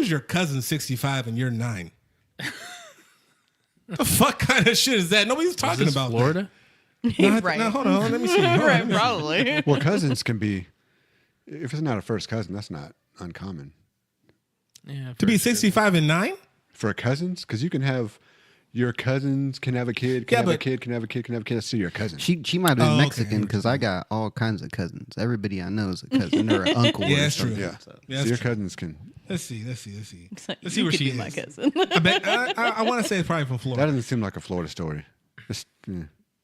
your cousin 65 and you're 9? The fuck kind of shit is that? Nobody's talking about Florida. That. Right. No, hold on. Let me see. Hold on, let Right, me see. probably. Well, cousins can be. If it's not a first cousin, that's not uncommon. Yeah, To be 65 and 9? For cousins, because you can have your cousins can have a kid, can have a kid, can have a kid, can have a kid. That's still your cousin. She might have been Oh, okay. Mexican because I got all kinds of cousins. Everybody I know is a cousin or an uncle. Yeah, or that's true. something. Yeah. So. Yeah, So your that's true. cousins can. Let's see. Let's see You where could she be my is. cousin. I bet. I want to say it's probably from That Florida. doesn't seem like a Florida story.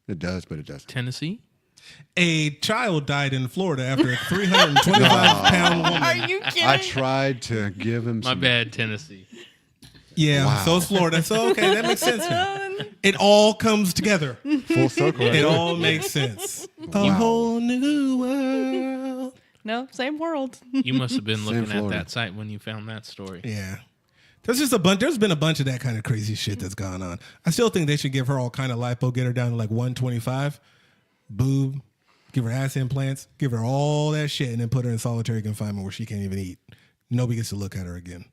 It does, but it doesn't. Tennessee. A child died in Florida after a 325-pound woman. Are you kidding? I tried to give him My some. bad, Tennessee. Yeah, Wow. so it's Florida. So okay, that makes sense now. It all comes together. Full circle. It all makes sense. A whole new world. No, same world. You must have been Same looking at Florida. that site when you found that story. Yeah. There's just a bunch. There's been a bunch of that kind of crazy shit that's gone on. I still think they should give her all kind of lipo, get her down to like 125, boob, give her ass implants, give her all that shit, and then put her in solitary confinement where she can't even eat. Nobody gets to look at her again.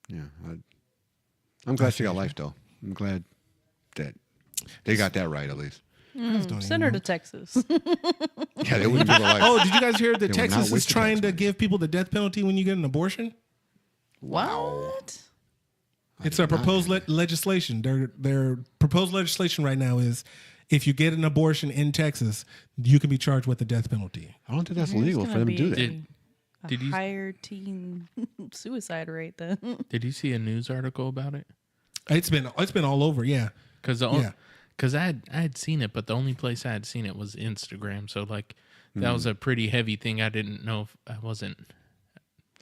Yeah. I'm glad she got life, though. I'm glad that they got that right, at least. Send her to Texas. Yeah, they wouldn't give her life. Oh, did you guys hear that They will not Texas is waste the trying to taxpayers. give people the death penalty when you get an abortion? What? It's a proposed legislation. Their proposed legislation right now is if you get an abortion in Texas, you can be charged with the death penalty. I don't think that's There's legal for gonna them to do that. be Did you higher teen suicide rate then? did you see a news article about it? It's been all over, yeah. Because Yeah. I had seen it, but the only place I had seen it was Instagram. So like that was a pretty heavy thing. I didn't know if I wasn't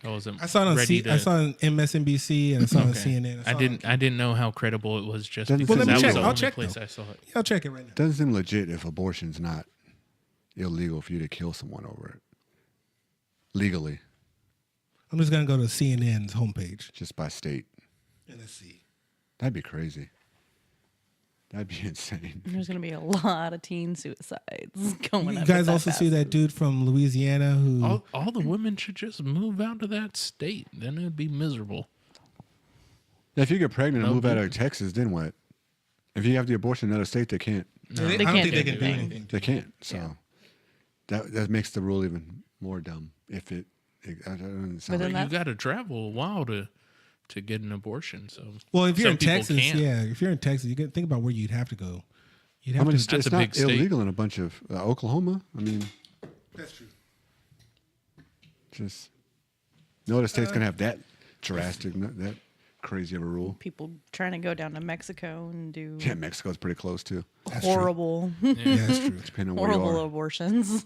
I saw it on ready to. I saw it on MSNBC and I saw it on Okay. CNN. I didn't know how credible it was just Doesn't because seem that was legal. the I'll only check, place though. I saw it. I'll check it right now. Doesn't seem legit if abortion's not illegal for you to kill someone over it. Legally, I'm just gonna go to CNN's homepage. just by state. And let's see. That'd be crazy. That'd be insane. There's going to be a lot of teen suicides going You up. guys if that also see that passes. dude from Louisiana who All the women should just move out of that state. Then it'd be miserable. Yeah, if you get pregnant and No move out of good. Texas, then what? If you have the abortion in another state, they can't. No, I They don't can't think they do can do anything. anything. They can't. So that makes the rule even more dumb. If it I don't But then you that- got to travel a while to get an abortion. So Well, if you're some in people Texas, can't. yeah, if you're in Texas, you can think about where you'd have to go. You'd I have mean, to. it's, That's it's a not big state. illegal in a bunch of Oklahoma. I mean, That's true. just no other state's gonna have that drastic, that crazy of a rule. People trying to go down to Mexico and do Yeah, Mexico's pretty close too, That's true. horrible, Yeah, that's true. depending on where you horrible are. abortions.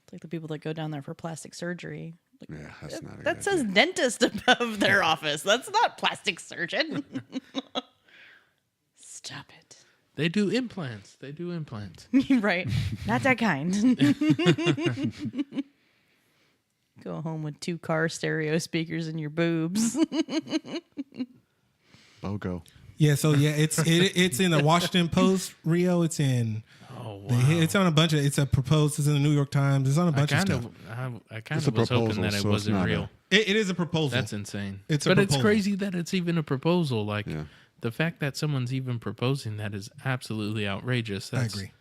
It's like the people that go down there for plastic surgery. Like, Yeah, that's not. A that good says idea. dentist above their office. That's not plastic surgeon. Stop it. They do implants. Right. Not that kind. Go home with 2 car stereo speakers in your boobs. BOGO. Yeah, so yeah, it's in the Washington Post, Rio. It's in. Oh wow! It's on a bunch of. It's a proposed. It's in the New York Times. It's on a bunch of stuff. I kind It's a of was hoping proposal, that so it it's wasn't not real. It is a proposal. That's insane. It's a but it's proposal. crazy that it's even a proposal. Like Yeah. the fact that someone's even proposing that is absolutely outrageous. That's, agree.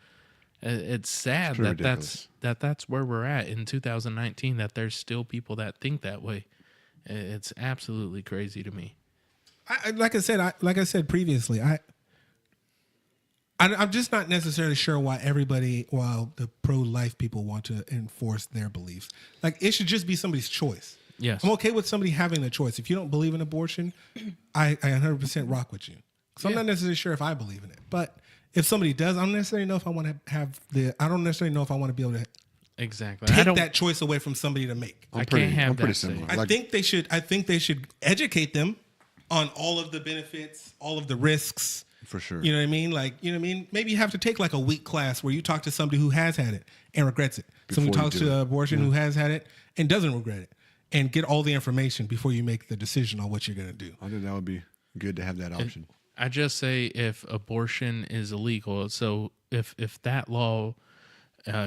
It's sad It's pretty that's where we're at in 2019. That there's still people that think that way. It's absolutely crazy to me. Like I said previously, I'm just not necessarily sure why the pro-life people want to enforce their beliefs. Like it should just be somebody's choice. Yes. I'm okay with somebody having a choice. If you don't believe in abortion, I 100% rock with you. So I'm not necessarily sure if I believe in it, but if somebody does, I don't necessarily know if I want to have I don't necessarily know if I want to be able to Exactly. take that choice away from somebody to make. I can't have I'm pretty that similar. say. I think they should educate them on all of the benefits, all of the risks. For sure. You know what I mean? Like, you know what I mean? Maybe you have to take like a week class where you talk to somebody who has had it and regrets it. Somebody Before you talks do to it. abortion who has had it and doesn't regret it, and get all the information before you make the decision on what you're going to do. I think that would be good to have that option. I just say if abortion is illegal, so if that law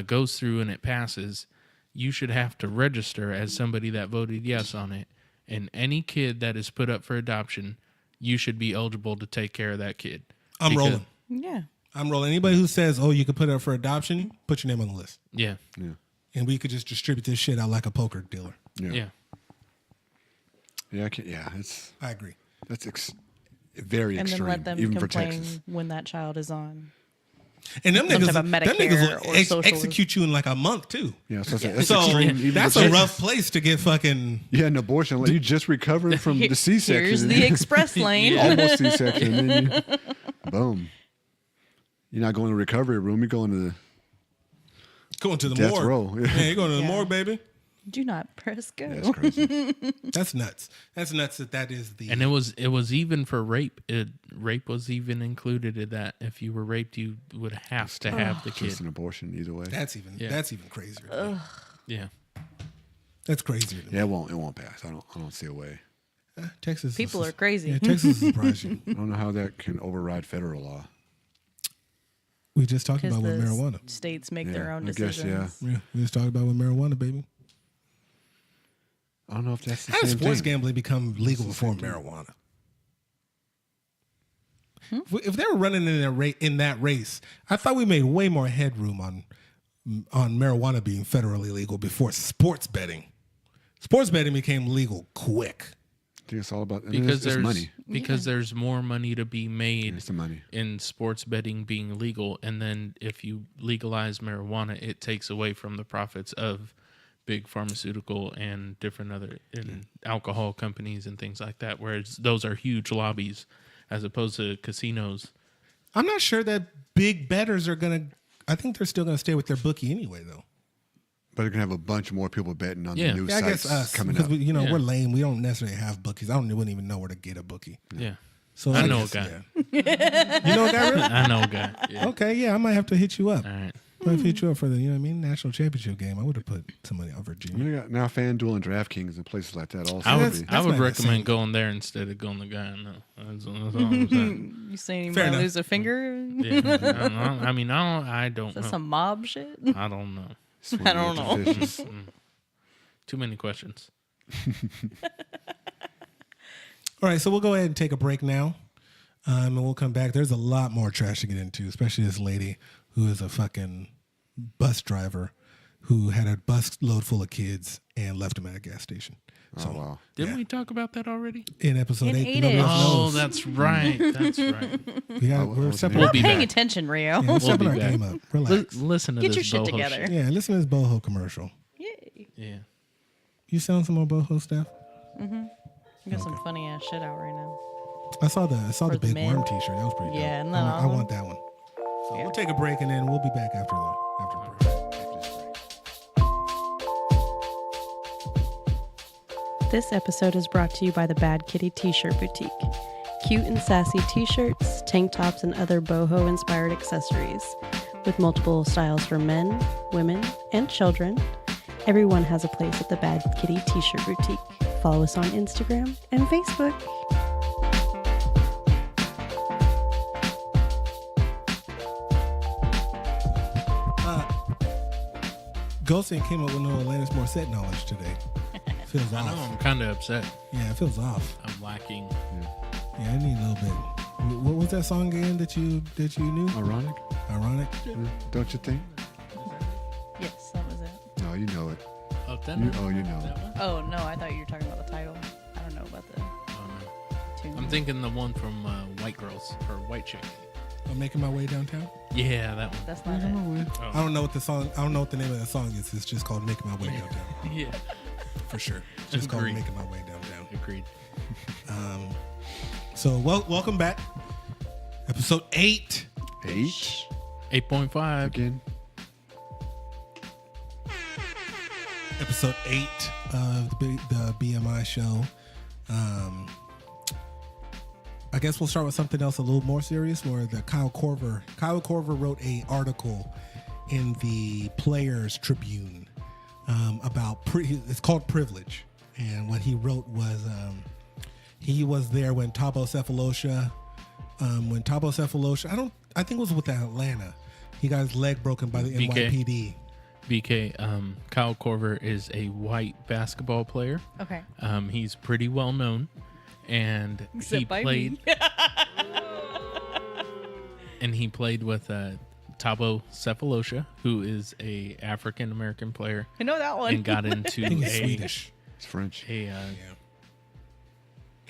goes through and it passes, you should have to register as somebody that voted yes on it. And any kid that is put up for adoption, you should be eligible to take care of that kid. I'm rolling. Yeah. I'm rolling. Anybody who says, "Oh, you could put it up for adoption," put your name on the list, Yeah. Yeah. and we could just distribute this shit out like a poker dealer. Yeah. Yeah. Yeah. I can't, yeah. It's I agree. that's very And then extreme, let them even for complain Texas. when that child is on. And them Some niggas, type of them Medicare niggas or will social- execute you in like a month too. Yeah, so that's So extreme. Even that's for a Texas. rough place to get fucking. Yeah, an abortion. Like, you just recovered from the C-section. Here's the express lane. Almost C-section. And then you, boom. You're not going to the recovery room. You're going to the Going to the death morgue. row. Yeah, you're going to the Yeah. morgue, baby. Do not press go. That's crazy. That's nuts. That's nuts that is the. And it was even for rape. Rape was even included in that. If you were raped, you would have to have the kid. Just an abortion either way. that's even crazier. to me. Yeah. That's crazier. To me. Yeah, it won't pass. I don't see a way. Texas. People are crazy. Yeah, Texas is surprising. I don't know how that can override federal law. We just talked Because about with the marijuana. states make Yeah, their own I guess, decisions. yeah. Yeah, we just talked about with marijuana, baby. I don't know if that's the How did same sports thing. gambling become legal before marijuana? If they were running in that race, I thought we made way more headroom on marijuana being federally legal before sports betting. Sports betting became legal quick. I think it's all about Because it's there's money. because there's more money to be made It's the money. in sports betting being legal, and then if you legalize marijuana, it takes away from the profits of big pharmaceutical and different other alcohol companies and things like that. Whereas those are huge lobbies, as opposed to casinos. I'm not sure that big bettors are gonna. I think they're still gonna stay with their bookie anyway, though. But they're gonna have a bunch more people betting on Yeah. the new Yeah, I sites guess us coming because up. Yeah. we're lame. We don't necessarily have bookies. wouldn't even know where to get a bookie. Yeah, So I know a guess, guy. yeah. You know a guy, really? I know a guy. Yeah. Okay, yeah, I might have to hit you up. All right. I might hit you up for the national championship game. I would have put some money on I Virginia. mean, they got now FanDuel and DraftKings and places like that also. I would That's I would not the recommend same. going there instead of going to guy. No, that's all I'm saying. You saying you Fair might enough. lose a finger? Yeah, I mean, I don't Is that know. some mob shit? I don't know. Swing I don't with the know. fishes. Too many questions. All right, so we'll go ahead and take a break now, and we'll come back. There's a lot more trash to get into, especially this lady who is a fucking bus driver who had a bus load full of kids and left them at a gas station. So, Oh wow. Didn't Yeah. we talk about that already? in episode In 8, eight nobody ish. else Oh, knows. that's right. That's right. We're stepping, We'll Not be paying back. attention, Rio. we're stepping be our back. game up. Relax. Listen to Get this your shit boho together. shit. Yeah, listen to this boho commercial. Yay. Yeah. You selling some more boho stuff? You got some funny ass shit out right now. I saw the For the big men. worm T-shirt. That was pretty dope. Yeah, no, I want that one. So Yeah. we'll take a break and then we'll be back after the break. This episode is brought to you by the Bad Kitty T-shirt Boutique. Cute and sassy t-shirts, tank tops, and other boho-inspired accessories. With multiple styles for men, women, and children, everyone has a place at the Bad Kitty T-shirt Boutique. Follow us on Instagram and Facebook. Ghosting came up with no Alanis Morissette knowledge today. Feels I know. off. I'm kind of upset. Yeah, it feels off. I'm lacking. Yeah, I need a little bit. What was that song again that you knew? Ironic, Ironic. don't you think? Yes, that was it. No, you know it. Oh, that You one? know That it. one? Oh, no, I thought you were talking about the title. I don't know about the Oh, no. tune. I'm thinking the one from White Girls or White Chick. I'm making my way downtown. Yeah, that one. That's not it. I don't know what the name of the song is. It's just called "Making My Way Downtown." Yeah. for sure. Just called Agreed. Making My Way Downtown. Agreed. So, welcome back. Episode 8. 8.5. Again. Episode 8 of the BMI show. I guess we'll start with something else a little more serious, where the Kyle Kover wrote a article in the Players Tribune about it's called Privilege, and what he wrote was he was there when Thabo Sefolosha I think it was with Atlanta, he got his leg broken by the BK. NYPD. BK, Kyle Kover is a white basketball player. Okay. He's pretty well known, and Except by played me. and he played with Thabo Sefolosha, who is a African American player, I know that one. and got into I think he's a Swedish. It's French. He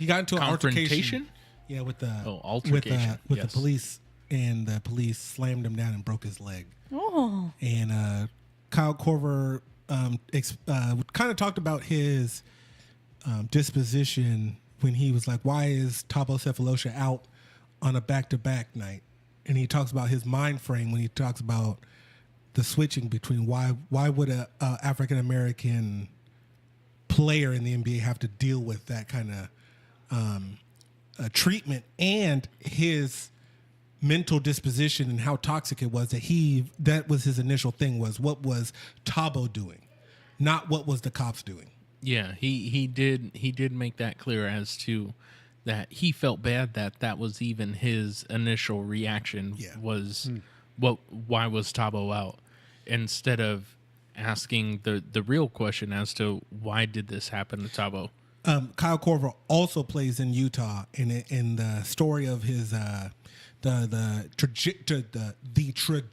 got into an altercation. confrontation. Yeah, with the altercation, with yes. the police, and the police slammed him down and broke his leg. Oh. And Kyle Kover kind of talked about his disposition when he was like, "Why is Thabo Sefolosha out on a back-to-back night?" And he talks about his mind frame when he talks about the switching between why would a African American player in the NBA have to deal with that kind of treatment, and his mental disposition and how toxic it was that was his initial thing, was what was Thabo doing, not what was the cops doing. Yeah, he did make that clear as to that he felt bad that was even his initial reaction. Yeah. Was why was Thabo out, instead of asking the real question as to why did this happen to Thabo. Kyle Kover also plays in Utah, in the story of his the trajectory,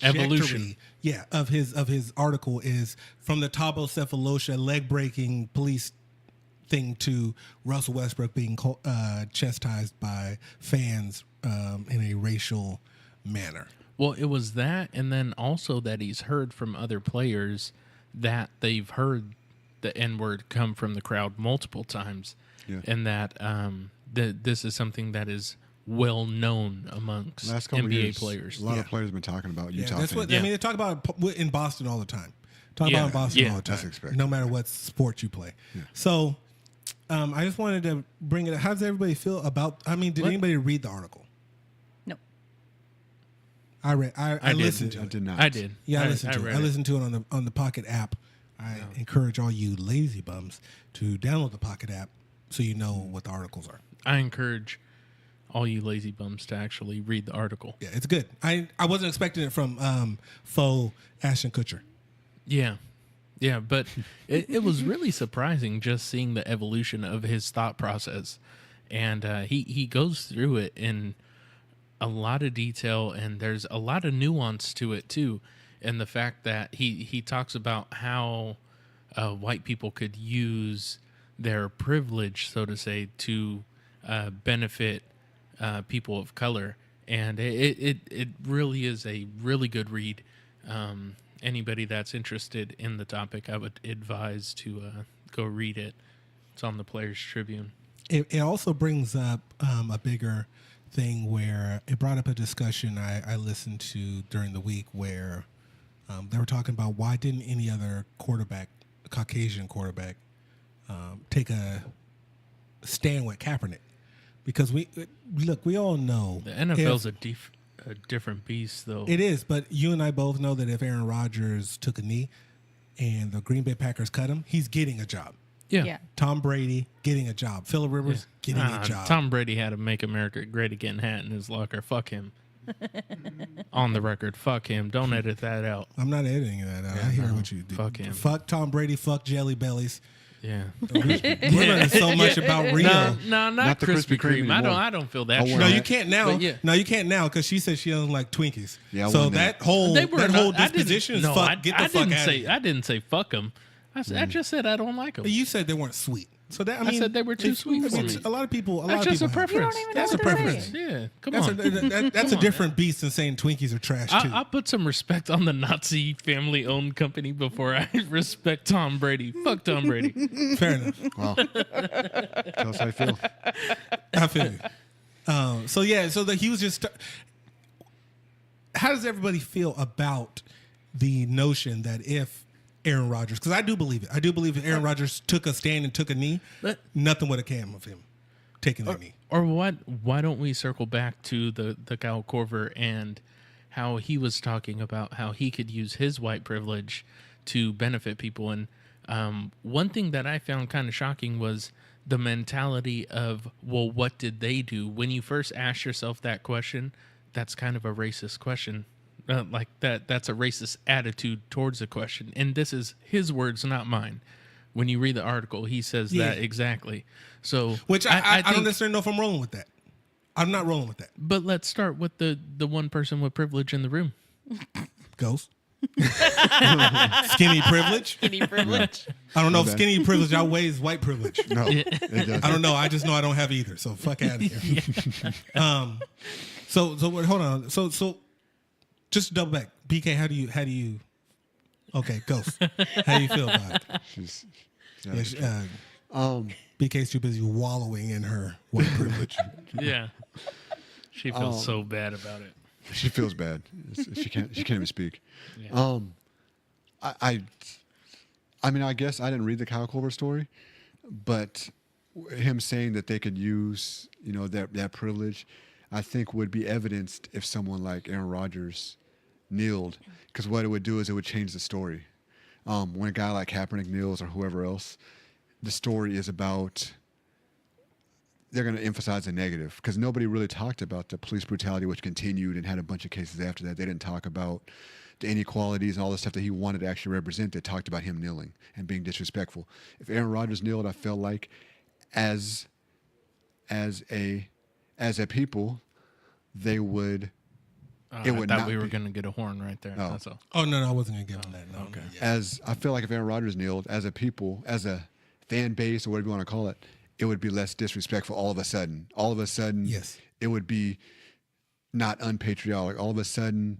Evolution. yeah, of his article is from the Thabo Sefolosha leg breaking police thing to Russell Westbrook being chastised by fans in a racial manner. Well, it was that, and then also that he's heard from other players that they've heard the N-word come from the crowd multiple times, and that this is something that is well known amongst Last couple NBA years, players. a lot of players have been talking about Utah. Yeah, that's what fans. I mean. They talk about it in Boston all the time. Talk Yeah, about it in Boston yeah. all the That's time, expected. no matter what sport you play. So, I just wanted to bring it. How does everybody feel about? I mean, did anybody read the article? No. I read. I did. listened to I it. did not. I did. Yeah, I listened to it. read I listened to it on the Pocket app. I encourage all you lazy bums to download the Pocket app so you know what the articles are. I encourage all you lazy bums to actually read the article. Yeah, it's good. I wasn't expecting it from faux Ashton Kutcher. Yeah. Yeah, but it was really surprising just seeing the evolution of his thought process. And he goes through it in a lot of detail, and there's a lot of nuance to it, too. And the fact that he talks about how white people could use their privilege, so to say, to benefit people of color. And it really is a really good read. Anybody that's interested in the topic, I would advise to go read it. It's on the Players Tribune. It also brings up a bigger thing where it brought up a discussion I listened to during the week where they were talking about why didn't any other quarterback, Caucasian quarterback, take a stand with Kaepernick? Because we all know The NFL's a different beast, though. it is, but you and I both know that if Aaron Rodgers took a knee and the Green Bay Packers cut him, he's getting a job. Yeah. Tom Brady getting a job. Phillip Rivers getting a job. Tom Brady had a "Make America Great Again" hat in his locker. Fuck him. On the record, fuck him. Don't edit that out. I'm not editing that out. I hear what you do. Fuck him. Fuck Tom Brady. Fuck Jelly Bellies. Yeah. We're learning so much about Rio. No, not Not the Krispy Krispy Kreme Kreme. anymore. I don't feel that. Don't strong. No, you can't now. But yeah. No, you can't now because she said she doesn't like Twinkies. Yeah, I so wouldn't that know. whole They were that not- whole I didn't- disposition is no, fuck. Get the I fuck didn't out say. of here. I didn't say fuck them. I just said I don't like them. You said they weren't sweet. So that I I mean, said they were too sweet for me. A lot of people. That's just a preference. even know That's a what to preference. say. Yeah, come That's on. that's a different beast than saying Twinkies are trash too. I'll put some respect on the Nazi family-owned company before I respect Tom Brady. Fuck Tom Brady. Fair enough. Wow. Tell us how you feel. I feel you. So yeah, so he was just. How does everybody feel about the notion that if Aaron Rodgers, because I do believe it, I do believe if Aaron Rodgers took a stand and took a knee, nothing would have come of him taking the knee. Or what? Why don't we circle back to the Kyle Kover and how he was talking about how he could use his white privilege to benefit people? And one thing that I found kind of shocking was the mentality of, well, what did they do? When you first ask yourself that question, that's kind of a racist question. Like that's a racist attitude towards the question. And this is his words, not mine. When you read the article, he says that exactly. So, Which I think, don't necessarily know if I'm rolling with that. I'm not rolling with that. But let's start with the one person with privilege in the room. Ghost. Skinny privilege. Skinny privilege. I don't know if skinny privilege outweighs white privilege. No, it doesn't. I don't know. I just know I don't have either. So fuck out of here. So hold on. So just to double back. BK, how do you? Okay, Ghost. How do you feel about it? She's BK's too busy wallowing in her white privilege. Yeah. She feels so bad about it. she feels bad. She can't even speak. Yeah. I mean, I guess I didn't read the Kyle Kover story, but him saying that they could use, that privilege, I think would be evidenced if someone like Aaron Rodgers kneeled, because what it would do is it would change the story. When a guy like Kaepernick kneels or whoever else, the story is about, they're going to emphasize the negative, because nobody really talked about the police brutality, which continued and had a bunch of cases after that. They didn't talk about the inequalities and all the stuff that he wanted to actually represent. They talked about him kneeling and being disrespectful. If Aaron Rodgers kneeled, I felt like as a people, they would. I thought we were going to get a horn right there. Oh. That's all. Oh no, I wasn't gonna give him that. No. Okay. As I feel like if Aaron Rodgers kneeled, as a people, as a fan base or whatever you want to call it, it would be less disrespectful all of a sudden. All of a sudden, Yes. it would be not unpatriotic. All of a sudden,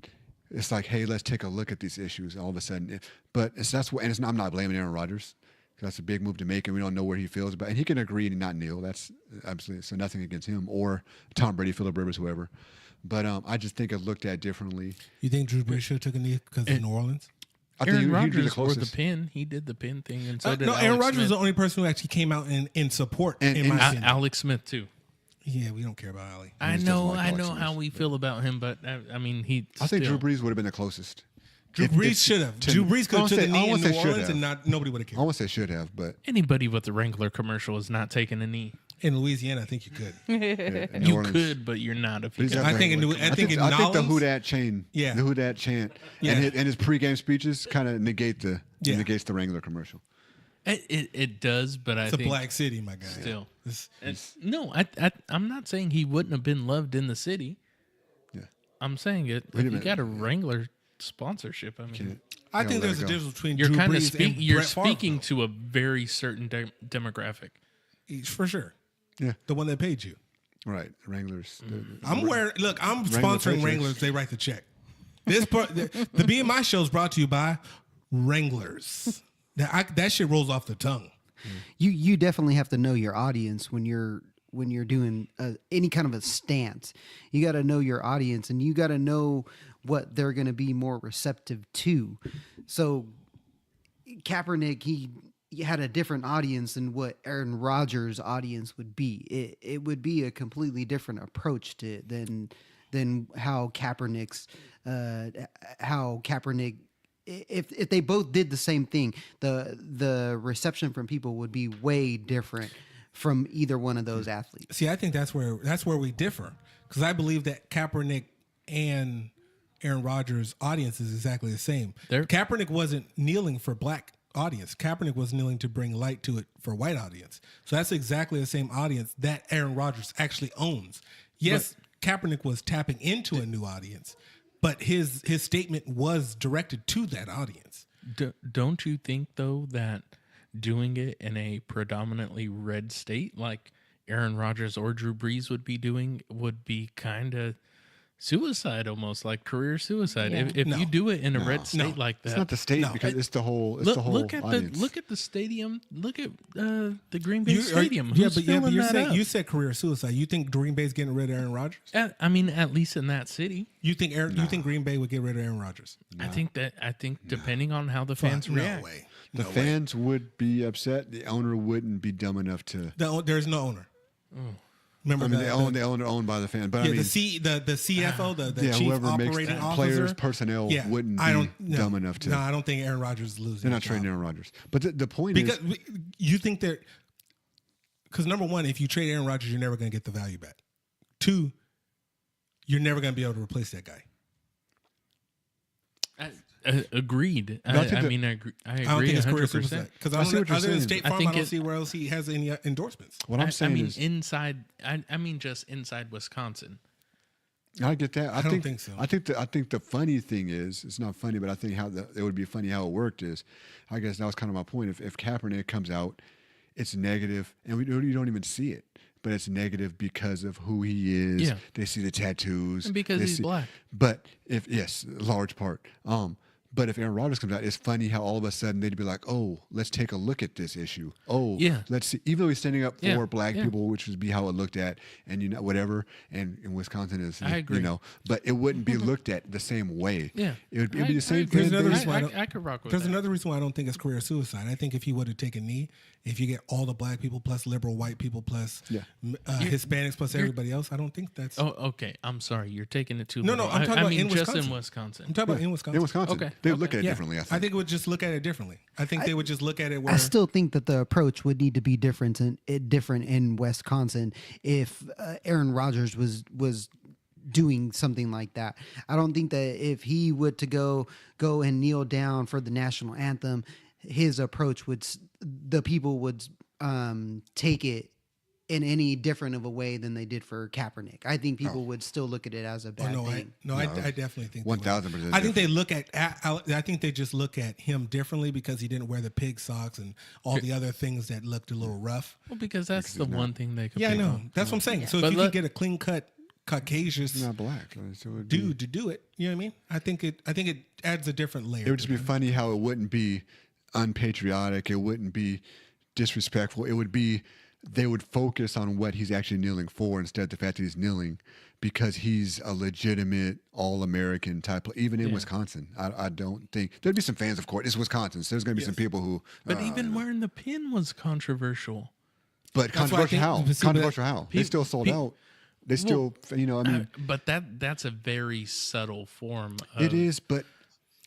it's like, hey, let's take a look at these issues. All of a sudden, I'm not blaming Aaron Rodgers, because that's a big move to make, and we don't know where he feels about. And he can agree and not kneel. That's absolutely, so nothing against him or Tom Brady, Phillip Rivers, whoever. But I just think it looked at differently. You think Drew Brees should have took a knee because of New Orleans? I think Aaron he'd be the Rodgers wore the closest. pin. He did the pin thing, and so did No, Alex Aaron Rodgers Smith. was the only person who actually came out in support. In my opinion. Alex Smith too. Yeah, we don't care about Ali. I just know, doesn't like I Alex know Smith, how we feel about him, but I mean, I think Drew Brees would have been the closest. Drew Brees should have. Drew Brees could have took a knee in New Orleans, and nobody would have I cared. won't say should have, but Anybody with the Wrangler commercial is not taking a knee. In Louisiana, I think you could. in New You Orleans- could, but you're not. If you He's got got I the- think in I think the Nolans- Who Dat chain, Yeah. the Who Dat chant, Yeah. and his pregame speeches kind of negates the Wrangler commercial. it does, but I It's a think black city, my guy. still. It's- No, I'm not saying he wouldn't have been loved in the city. Yeah. I'm saying it. Wait a If you minute. got a Wrangler sponsorship, I mean, I think let there's it a go. difference between you're Drew kind of Brees and you're Brett Favre, speaking though. to a very certain demographic. For sure. Yeah, The one that paid you. right. Wranglers. I'm sponsoring Patriots. Wranglers. They write the check. This part, the BMI show is brought to you by Wranglers. That shit rolls off the tongue. You definitely have to know your audience when you're doing any kind of a stance. You got to know your audience, and you got to know what they're going to be more receptive to. So Kaepernick, he had a different audience than what Aaron Rodgers' audience would be. It would be a completely different approach to it than how Kaepernick. If they both did the same thing, the reception from people would be way different from either one of those athletes. See, I think that's where we differ, because I believe that Kaepernick and Aaron Rodgers' audience is exactly the same. Kaepernick wasn't kneeling for black audience. Kaepernick was kneeling to bring light to it for white audience. So that's exactly the same audience that Aaron Rodgers actually owns. Yes, Kaepernick was tapping into a new audience, but his statement was directed to that audience. Don't you think though that doing it in a predominantly red state like Aaron Rodgers or Drew Brees would be doing would be kind of suicide, almost like career suicide. Yeah. If No. you do it in a red state like that, It's not the state No, because it's the whole. It's look, the whole look at audience. the stadium. Look at the Green Bay You- Stadium. yeah, Who's but filling you're that saying up? you said career suicide. You think Green Bay's getting rid of Aaron Rodgers? I mean, at least in that city. You think you think Green Bay would get rid of Aaron Rodgers? I think depending on how the fans no react. way. The No way. fans would be upset. The owner wouldn't be dumb enough to. There's no owner. Remember, I mean, the owner owned by the fan, but yeah, I mean, the CFO, the yeah, chief whoever makes operating officer, players personnel wouldn't be dumb enough to. No, I don't think Aaron Rodgers is losing. They're not his trading job. Aaron Rodgers. But the point Because is, you think that because number one, if you trade Aaron Rodgers, you're never going to get the value back. Two, you're never going to be able to replace that guy. Agreed. No, I think I that- mean, I agree. I I don't agree think it's career 100%. suicide because I see what you're other than saying. State I Farm, think I don't it- see where else he has any endorsements. what I'm I saying mean, is, inside. I mean, just inside Wisconsin. I get that. I don't think so. I think the funny thing is, it's not funny, but I think it would be funny how it worked is, I guess that was kind of my point. If Kaepernick comes out, it's negative, and you don't even see it, but it's negative because of who he is. Yeah. They see the tattoos And because they he's black. But large part. But if Aaron Rodgers comes out, it's funny how all of a sudden they'd be like, "Oh, let's take a look at this issue." Oh, Yeah. let's see. Even though he's standing up for Yeah, black yeah. people, which would be how it looked at, and whatever. And in Wisconsin is, I agree. but it wouldn't be looked at the same way. Yeah. It would be the same There's thing. another reason why I could rock with There's that. another reason why I don't think it's career suicide. I think if he would have taken a knee, if you get all the black people plus liberal white people plus Hispanics plus everybody else, I don't think that's. Oh, okay. I'm sorry. You're taking it too. No, literal. I'm talking I about mean, in just Wisconsin. in Wisconsin. I'm talking about in Wisconsin. In Wisconsin, Okay. they would look Okay. at it differently. I think. they would just look at it differently. I think they would just look at it where I still think that the approach would need to be different in Wisconsin if Aaron Rodgers was doing something like that. I don't think that if he would to go and kneel down for the national anthem, his approach the people would take it in any different of a way than they did for Kaepernick. I think people would still look at it as a bad thing. I definitely think 1000%. I think they look at. I think they just look at him differently because he didn't wear the pig socks and all the other things that looked a little rough. Well, because that's the one thing they could. Yeah, I pick know. on. That's what I'm saying. So But if you let- could get a clean cut Caucasian He's not black. So it would be- dude to do it, you know what I mean? I think it adds a different layer. It would just be funny how it wouldn't be unpatriotic. It wouldn't be disrespectful. It would be they would focus on what he's actually kneeling for instead of the fact that he's kneeling because he's a legitimate all-American type. Even in Wisconsin, I don't think there'd be some fans. Of course, it's Wisconsin, so there's going to be some people who. But even wearing the pin was controversial. But That's why I controversial how? think- see, Controversial how? They still sold out. They still, I mean, But that's a very subtle form. it is, but it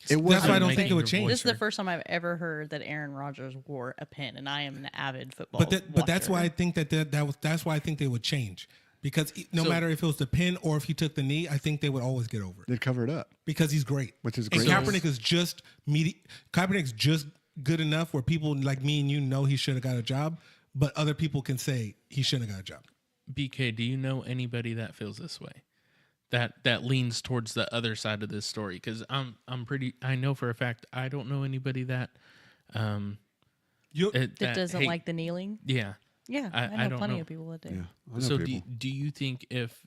That's wasn't. why I don't making think it would your change. voice This is the heard. first time I've ever heard that Aaron Rodgers wore a pin, and I am an avid football. But that's watcher. why I think that's why I think they would change because no So- matter if it was the pin or if he took the knee, I think they would always get over it They'd cover it up. because he's great. Which is And great. Kaepernick is just Kaepernick's just good enough where people like me and you know he should have got a job, but other people can say he shouldn't have got a job. BK, do you know anybody that feels this way? That leans towards the other side of this story? Because I know for a fact I don't know anybody that that doesn't like the kneeling. Yeah. Yeah, I I know don't plenty know. of people that do. Yeah. I know So people. do you think if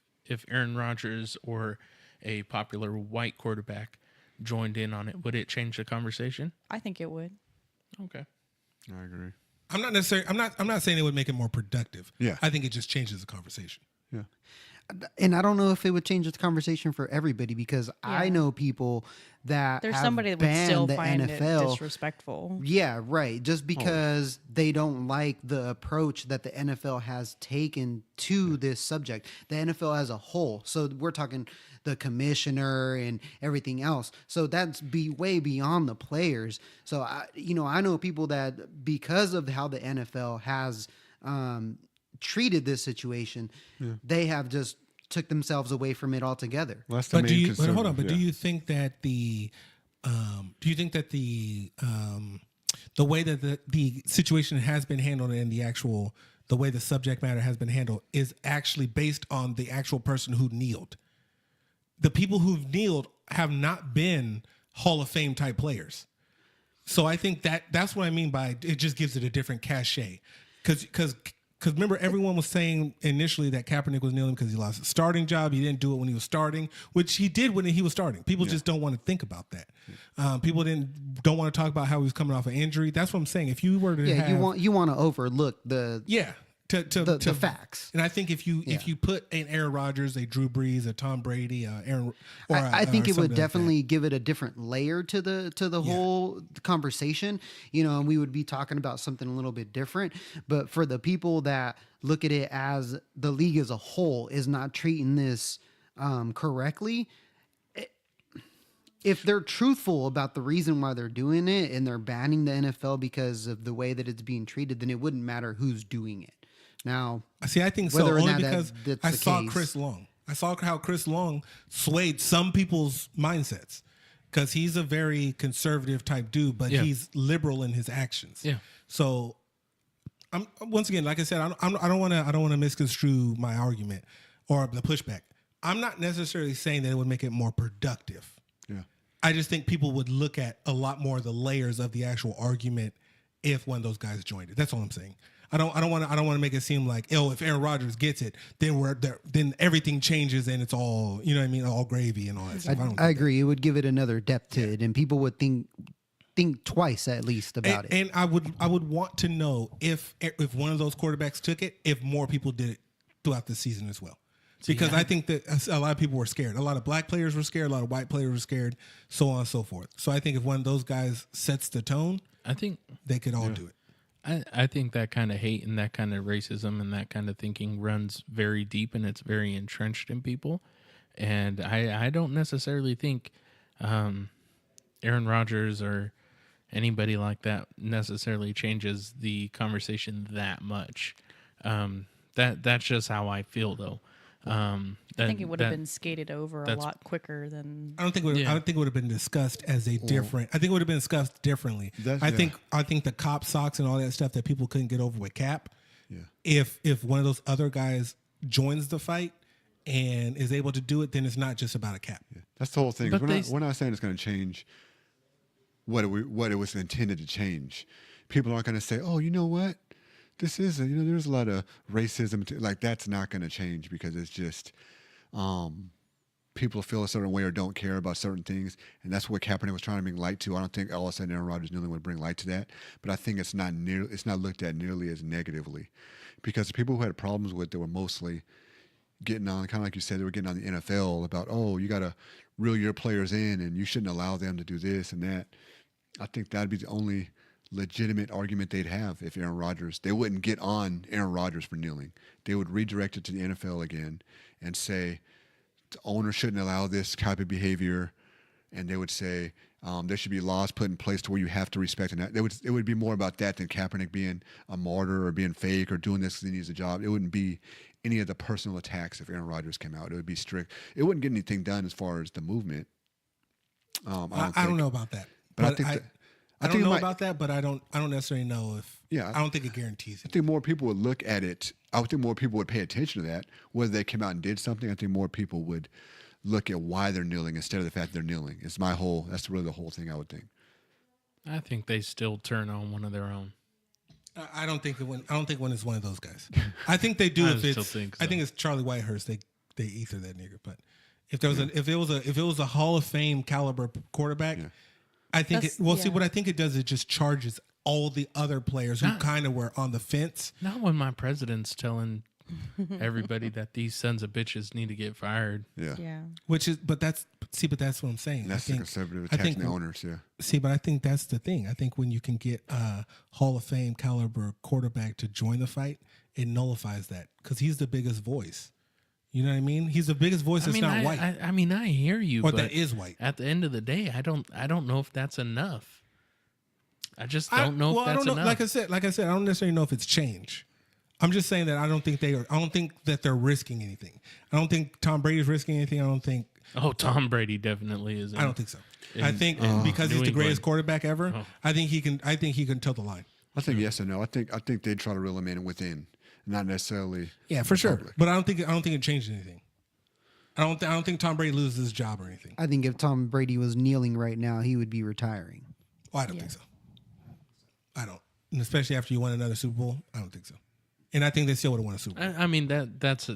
Aaron Rodgers or a popular white quarterback joined in on it, would it change the conversation? I think it would. Okay. I agree. I'm not necessarily. I'm not saying it would make it more productive. Yeah. I think it just changes the conversation. Yeah. And I don't know if it would change the conversation for everybody because I Yeah. know people that There's have somebody that would banned still the find NFL. it disrespectful. Yeah, right. Just because they don't like the approach that the NFL has taken to this subject, the NFL as a whole. So we're talking the commissioner and everything else. So that's way beyond the players. So I know people that because of how the NFL has treated this situation, they have just took themselves away from it altogether. Well, that's the But main but hold on. conservative, But do yeah. you think that the way that the situation has been handled and the way the subject matter has been handled is actually based on the actual person who kneeled? The people who've kneeled have not been Hall of Fame type players. So I think that's what I mean by it just gives it a different cachet. Because remember, everyone was saying initially that Kaepernick was kneeling because he lost his starting job. He didn't do it when he was starting, which he did when he was starting. People just don't want to think about that. People don't want to talk about how he was coming off an injury. That's what I'm saying. If you were to you want to overlook the the facts. And I think if you put an Aaron Rodgers, a Drew Brees, a Tom Brady, I think it would definitely give it a different layer to the whole conversation. And we would be talking about something a little bit different. But for the people that look at it as the league as a whole is not treating this correctly, if they're truthful about the reason why they're doing it and they're banning the NFL because of the way that it's being treated, then it wouldn't matter who's doing it. Now, see, I think so only because I saw Chris Long. I saw how Chris Long swayed some people's mindsets because he's a very conservative type dude, but he's liberal in his actions. Yeah. So, once again, like I said, I don't want to misconstrue my argument or the pushback. I'm not necessarily saying that it would make it more productive. Yeah. I just think people would look at a lot more of the layers of the actual argument if one of those guys joined it. That's all I'm saying. I don't want to make it seem like, if Aaron Rodgers gets it, then everything changes and it's all, you know what I mean, all gravy and all that stuff. I agree. It would give it another depth to it, and people would think twice at least about it. And I would want to know if one of those quarterbacks took it, if more people did it throughout the season as well. Because I think that a lot of people were scared. A lot of black players were scared. A lot of white players were scared, so on and so forth. So I think if one of those guys sets the tone, I think they could all do it. I think that kind of hate and that kind of racism and that kind of thinking runs very deep and it's very entrenched in people. And I don't necessarily think Aaron Rodgers or anybody like that necessarily changes the conversation that much. That's just how I feel, though. I think it would have been skated over a lot quicker than. I don't think it would have been discussed as a different. I think it would have been discussed differently. I think the cop socks and all that stuff that people couldn't get over with Cap. Yeah. If one of those other guys joins the fight and is able to do it, then it's not just about a Cap. Yeah. That's the whole thing. We're not saying it's going to change what it was intended to change. People aren't going to say, "Oh, you know what? This is there's a lot of racism." Like that's not going to change because it's just people feel a certain way or don't care about certain things, and that's what Kaepernick was trying to bring light to. I don't think all of a sudden Aaron Rodgers kneeling would bring light to that, but I think it's not looked at nearly as negatively because the people who had problems with it were mostly getting on, kind of like you said, they were getting on the NFL about, you got to reel your players in and you shouldn't allow them to do this and that. I think that'd be the only legitimate argument they'd have if Aaron Rodgers, they wouldn't get on Aaron Rodgers for kneeling. They would redirect it to the NFL again and say the owner shouldn't allow this type of behavior, and they would say there should be laws put in place to where you have to respect and that. It would be more about that than Kaepernick being a martyr or being fake or doing this because he needs a job. It wouldn't be any of the personal attacks if Aaron Rodgers came out. It would be strict. It wouldn't get anything done as far as the movement. I don't know about that, but I think I don't know about that, but I don't necessarily know if. Yeah, I don't think it guarantees it. I think more people would look at it. I would think more people would pay attention to that. Whether they came out and did something, I think more people would look at why they're kneeling instead of the fact they're kneeling. That's really the whole thing. I would think. I think they still turn on one of their own. I don't think when it's one of those guys. I think they do if it's. I think it's Charlie Whitehurst. They ether that nigga. But if there was if it was a Hall of Fame caliber quarterback. Yeah. I think see what I think it does, it just charges all the other players who kind of were on the fence. Not when my president's telling everybody that these sons of bitches need to get fired. Yeah. But that's what I'm saying. That's the conservative attacking the owners, yeah. See, but I think that's the thing. I think when you can get a Hall of Fame caliber quarterback to join the fight, it nullifies that because he's the biggest voice. You know what I mean? He's the biggest voice that's not white. I hear you, or but that is white. At the end of the day, I don't know if that's enough. I just don't know if that's enough. Like I said, I don't necessarily know if it's change. I'm just saying that I don't think that they're risking anything. I don't think Tom Brady's risking anything. I don't think. Oh, Tom Brady definitely isn't. I don't think so. I think because he's the greatest quarterback ever, I think he can toe the line. I think yes and no. I think they'd try to reel him in within. Not necessarily. Yeah, for sure. But I don't think it changed anything. I don't think Tom Brady loses his job or anything. I think if Tom Brady was kneeling right now, he would be retiring. Well, I don't think so. I don't. And especially after you won another Super Bowl, I don't think so. And I think they still would have won a Super Bowl. I mean that's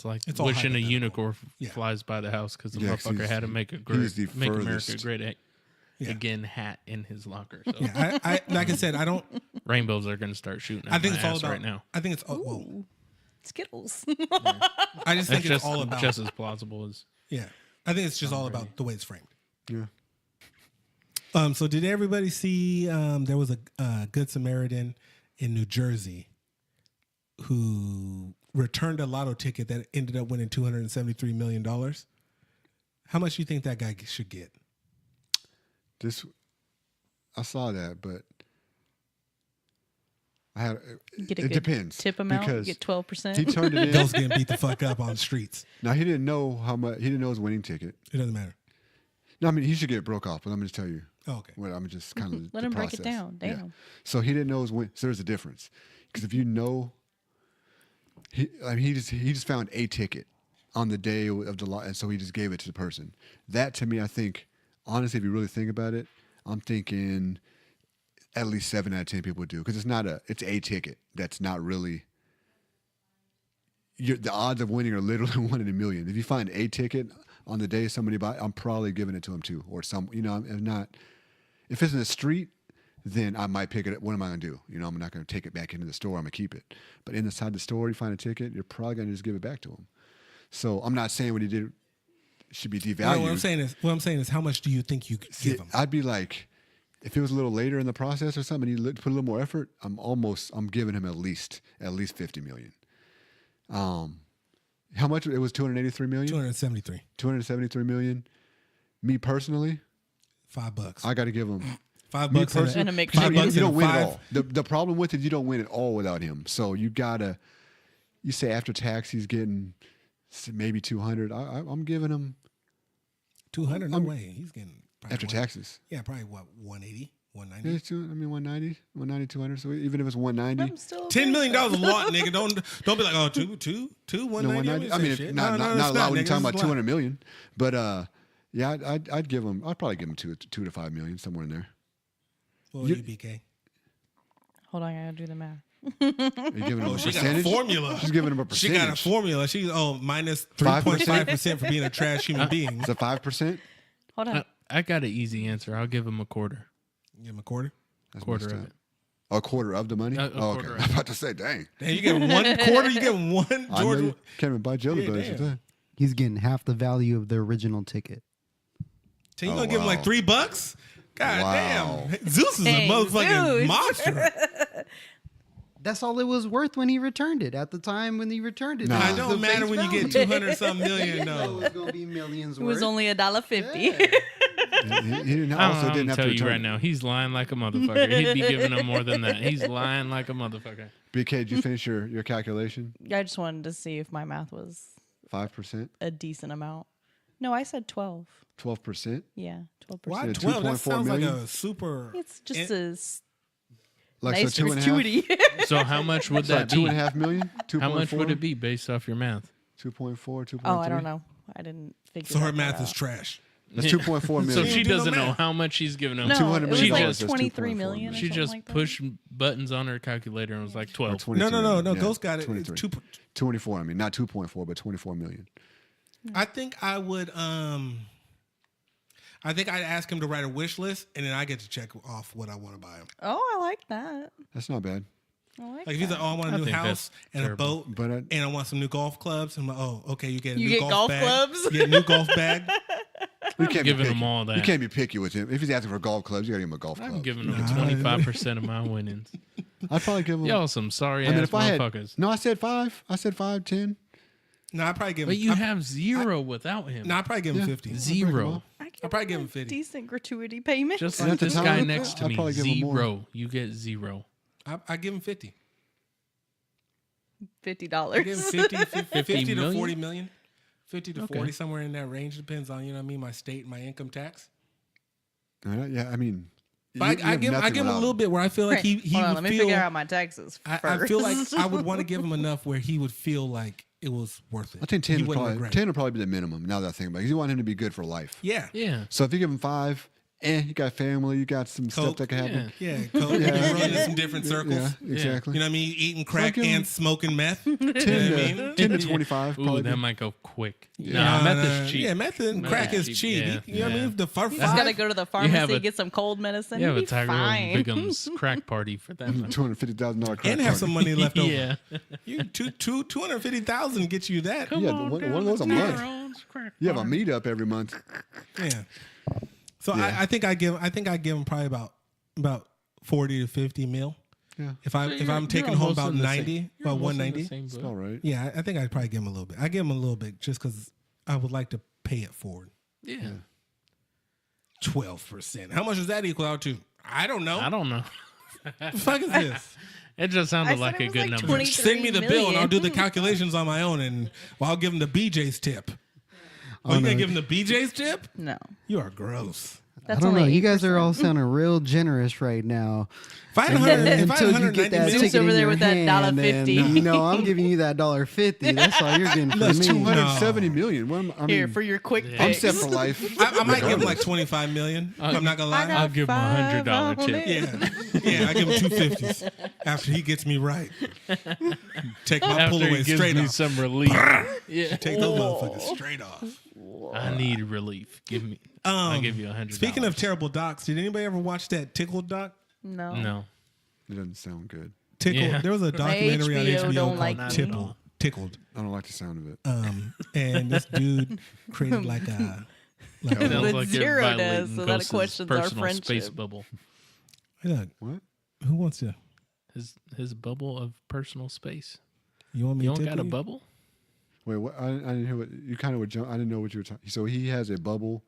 like It's all wishing a hypothetical. unicorn Yeah. flies by the house because the Yeah, 'cause motherfucker had to make he's the make America furthest. great Yeah. again hat in his locker. So Yeah, I like I said, I don't. rainbows are going to start shooting. At I think my it's all ass about right now. I think it's all. Whoa. Ooh, Skittles. I just think That's it's all about. just as plausible as Yeah, I think it's just all about the way it's framed. Yeah. So did everybody see? There was a Good Samaritan in New Jersey who returned a lotto ticket that ended up winning $273 million. How much do you think that guy should get? I saw that, but I had You get a it good depends tip amount. You because get 12%. he turned it in. Those getting beat the fuck up on the streets. Now he didn't know how much. He didn't know his winning ticket. It doesn't matter. No, I mean he should get broke off. But let me just tell you. Oh, okay. Well, I'm just kind of Let him break it down. Damn. So he didn't know his win. So there's a difference because if you know, he just found a ticket on the day of the lot, and so he just gave it to the person. That to me, I think, honestly, if you really think about it, I'm thinking at least 7 out of 10 people would do because it's a ticket that's not really. The odds of winning are literally 1 in a million. If you find a ticket on the day somebody buy, I'm probably giving it to him too, or some. I'm not. If it's in the street, then I might pick it up. What am I going to do? I'm not going to take it back into the store. I'm going to keep it. But inside the store, you find a ticket, you're probably going to just give it back to him. So I'm not saying what he did should be devalued. No, what I'm saying is, how much do you think you could give him? I'd be like, if it was a little later in the process or something, and he put a little more effort, I'm giving him at least 50 million. How much? It was 283 million. 273. 273 million. Me personally, $5. I got to give him. $5 personally, Gonna make $5 sure you and don't a win it five. all. The problem with it, you don't win it all without him. So you gotta. You say after tax, he's getting maybe 200. I'm giving him 200? No way. He's getting probably after taxes. Yeah, probably what, 180, Yeah, 190. 190, 200. So even if it's 190, I'm still $10 million is a lot, nigga. Don't be like, oh, two, 190. I mean, shit. not a lot when you're talking about 200 million. But yeah, I'd give him. I'd probably give him 2 to 5 million somewhere in there. What would you, BK? Hold on, I gotta do the math. Are you giving him a She got a percentage? formula. She's giving him a She percentage. got a formula. She's minus 5%? 3.5% for being a trash human being. It's a 5%. Hold on. I got an easy answer. I'll give him a quarter. Give him a quarter. That's Quarter messed of up. it. A quarter of the money? A Oh, okay. quarter I'm about to say, dang. Damn, you get 1 quarter. You get one. I know George. you can't even buy jelly Yeah, bellies damn. with that. He's getting half the value of the original ticket. So you Oh, gonna give him like wow. $3? God Wow. damn. Zeus is Dang, a motherfucking Zeus. monster. That's all it was worth when he returned it. At the time when he returned it, Nah. it It was don't the matter face when you value. get 200 something million. It No. was gonna be millions It was worth. only $1.50. Yeah. He didn't, I'm also didn't have tell to you return right it. now, he's lying like a motherfucker. He'd be giving him more than that. He's lying like a motherfucker. BK, did you finish your calculation? I just wanted to see if my math was 5%? a decent amount. No, I said 12. 12%? Yeah, 12%. Why Yeah, 12? That 2.4 sounds like million? a super. It's just a Like nice so 2.5? gratuity. So how much would So that be? 2.5 million? 2.4? How much would it be based off your math? 2.4, 2.3? Oh, I don't know. I didn't figure So her that math out. is trash. That's 2.4 million. So she do no doesn't know math. how much she's giving him. No, 200 it was million like dollars, that's 23 $2.4 million. Or She something just like that. pushed buttons on her calculator and was like 12. 22 No. million. Ghost got it. 23. It's 2. 24, I mean, not 2.4, but 24 million. I think I would. I think I'd ask him to write a wish list, and then I get to check off what I want to buy him. Oh, I like that. That's not bad. I like Like if he's that. like, "Oh, I want a I new think house that's and terrible. a boat, But and I want some new golf clubs," I'm like, "Oh, okay, you get a You new get golf bag. clubs? You get a new golf bag." You can't giving be picky. him all that. You can't be picky with him. If he's asking for golf clubs, you got to give him a golf club. I'm giving him 25% of my winnings. I'd probably give him. Y'all some sorry I mean, ass if I had. motherfuckers. No, I said 5. I said 5, 10. No, I probably give him. But you I, have zero without him. No, I probably give him Yeah. 50. Zero. I give I'll probably him give a him 50. decent gratuity payment. Just And like at the this time, guy next to I'd me. probably give him more. Zero. You get zero. I give him 50. $50. I give him 50 to million? 40 million. 50 to Okay. 40, somewhere in that range. Depends on, you know what I mean, my state, my income tax. Yeah, I mean. But you I have give nothing him a without little bit where I feel like he Hold on, would let me feel. figure out my taxes first. I feel like I would want to give him enough where he would feel like it was worth it. I think 10 he would wouldn't probably, regret 10 it. would probably be the minimum now that I think about it. 'Cause you want him to be good for life. Yeah. Yeah. So if you give him 5 you got family, you got some stuff Coke. that can happen. Yeah, Coke. Yeah. You run in some different circles. Yeah, exactly. You know what I mean? Eating crack Fucking- and smoking meth. 10 to 25. Ooh, probably that good. might go quick. Yeah. Nah, meth is cheap. Yeah, meth and Meth crack is is cheap, cheap. yeah. You know what I Yeah. mean? The first You just gotta five. go to the have pharmacy, a- get some cold medicine. You have You'll a be Tyrone fine. Bigum's crack party for that. one. $250,000 crack And have party. some money left over. Yeah. You 250,000 get you that. Come Yeah, on, one down of those to a month. Tyrone's crack You have a party. meetup every month. Yeah. So Yeah. I think I give him probably about 40 to 50 mil. Yeah, If So you're I'm taking home almost about in the 90, same- you're about almost in the 190. same it's boat. all right. Yeah, I think I'd probably give him a little bit. I give him a little bit just because I would like to pay it forward. Yeah. 12%. How much does that equal out to? I don't know. I don't know. The fuck is this? It just I sounded said like it a was good like number. 20 Send me the bill and I'll do the million. calculations on my own, and I'll give him the BJ's tip. Oh, you no. gonna give him the BJ's tip? No. You are gross. That's I don't know. only You guys are 8%. all sounding real generous right now. If I had 100, if I had Until you get 190 that million, Zeus ticket over in there your with that hand, $1.50. and, you know, I'm giving you that $1.50. That's all you're getting from That's me. 270 million. What am, I Here mean, for your quick Yeah. I'm fix. set for life. I might give him like 25 million. I'm not gonna lie. I'll give him a $100 tip. Yeah, I give him 250s after he gets me right. Take my pull After away he gives straight me off. some relief. Yeah. Take those motherfuckers straight off. I need relief. Give me. I'll give you $100. Speaking of terrible docs, did anybody ever watch that Tickled doc? No. no. It doesn't sound good. Tickled. Yeah. There was a documentary on HBO HBO don't called like me. Tipple. Tickled. I don't like the sound of it. And this dude created like a Sounds But like you're Zero does, violating so that Ghost's questions our personal space friendship. bubble. look, What? who wants to? His bubble of personal space. You want me You to don't got tickle a you? bubble? Wait, what? I didn't hear what you kind of were. I didn't know what you were talking. So he has a bubble.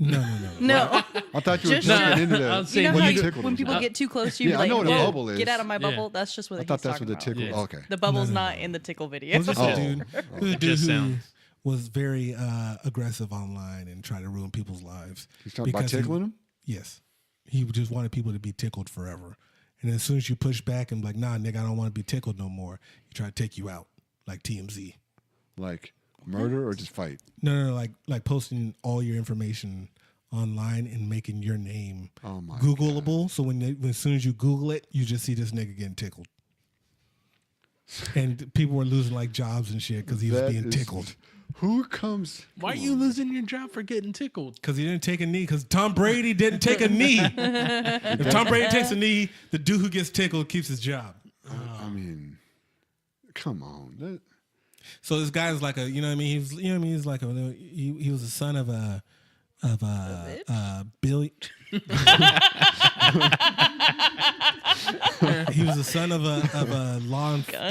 No. No. I thought you were Just- jumping into I'll the. say You know when how you tickled when him. people get too close to you, Yeah, you're I know like, what a "Whoa, bubble is. get out of my Yeah. bubble." That's just what I thought he's that's talking what the about. tickle. Yeah. Okay. The bubble's No. not in the tickle It video. was just Oh. a dude. It was a dude Just who sounds- was very aggressive online and tried to ruin people's lives. He's talking about because he- tickling him. Yes. He just wanted people to be tickled forever. And as soon as you push back and be like, nah, nigga, I don't want to be tickled no more, he try to take you out like TMZ. Like murder or just fight? No, like posting all your information online and making your name Oh my Googleable. So when as soon as you Google it, you just see this nigga getting tickled. And people were losing like jobs and shit because he was That being is- tickled. Who comes? Why are you losing your job for getting tickled? Because he didn't take a knee. Because Tom Brady didn't take a knee. If Tom Brady takes a knee, the dude who gets tickled keeps his job. I mean, come on. That, So this guy's like a, you know what I mean? He's like he was the son of a Billy. He was the son of a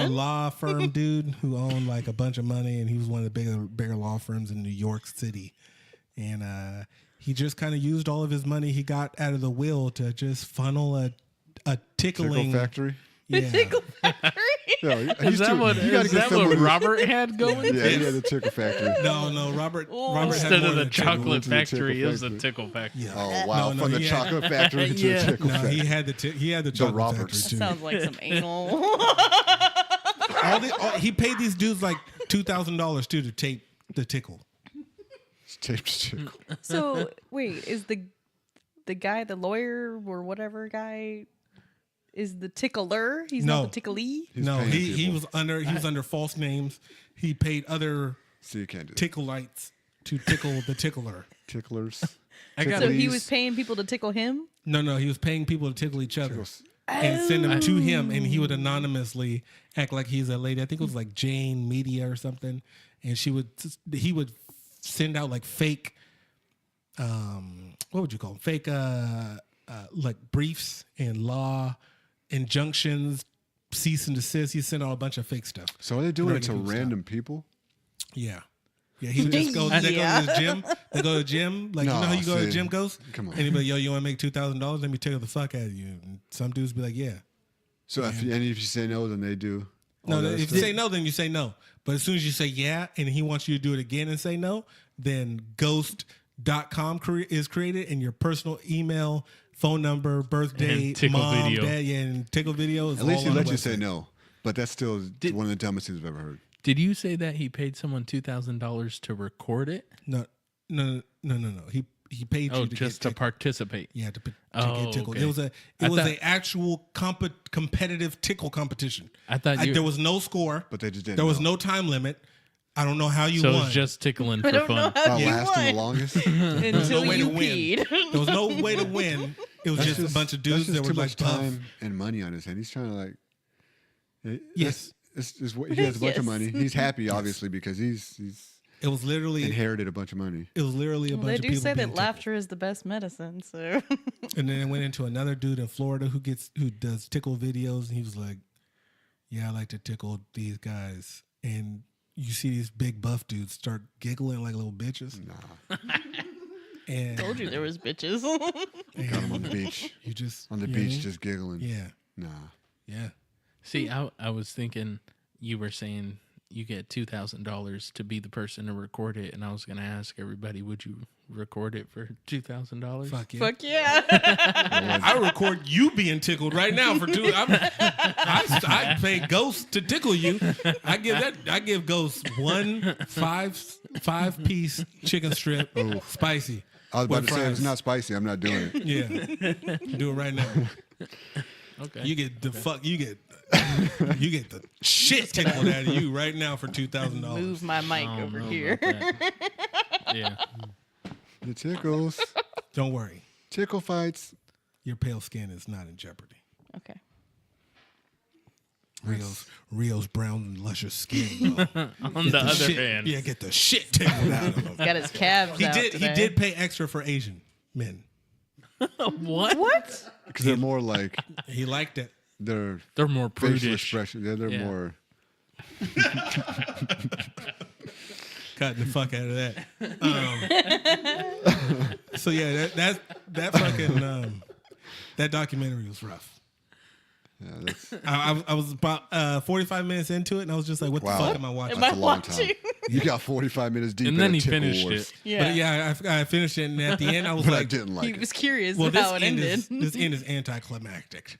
law firm dude who owned like a bunch of money, and he was one of the bigger law firms in New York City. And he just kind of used all of his money he got out of the will to just funnel a tickling tickle factory. Yeah. Tickle factory. Yeah, Is that what, you gotta is get that someone what who- Robert had going? Yeah, he had the tickle factory. No, Robert. Oh. Robert had Instead more of than the a tickle. chocolate went to the factory, tickle it was a factory. tickle factory. Yeah. Oh wow! No, From the he had- chocolate factory to Yeah. the tickle No, factory. he had the chocolate Roberts. factory too. Sounds like some anal. He paid these dudes like $2,000 too to tape the tickle. Taped tickle. So wait, is the guy, the lawyer or whatever guy, is the tickler? He's No. not the ticklee. He's No, paying he people. was under false names. He paid other See, you can't do that. tickleites to tickle the tickler. Ticklers. So he Ticklies. was paying people to tickle him. No, he was paying people to tickle each other Tickles. and send them to him, and he would anonymously act like he's a lady. I think it was like Jane Media or something, and he would send out like fake, what would you call them? Fake like briefs and law injunctions, cease and desist. He sent out a bunch of fake stuff. So are they doing it Right, to he was random people? Yeah. Yeah, he would just go. They go Yeah. to the gym. They go to the gym. Like you No, know how you go to the see. gym goes. Come on. And he'd be like, "Yo, you want to make $2,000? Let me tickle the fuck out of you." And some dudes be like, "Yeah." So if you say no, then they do. all No, that if you stuff? say no, then you say no. But as soon as you say yeah, and he wants you to do it again and say no, then Ghost.com is created, and your personal email, phone number, birth And date, tickle mom, video. dad, yeah, and tickle video is At least all he on let the you say website. no, but that's still one of the dumbest things I've ever heard. Did you say that he paid someone $2,000 to record it? No. he paid you to just get to participate. Yeah, to Oh, get tickled. okay. It was a actual competitive tickle competition. I thought there was no score, But they just didn't There was know. no time limit. I don't know how you So won. it's just tickling for I don't know fun. how About you lasting the won longest. until no way you to win. peed. There was no way to win. It was just a bunch of dudes that's that just were too like much tough. time and money on his hand. He's trying to like. Yes. He has a bunch Yes. of money. He's happy, obviously, because he's It was literally inherited a bunch of money. It was literally a Well, bunch they of do people say being that laughter is the best medicine. So tickled. And then it went into another dude in Florida who does tickle videos, and he was like, "Yeah, I like to tickle these guys." And you see these big buff dudes start giggling like little bitches. Nah, And told you there was bitches. got him on the beach. you just On the you know what I beach, mean? just giggling. Yeah, Nah. yeah. See, I was thinking you were saying you get $2,000 to be the person to record it, and I was going to ask everybody, would you record it for $2,000? Fuck yeah. Fuck yeah. I record you being tickled right now for two. I pay Ghost to tickle you. I give Ghost 1 5-piece chicken strip, spicy. I was about with to say if it's fries. not spicy, I'm not doing it. Yeah, do it right now. Okay. You get the fuck. You get the shit tickled out of you right now for $2,000. Move my mic I don't over know here. about that. Yeah. The tickles. Don't worry, Tickle fights. your pale skin is not in jeopardy. Okay. Rio's brown and luscious skin. Though. On the other shit, hand. yeah, get the shit tickled out of him. Got his calves out He today. did pay extra for Asian men. What? What? Because they're more like, He liked it. their They're more facial prudish. expression. They're Yeah. more. Cutting the fuck out of that. So yeah, that fucking that documentary was rough. Yeah, that's, I was about 45 minutes into it, and I was just like, "What Wow. the fuck am I watching?" Am that's I a long watching? time. You got 45 minutes deep. And in then a he tickle finished wars. it. Yeah. But yeah, I finished it, and at the end, I was But I like, didn't like He it. was curious "Well, how it ended. this end is anticlimactic."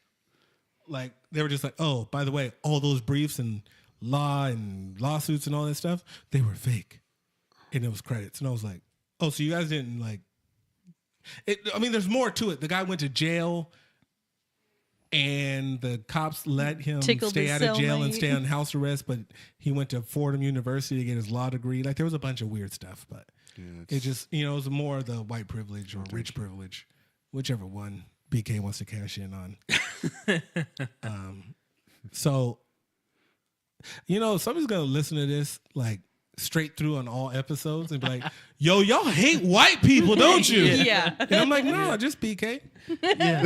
Like they were just like, "Oh, by the way, all those briefs and law and lawsuits and all that stuff, they were fake," and it was credits, and I was like, "Oh, so you guys didn't like?" It, I mean, there's more to it. The guy went to jail. And the cops let him Tickled stay his out of jail and cellmate. stay on house arrest, but he went to Fordham University to get his law degree. Like there was a bunch of weird stuff, but it just, it was more the white privilege or rich privilege, whichever one BK wants to cash in on. So, somebody's going to listen to this like straight through on all episodes and be like, "Yo, y'all hate white people, don't you?" Yeah. And I'm like, "No, just BK. Yeah.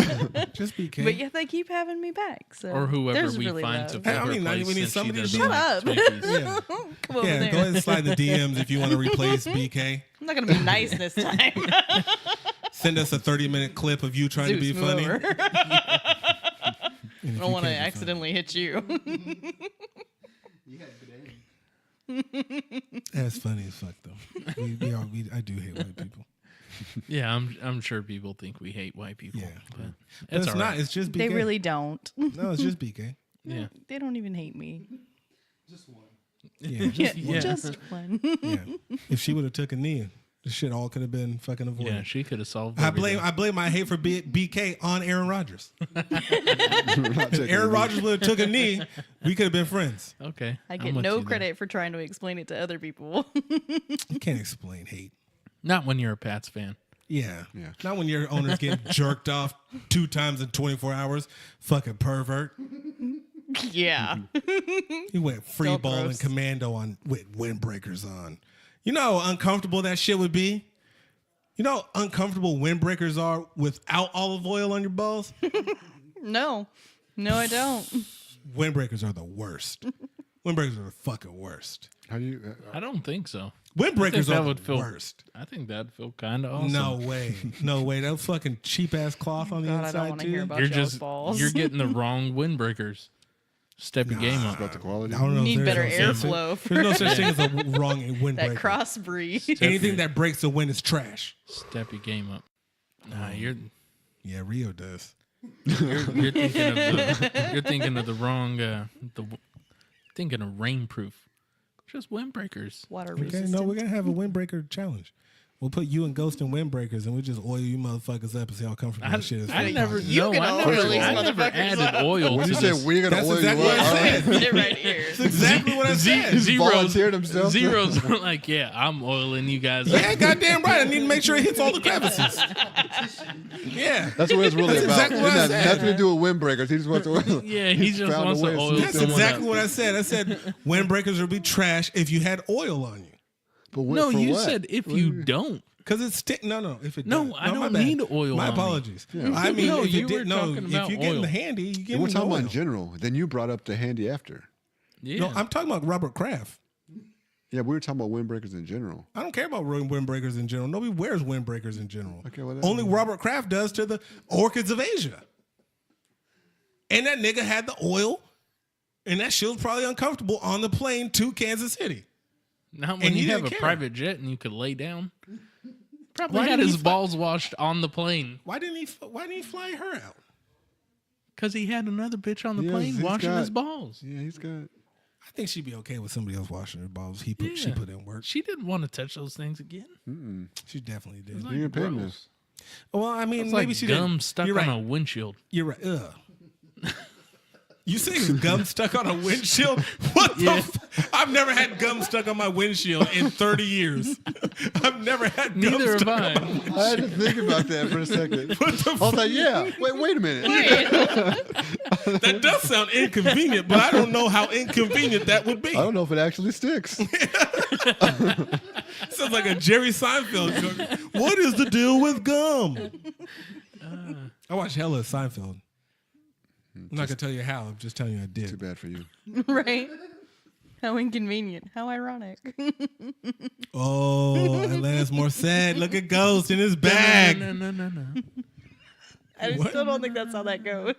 Just BK." But yet they keep having me back. So Or whoever there's we really find love. to fill I mean, her we place need since she somebody to doesn't be- like Shut up. Twinkies. Yeah. Come over Yeah, there. go ahead and slide the DMs if you want to replace BK. I'm not gonna be nice this time. Send us a 30-minute clip of you trying to be Zeus, move funny. over. And I if don't you want to can't be accidentally hit you. funny- That's funny as fuck, though. I do hate white people. Yeah, I'm sure people think we hate white people. Yeah. But But it's all not. right. It's just BK. They really don't. No, it's just BK. Yeah. They don't even hate me. Yeah. Yeah. Just one. Yeah. If she would have took a knee, this shit all could have been fucking avoided. Yeah, she could have solved I everything. blame my hate for BK on Aaron Rodgers. We're not If taking Aaron it. Rodgers would have took a knee, we could have been friends. Okay. I I'm get with no you there. credit for trying to explain it to other people. You can't explain hate. Not when you're a Pats fan. Yeah. Yeah. Not when your owner's getting jerked off 2 times in 24 hours. Fucking pervert. Yeah. He went free So ball and gross. commando on with windbreakers on. You know how uncomfortable that shit would be? You know how uncomfortable windbreakers are without olive oil on your balls? No. No, I don't. Windbreakers are the worst. Windbreakers are the fucking worst. How do you? I don't think so. Windbreakers that are would the feel worst. I think that'd feel kind of awesome. No way. No way. That fucking cheap ass cloth on the God, I don't inside want to too. hear about You're y'all's just balls. you're getting the wrong windbreakers. Step your game up. About the quality. I don't know. if Need there's better no such airflow thing- There's no such thing as a wrong windbreaker. that crossbreed. Anything that breaks the wind is trash. Step your game up. Nah, you're Rio does. you're thinking of the wrong thinking of rainproof. Just windbreakers. Water Okay, resistant. no, we're gonna have a windbreaker challenge. We'll put you and Ghost and Windbreakers, and we'll just oil you motherfuckers up and see how comfortable that shit is. I never, You can oil these I never motherfuckers added oil When to you said this. we're gonna That's oil exactly you what up, I all right. said. Put it right here. That's exactly what I said. Volunteered himself. Zero's like, yeah, I'm oiling you guys up. Yeah, goddamn right. I need to make sure it hits all the crevices. Yeah. That's what it's really That's about. exactly what It I has said. nothing to do with windbreakers. He just wants to oil. Yeah, he just found a wants to way to oil sneak That's someone exactly up. what I said. I said windbreakers would be trash if you had oil on you. But No, for you what? said if What do you don't. Because it's no. If it No, does. I my don't bad. need oil My on me. apologies. Yeah. I mean, No, if you it did, were no. talking If about you're getting oil. the handy, you get We're the talking oil. about in general. Then you brought up the handy after. Yeah. No, I'm talking about Robert Kraft. Yeah, we were talking about windbreakers in general. I don't care about windbreakers in general. Nobody wears windbreakers in general. Okay, well, Only Robert Kraft does to the orchids of Asia. And that nigga had the oil, and that shit was probably uncomfortable on the plane to Kansas City. Not And when he you have a didn't care. private jet and you could lay down. Probably Why had didn't his he fly- balls washed on the plane Why didn't he fly her out? because he had another bitch on the Yes, plane he's washing got- his balls. Yeah, he's got. I think she'd be okay with somebody else washing her balls. She Yeah. put in work. She didn't want to touch those things again. She definitely did. It was You like didn't pay me. gross. Well, I mean, It's maybe like she gum didn't. stuck You're on right. a windshield. You're right. Ugh. You say it's gum stuck on a windshield? What the? I've never had gum stuck on my windshield in 30 years. I've never had gum Neither have stuck I. on my windshield. I had to think about that for a second. What the I was like, yeah. Wait a minute. That does sound inconvenient, but I don't know how inconvenient that would be. I don't know if it actually sticks. Sounds like a Jerry Seinfeld joke. What is the deal with gum? I watched hella Seinfeld. I'm not gonna tell you how. I'm just telling you I Too did. bad for you. Right? How inconvenient. How ironic. Oh, Atlantis Morissette. Look at Ghost in his bag. No. I What? still don't think that's how that goes.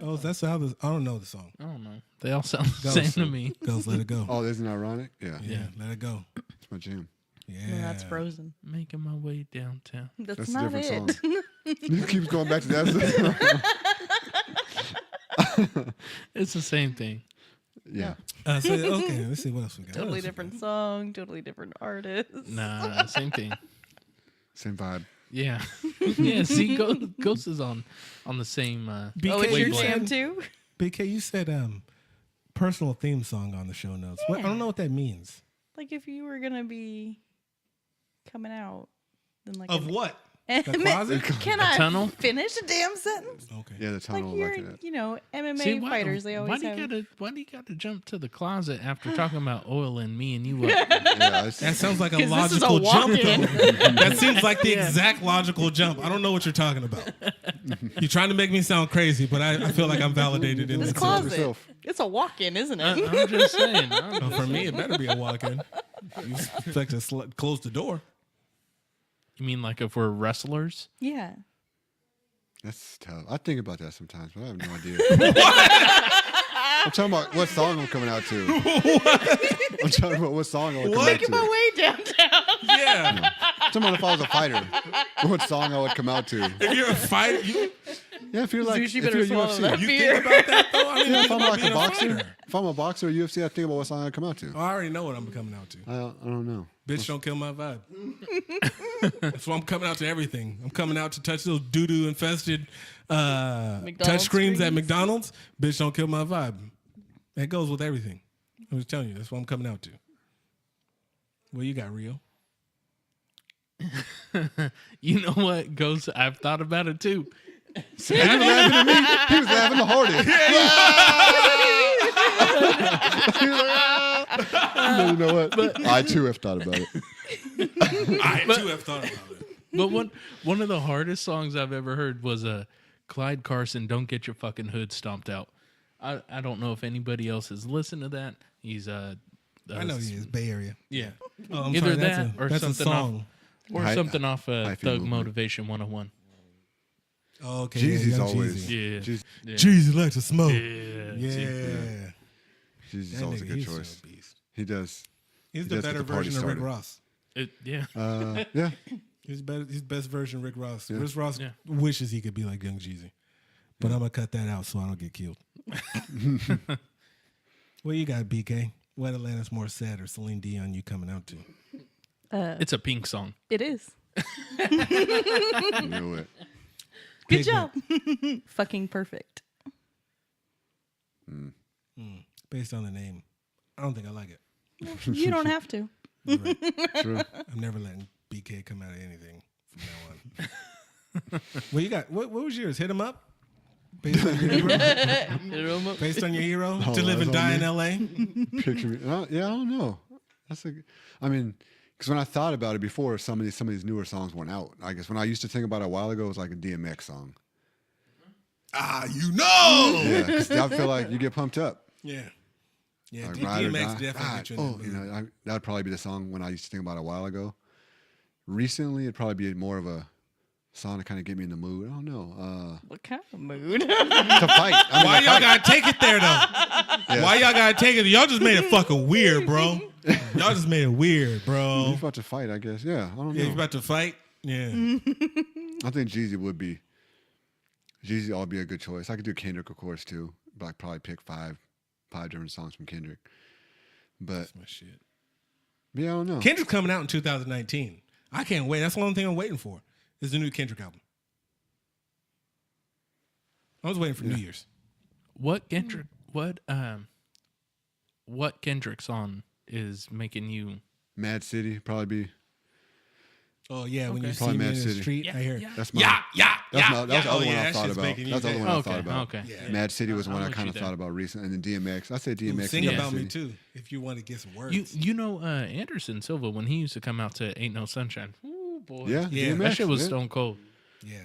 Oh, that's how this. I don't know the song. I don't know. They all sound the Ghost. same to me. Ghost, let it go. Oh, isn't it ironic? Yeah. Yeah, let it go. It's my jam. Yeah, No, that's Frozen. Making my way downtown. That's a not different it. song. You keep going back to that. It's the same thing. Yeah. So, okay, let's see what else we got. Totally What else different song, totally different artist. Nah, same thing. Same vibe. Yeah. Yeah, see, Ghost is on the same BK, Oh, it's your wavelength. jam too? BK, you said personal theme song on the show notes. What, I don't know what that means. Like if you were gonna be coming out, then like Of an- what? M- The closet? Can A I tunnel? finish a damn sentence? Okay. Yeah, the Like tunnel you're, like that. you know, MMA See, fighters. They always have. why do you gotta jump to the closet after talking about oil and me and you up? Yeah, it's- That sounds like a 'Cause this is a logical jump, walk-in. though. That seems like the exact logical jump. I don't know what you're talking about. You're trying to make me sound crazy, but I feel like I'm validated in This this. closet. yourself. Uh-huh. It's a walk-in, isn't it? I'm just saying. Well, for me, it better be a walk-in. You expect to close the door. You mean like if we're wrestlers? Yeah. That's tough. I think about that sometimes, but I have no idea. I'm talking about what song I'm coming out to. I'm talking about what song I would come out Making to. my way downtown. Yeah. I'm talking about if I was a fighter, what song I would come out to. If you're a fighter, you Yeah, if you're like, Zeus, you if better you're swallow that. UFC. Beer. think about that though. I mean, Yeah, think if I'm about like a being boxer, fighter. if I'm a boxer or UFC, I think about what song I come out to. I already know what I'm coming out to. I don't know. Bitch, don't kill my vibe. That's why I'm coming out to everything. I'm coming out to touch those doo-doo infested touch screens at McDonald's. Bitch, don't kill my vibe. That goes with everything. I'm just telling you. That's what I'm coming out to. What you got, Rio? You know what, Ghost? I've thought about it too. He was laughing at me. He was laughing the hardest. He was like, "Ah." You know what? I too have thought about it. I too have thought about it. But one of the hardest songs I've ever heard was Clyde Carson, "Don't Get Your Fucking Hood Stomped Out." I don't know if anybody else has listened to that. He's I know he is. Bay Area. Yeah. Oh, I'm Either sorry, that or that's something a song. Or Hi- something off Hyphy Thug movement. Motivation 101. Oh, okay. Jeezy's Young always. Yeah. Jeezy- Yeah. Jeezy likes to smoke. Yeah. Yeah. Jeezy's That always a nigga, good he's so choice. beast. He does. He's He the does get better the party version of Rick started. Ross. Yeah. Yeah. He's best version of Rick Ross. Yeah. Rick Ross Yeah. wishes he could be like Young Jeezy. But I'm going to cut that out so I don't get killed. What you got, BK? What Atlantis Morissette or Celine Dion you coming out to? It's a Pink song. It is. You know what? Good job. Fucking perfect. Based on the name, I don't think I like it. You don't have to. You're right. True. I'm never letting BK come out of anything from now on. What you got? What was yours? Hit him up. Based on your hero. Based on your hero Oh, to live and that's die on in me? L.A. Picture me. Yeah, I don't know. I mean, because when I thought about it before, some of these newer songs weren't out. I guess when I used to think about it a while ago, it was like a DMX song. You know. Yeah, because I feel like you get pumped up. Yeah. Yeah. Like Ride or DMX Die. definitely God, get you in that mood. that would probably be the song when I used to think about it a while ago. Recently, it'd probably be more of a song to kind of get me in the mood. I don't know. What kind of mood? To fight. Why y'all gotta take it there though? Why y'all gotta take it? Y'all just made it fucking weird, bro. Y'all just made it weird, bro. He's about to fight, I guess. Yeah, I don't know. Yeah, you about to fight? Yeah. I think Jeezy would be. Jeezy ought to be a good choice. I could do Kendrick, of course, too. But I'd probably pick five different songs from Kendrick. But That's my shit. yeah, I don't know. Kendrick's coming out in 2019. I can't wait. That's the only thing I'm waiting for. Is the new Kendrick album. I was waiting for New Year's. What Kendrick? What Kendrick song is making you? Mad City probably be. Oh yeah, when you see Probably me Mad in the City. street, I hear it. That's my. Yeah. That's the other one I that thought shit's about. making you That's the other dance. one I Okay, thought about. okay. Yeah. Mad City was I'll one I let kind you of down. thought about recently, and then DMX. I say Ooh, DMX. sing and Mad about me City. too, if you want to get some words. You know Anderson Silva when he used to come out to Ain't No Sunshine. Ooh boy, Yeah, Yeah. DMX, that shit was yeah. stone cold. Yeah.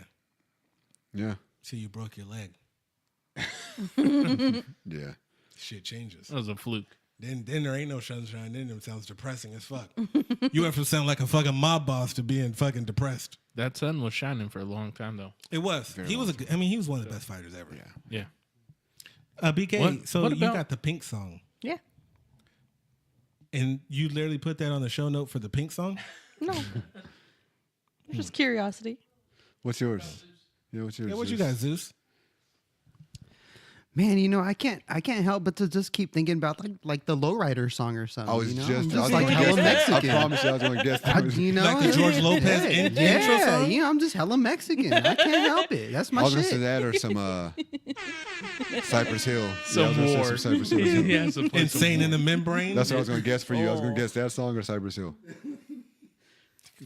Yeah, Till you broke your leg, yeah. shit changes. That was a fluke. Then there ain't no sunshine. Then it sounds depressing as fuck. You went from sounding like a fucking mob boss to being fucking depressed. That sun was shining for a long time though. It was. Very He was long he was one of the best fighters ever. Yeah. Yeah. BK. What- so what you about- got the Pink song, Yeah. and you literally put that on the show note for the Pink song. No. Just curiosity. What's yours? Yeah, what's yours? Yeah, what you Zeus? got, Zeus? Man, I can't help but to just keep thinking about like the Lowrider song or something. I was you know? just, I'm I just was like gonna hella guess that. Mexican. I promise you I was going to guess that. You know, Like the George Lopez intro song? Yeah, I'm just hella Mexican. I can't help it. That's my I was going to shit. say that or some Cypress Hill. Some I was gonna say war. Cypress Hill. He has to play some Insane war. in the Membrane. That's what I was going to guess for you. I was going to guess that song or Cypress Hill.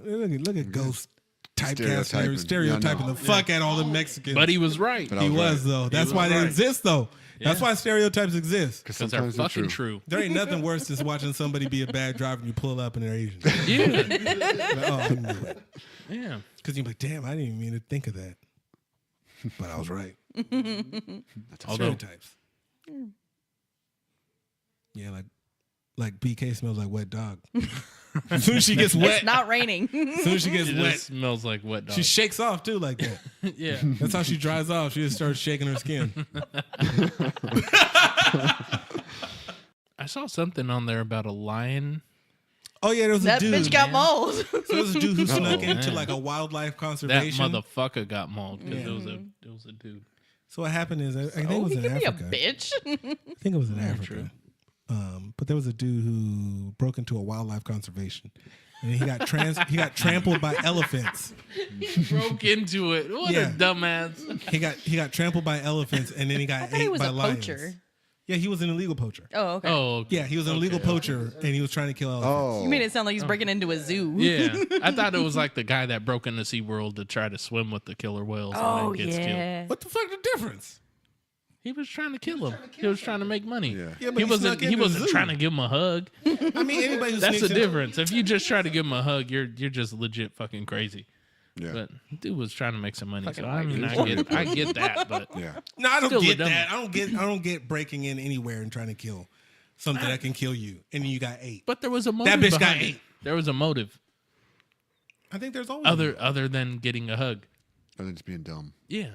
Look at Ghost typecasting, Stereotyping. stereotyping Yeah, I the fuck out all the Mexicans. But he was right. But I He was right. though. That's was why they right. exist though. That's Yeah. why stereotypes exist. Because Because they're sometimes they're fucking true. true. There ain't nothing worse than watching somebody be a bad driver and you pull up and they're Asian. Yeah. Like, oh, I knew it. Yeah. Because you're like, damn, I didn't even mean to think of that. But I was right. Although Stereotypes. Yeah, like BK smells like wet dog. As soon as she gets wet, It's not raining. as soon as she gets it wet, just smells like wet dog. she shakes off too like that. yeah. That's how she dries off. She just starts shaking her skin. I saw something on there about a lion. Oh yeah, there was a That dude. bitch got man. mold. So there was a dude who snuck into man. like a wildlife That conservation. motherfucker got mauled because Yeah. it was a dude. So what happened is, I think it Oh, was he in could be a Africa. bitch. I think it was in Africa. But there was a dude who broke into a wildlife conservation, and he got trampled by elephants. Broke into it. What Yeah. a dumbass. He got trampled by elephants, and then he got I thought ate he was by a lions. poacher. Yeah, he was an illegal poacher. Oh, okay. Oh, Yeah, he was an illegal poacher, and he was trying to kill elephants. Oh. You made it sound like he's breaking into a zoo. yeah. I thought it was like the guy that broke into SeaWorld to try to swim with the killer whales Oh, and then gets killed. yeah. What the fuck the difference? He was trying to kill him. He was trying to make money. Yeah. Yeah, but He wasn't. snuck into the wasn't zoo. trying to give him a hug. I mean, anybody who That's sneaks the in- difference. If you just try to give him a hug, you're just legit fucking crazy. Yeah. But dude was trying to make some money. Fucking So I mean, white I get that, but Yeah. No, I don't Still get a dummy. that. I don't get breaking in anywhere and trying to kill something that can kill you, and then you got ate. but there was a motive. That bitch got behind it. ate. There was a motive I think there's always other than getting a hug. Other than just being dumb. Yeah,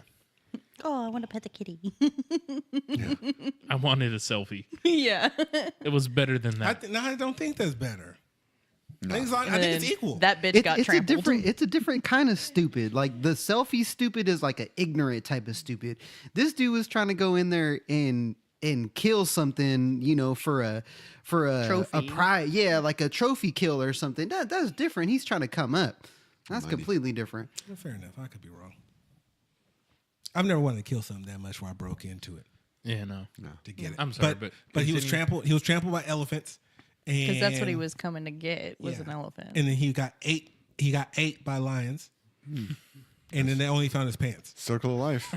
Oh, I want to pet the kitty. I wanted a selfie. yeah. It was better than that. I don't think that's better. No. I think it's And equal. That bitch got It's a trampled. it's a different kind of stupid. Like the selfie stupid is like an ignorant type of stupid. This dude was trying to go in there and and kill something, for a Trophy. prize, like a trophy kill or something. That's different. He's trying to come up. That's completely different. Well, fair enough. I could be wrong. I've never wanted to kill something that much where I broke into it Yeah, no. to get it. I'm sorry, but he was continue. trampled. He was trampled by elephants, Because that's what he was coming to get was Yeah. an elephant. And then he got ate. He got ate by lions, and then they only found his pants. Circle of life.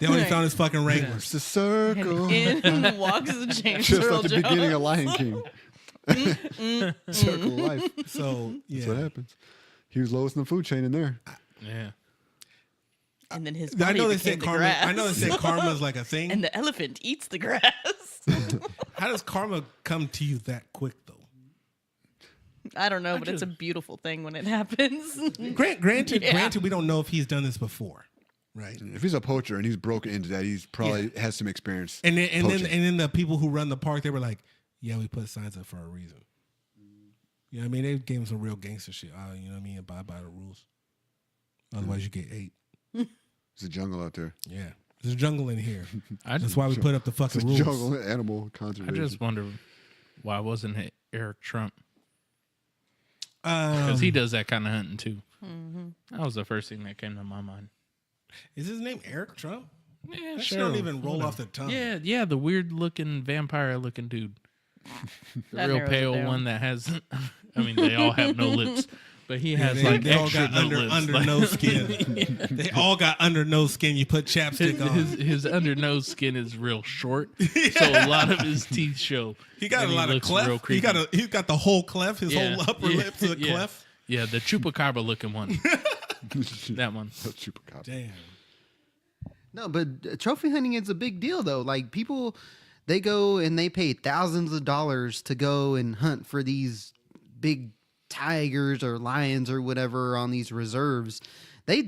They only found his fucking Wranglers. It's a circle. In walks the James Just Earl like the Jones. beginning of Lion King. Circle of life. So That's what yeah, happens. He was lowest in the food chain in there. Yeah. And then his I body know they became said the karma. grass. I know they said karma is like a thing. And the elephant eats the grass. How does karma come to you that quick though? I don't know, but it's a beautiful thing when it happens. Granted, we don't know if he's done this before, right? If he's a poacher and he's broken into that, he's probably has some experience. And then poaching. the people who run the park, they were like, "Yeah, we put signs up for a reason." You know what I mean? They gave him some real gangster shit. You know what I mean? Abide by the rules. Otherwise, you get ate. It's a jungle out there. Yeah, there's a jungle in here. I That's why we put up the It's fucking a rules. jungle animal I conservation. just wonder why wasn't it Eric Trump? Um, Because he does that kind of hunting too. That was the first thing that came to my mind. Is his name Eric Trump? Yeah, That shit don't even roll off the tongue. Yeah, the weird looking vampire looking dude. The That real narrows it pale down. one that has, I mean, they all have no lips, but he has they, like they all extra got no lips. under Like, nose skin. They all got under nose skin. You put chapstick on. his under nose skin is real short, so a lot of his teeth show. He got and a lot of looks real cleft. He creepy. got the whole cleft. His Yeah, whole upper yeah, lip's a yeah. cleft. Yeah, the chupacabra looking one. That one. Chupacabra. Damn. No, but trophy hunting is a big deal, though. Like, people, they go and they pay thousands of dollars to go and hunt for these big tigers or lions or whatever on these reserves. They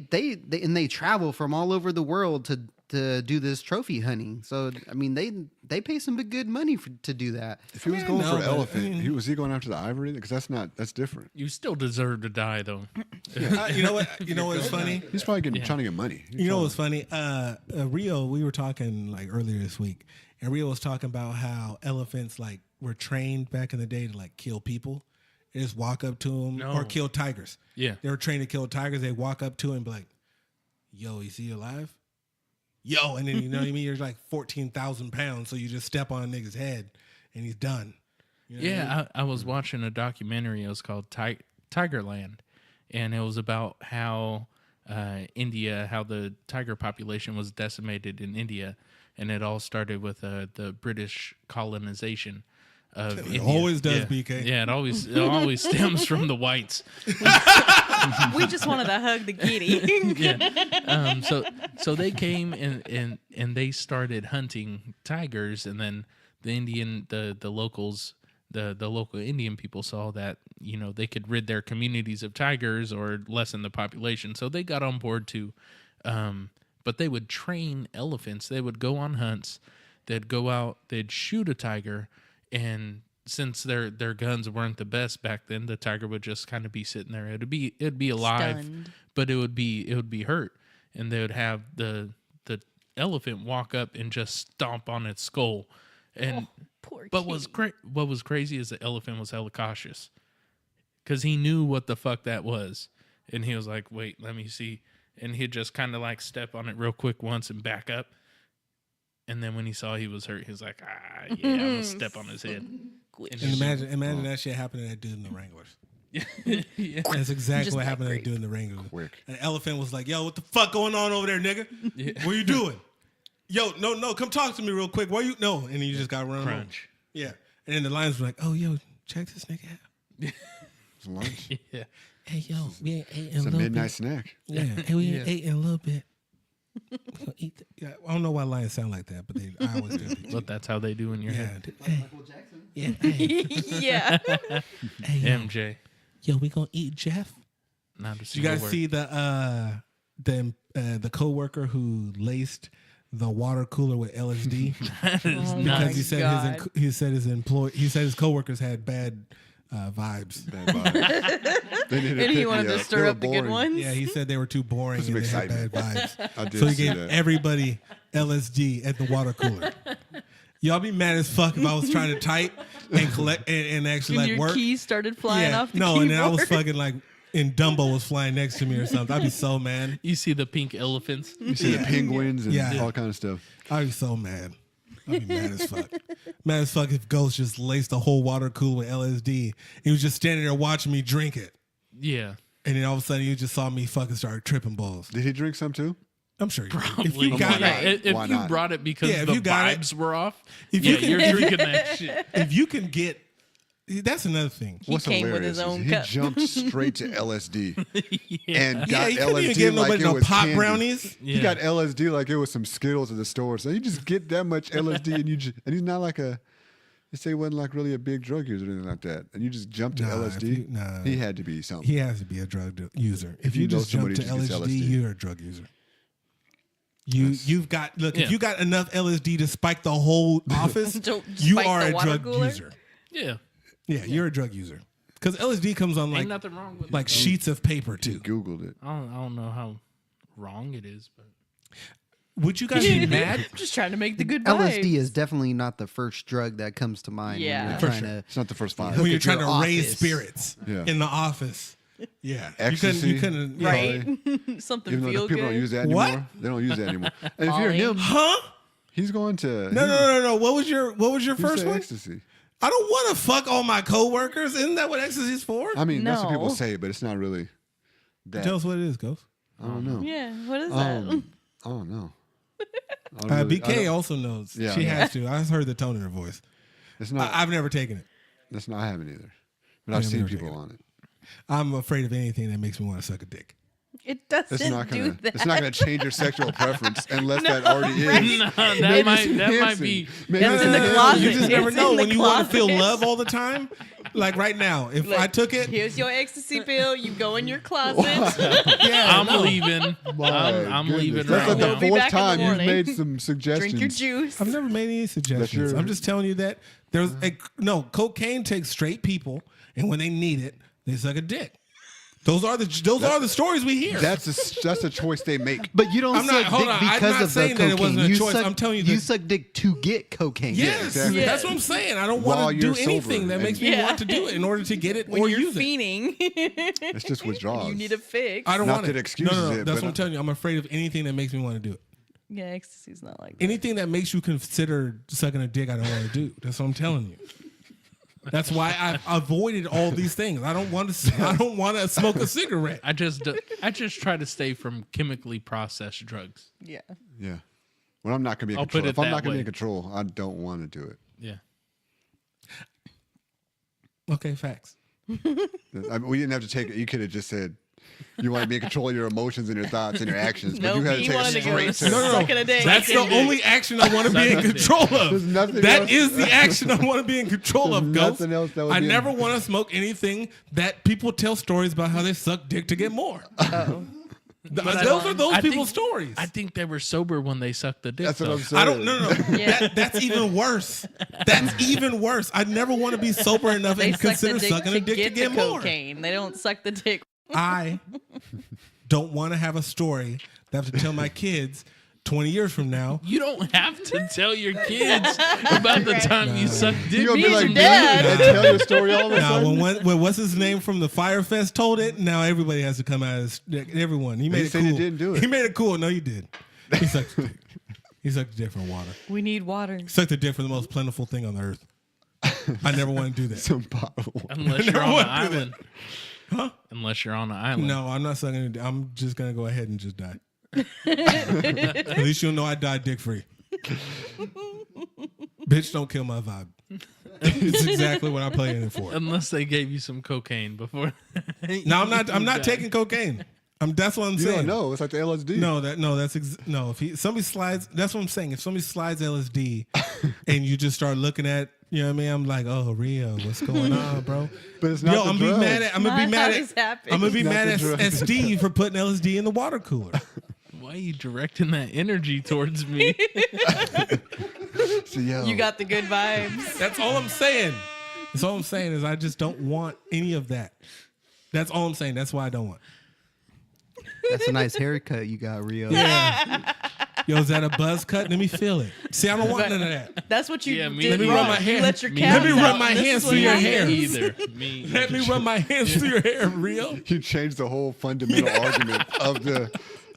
travel from all over the world to do this trophy hunting. So, I mean, they pay some good money to do that. If he was I going know, for but, elephant, was he going after the ivory? Because that's different. You still deserve to die, though. You know what? You know what's funny? He's probably trying to get money. You know what's funny? Rio, we were talking like earlier this week, and Rio was talking about how elephants like were trained back in the day to like kill people. They just walk up to them No. or kill tigers. Yeah. They were trained to kill tigers. They walk up to him and be like, "Yo, you see you alive?" Yo, and then you know what I mean? You're like 14,000 pounds, so you just step on a nigga's head and he's done. You know what I mean? Yeah, I was watching a documentary. It was called Tigerland, and it was about how India, how the tiger population was decimated in India, and it all started with the British colonization of India. always does, yeah. BK. Yeah, it always stems from the whites. We just wanted to hug the kitty. Yeah. So they came and they started hunting tigers, and then the locals, the local Indian people saw that, you know, they could rid their communities of tigers or lessen the population. So they got on board too. But they would train elephants. They would go on hunts. They'd go out, they'd shoot a tiger, and since their guns weren't the best back then, the tiger would just kind of be sitting there. It'd be alive, Stunned. but it would be hurt, and they would have the elephant walk up and just stomp on its skull. And Poor but kitty. what was crazy is the elephant was hella cautious, because he knew what the fuck that was, and he was like, "Wait, let me see," and he'd just kind of like step on it real quick once and back up. And then when he saw he was hurt, he was like, yeah, I'm going to step on his head. And imagine that shit happened to that dude in the Wranglers. Yeah. That's exactly Just what that happened to that great. dude in the Wranglers. Quick. An elephant was like, "Yo, what the fuck going on over there, nigga? Yeah. What you doing? Yo, no, come talk to me real quick. Why you no?" And you just got run over. Crunch. Yeah. And then the lions were like, "Oh, yo, check this nigga out. It's lunch. Yeah. Hey, yo, we ain't ate in a It's a little midnight bit. snack. Yeah, hey, we ain't Yeah. ate in a little bit. We gonna eat yeah, I don't know why lions sound like that, but I always do. But that's how they do in your Yeah, head. hey, yeah, hey, Yeah. hey, yo, MJ. yo, we gonna eat Jeff. Not a Did you single guys word. see the coworker who laced the water cooler with LSD That is Oh nuts. because he said his coworkers had bad vibes. Bad vibe. They need to And he pick wanted me to up. stir They were up the good boring. ones. Yeah, he said they were too boring Some and they had bad excitement. vibes. I did So he see gave that. everybody LSD at the water cooler. Y'all be mad as fuck if I was trying to type and collect and actually And like your work. keys started flying off the no, keyboard. and then I was fucking like, and Dumbo was flying next to me or something. I'd be so mad. You see the pink elephants. You see the penguins and Yeah. all kind of stuff. I'd be so mad. I'd be mad as fuck. Mad as fuck if Ghost just laced the whole water cooler with LSD. He was just standing there watching me drink it. Yeah. And then all of a sudden you just saw me fucking start tripping balls. Did he drink some too? I'm sure you did. If Probably. you got Yeah, it, if Why you not? brought it because Yeah, if the you got it. vibes were off, If you yeah, can- you're drinking that shit. if you can get, that's another thing. He came with his is own he cup. jumped straight to LSD and got he couldn't even LSD give like nobody it no was pop candy. brownies. He Yeah. got LSD like it was some Skittles at the store. So you just get that much LSD and he's not like they say he wasn't like really a big drug user or anything like that. And you just jump to Nah, LSD. if you- He had to be something. He has to be a drug user. If you you know just jump somebody to just gets LSD, LSD. you're a drug user. You've got Yeah. if you got enough LSD to spike the whole office, Don't you spike are the a water drug cooler? user. Yeah. Yeah, you're a drug user. Because LSD comes on Ain't like nothing wrong with it. sheets of paper He too. Googled it. I don't know how wrong it is, but Would you guys be mad? Just trying to make the good vibes. LSD is definitely not the first drug that comes to mind Yeah. when you're For trying sure. to. It's not the first five. When you're at trying your to raise office. spirits Yeah. in the office. Yeah. Ecstasy. You couldn't you know, Right? Something Even though feel the people good. don't use that anymore. What? They don't use that anymore. And if you're Molly. him, Huh? he's going to No. What was your he first said one? ecstasy. I don't want to fuck all my coworkers. Isn't that what ecstasy's for? I mean, that's what people No. say, but it's not really that. Tell us what it is, Ghost. I don't know. Yeah, what is that? I don't know. BK also knows. Yeah, She I know. has to. I heard the tone in her voice. It's not. I've never taken it. That's not. I haven't either. But I've Yeah, seen never people taken on it. I'm afraid of anything that makes me want to suck a dick. It doesn't It's not do gonna. that. It's not gonna change your sexual preference unless that already is. that Maybe might some that might dancing. be. Maybe It's in some the dancing. closet. You just never It's know in the when you want to feel closet. love all the time. Like right now, if Look, I took it, Here's your ecstasy pill. You go in your closet. yeah, I'm leaving. I'm Goodness. leaving That's right like now. the Be fourth back in the time you've morning. made some suggestions. Drink your juice. I've never made any suggestions. your- I'm just telling you that there's cocaine takes straight people, and when they need it, they suck a dick. Those are the stories we hear. That's a choice they make. But you don't I'm not- suck hold dick on, I'm because not of the saying that cocaine. it wasn't a you choice. Suck, I'm telling you you that- suck dick to get cocaine. yes, exactly. Yes. that's what I'm saying. I don't While want to do you're anything sober that makes and- me Yeah. want to do it in order to get it When or you're use it. fiending, It's just withdrawals. you need a fix. I don't Not want that it. excuses no, it, That's but what I'm telling you. I'm afraid of anything that makes me want to do it. Yeah, ecstasy's not like that. Anything that makes you consider sucking a dick, I don't want to do. That's what I'm telling you. That's why I've avoided all these things. I don't want to smoke a cigarette. I just try to stay from chemically processed drugs. Yeah. Yeah. When I'm not gonna be in I'll control. put it If I'm that not gonna be way. in control, I don't want to do it. Yeah. Okay, facts. We didn't have to take it. You could have just said you want to be in control of your emotions and your thoughts and your actions, but Nope, you had to he take wanted it to go straight to to. sucking a dick. That's the only action I want to be in Sucking control There's of. nothing That else. is the action I want to be in control of, There's Ghost. nothing else that would I be in- never want to smoke anything that people tell stories about how they suck dick to get more. Oh. Those are those I people's think- stories. I think they were sober when they sucked the dick. That's what though. I'm saying. I don't. No. Yeah. That's even worse. That's even worse. I never want to be sober enough They and suck the consider dick sucking to a dick to get get the more. cocaine. They don't suck the dick. I don't want to have a story that I have to tell my kids 20 years from now. You don't have to tell your kids about the time you sucked dick. You're gonna Me be and like your me dad. and tell your story all of a Now, sudden. when what's his name from the Fire Fest told it, now everybody has to come out as everyone. He made it said cool. he didn't do it. He made it cool. No, you did. He sucked the dick. He sucked the dick from water. We need water. He sucked the dick from the most plentiful thing on the earth. I never want to do that. Some bottle. Unless you're never on want an to do island. Huh? Unless you're on an island. No, I'm not sucking it. I'm just gonna go ahead and just die. At least you'll know I died dick free. Bitch, don't kill my vibe. It's exactly what I'm playing it for. Unless they gave you some cocaine before. No, I'm not taking cocaine. That's what I'm You saying. don't know. It's like the LSD. No. If somebody slides, that's what I'm saying. If somebody slides LSD, and you just start looking at, you know what I mean? I'm like, oh, Rio, what's going on, bro? But it's not the I'm gonna be drugs. mad at. I'm gonna be Not mad how at. this happens. I'm gonna be Not mad the at drugs. Steve for putting LSD in the water cooler. Why are you directing that energy towards me? So, yo, You got the good vibes. That's all I'm saying. That's all I'm saying is I just don't want any of that. That's all I'm saying. That's why I don't want. That's a nice haircut you got, Rio. Yeah. Yo, is that a buzz cut? Let me feel it. See, I don't want none of that. That's what you Yeah, me did Let me wrong. run my You hand- let your me- calves let me run out, my and this hands is through what your happened. hair. Either me. Let me run my hands through your hair, real. You changed the whole fundamental argument of the.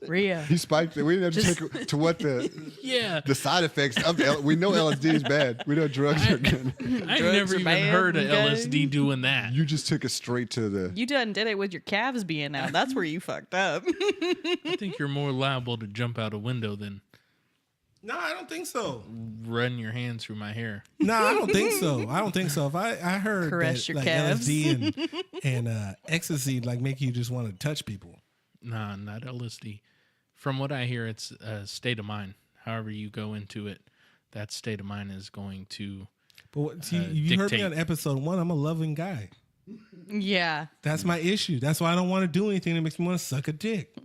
Rhea. He spiked it. We didn't have to take to what the Yeah. side effects of the. We know LSD is bad. We know drugs are good. I Drugs never are even bad, heard of okay? LSD doing that. You just took it straight to the. You done did it with your calves being out. That's where you fucked up. I think you're more liable to jump out a window than No, I don't think so. run your hands through my hair. No, I don't think so. I don't think so. If I heard Caress that your like calves. LSD and ecstasy like make you just want to touch people. Nah, not LSD. From what I hear, it's a state of mind. However you go into it, that state of mind is going to. But what, see, you heard me dictate. on episode 1. I'm a loving guy. Yeah. That's my issue. That's why I don't want to do anything that makes me want to suck a dick.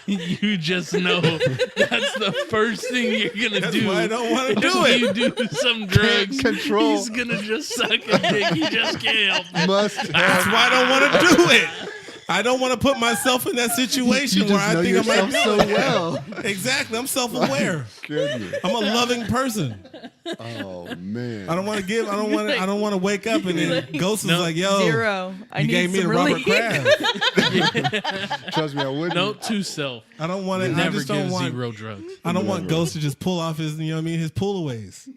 You just know that's the first thing you're gonna That's do. why I don't want to If do it. you do some drugs, control. he's gonna just suck a dick. He just can't help it. Must That's have. why I don't want to do it. I don't want to put myself in that situation You where just I know think I yourself might so do it. well. Exactly. I'm self-aware. Goodness. I'm a loving person. Oh man. I don't want to give. I don't want to wake up and then Ghost is like, "Yo, 0. I you need gave me some the Robert relief. Kraft." Trust me, I wouldn't. Note to self: I don't want to. I never just don't give want. zero drugs. I don't want Ghost to just pull off his, you know what I mean, his pullaways.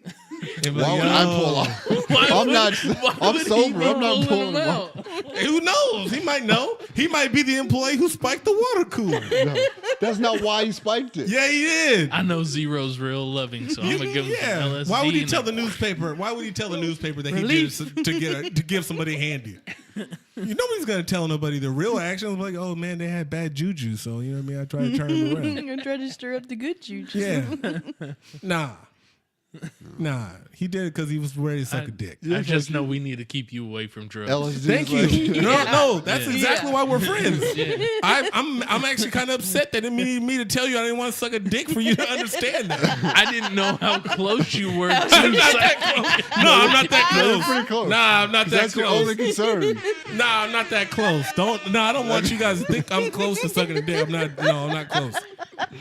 And be Why like, would I "Yo." pull off? Why I'm would- not. why I'm would he sober. be I'm not pulling pulling them them out? Who knows? He might know. He might be the employee who spiked the water cooler. No, that's not why he spiked it. Yeah, he did. I know Zero's real loving, so I'm gonna give him some LSD. Why would he and tell a- the newspaper? Why would he tell the newspaper that Relief. he did it to give somebody a handy? Nobody's gonna tell nobody the real action. Like, oh man, they had bad juju, so you know what I mean. I try to turn it around. I'm going to try to stir up the good juju. Yeah, nah. He did it because he was ready to suck a dick. I just know we need to keep you away from drugs. LSD. Thank is you. like- No, that's Yeah. exactly why we're friends. Yeah. I'm actually kind of upset that it needed me to tell you I didn't want to suck a dick for you to understand that. I didn't know how close you were to I'm not that close. No, I'm not that No, you're close. pretty close. Nah, I'm not that That's your close. only concern. Nah, I'm not that close. I don't want you guys to think I'm close to sucking a dick. I'm not close.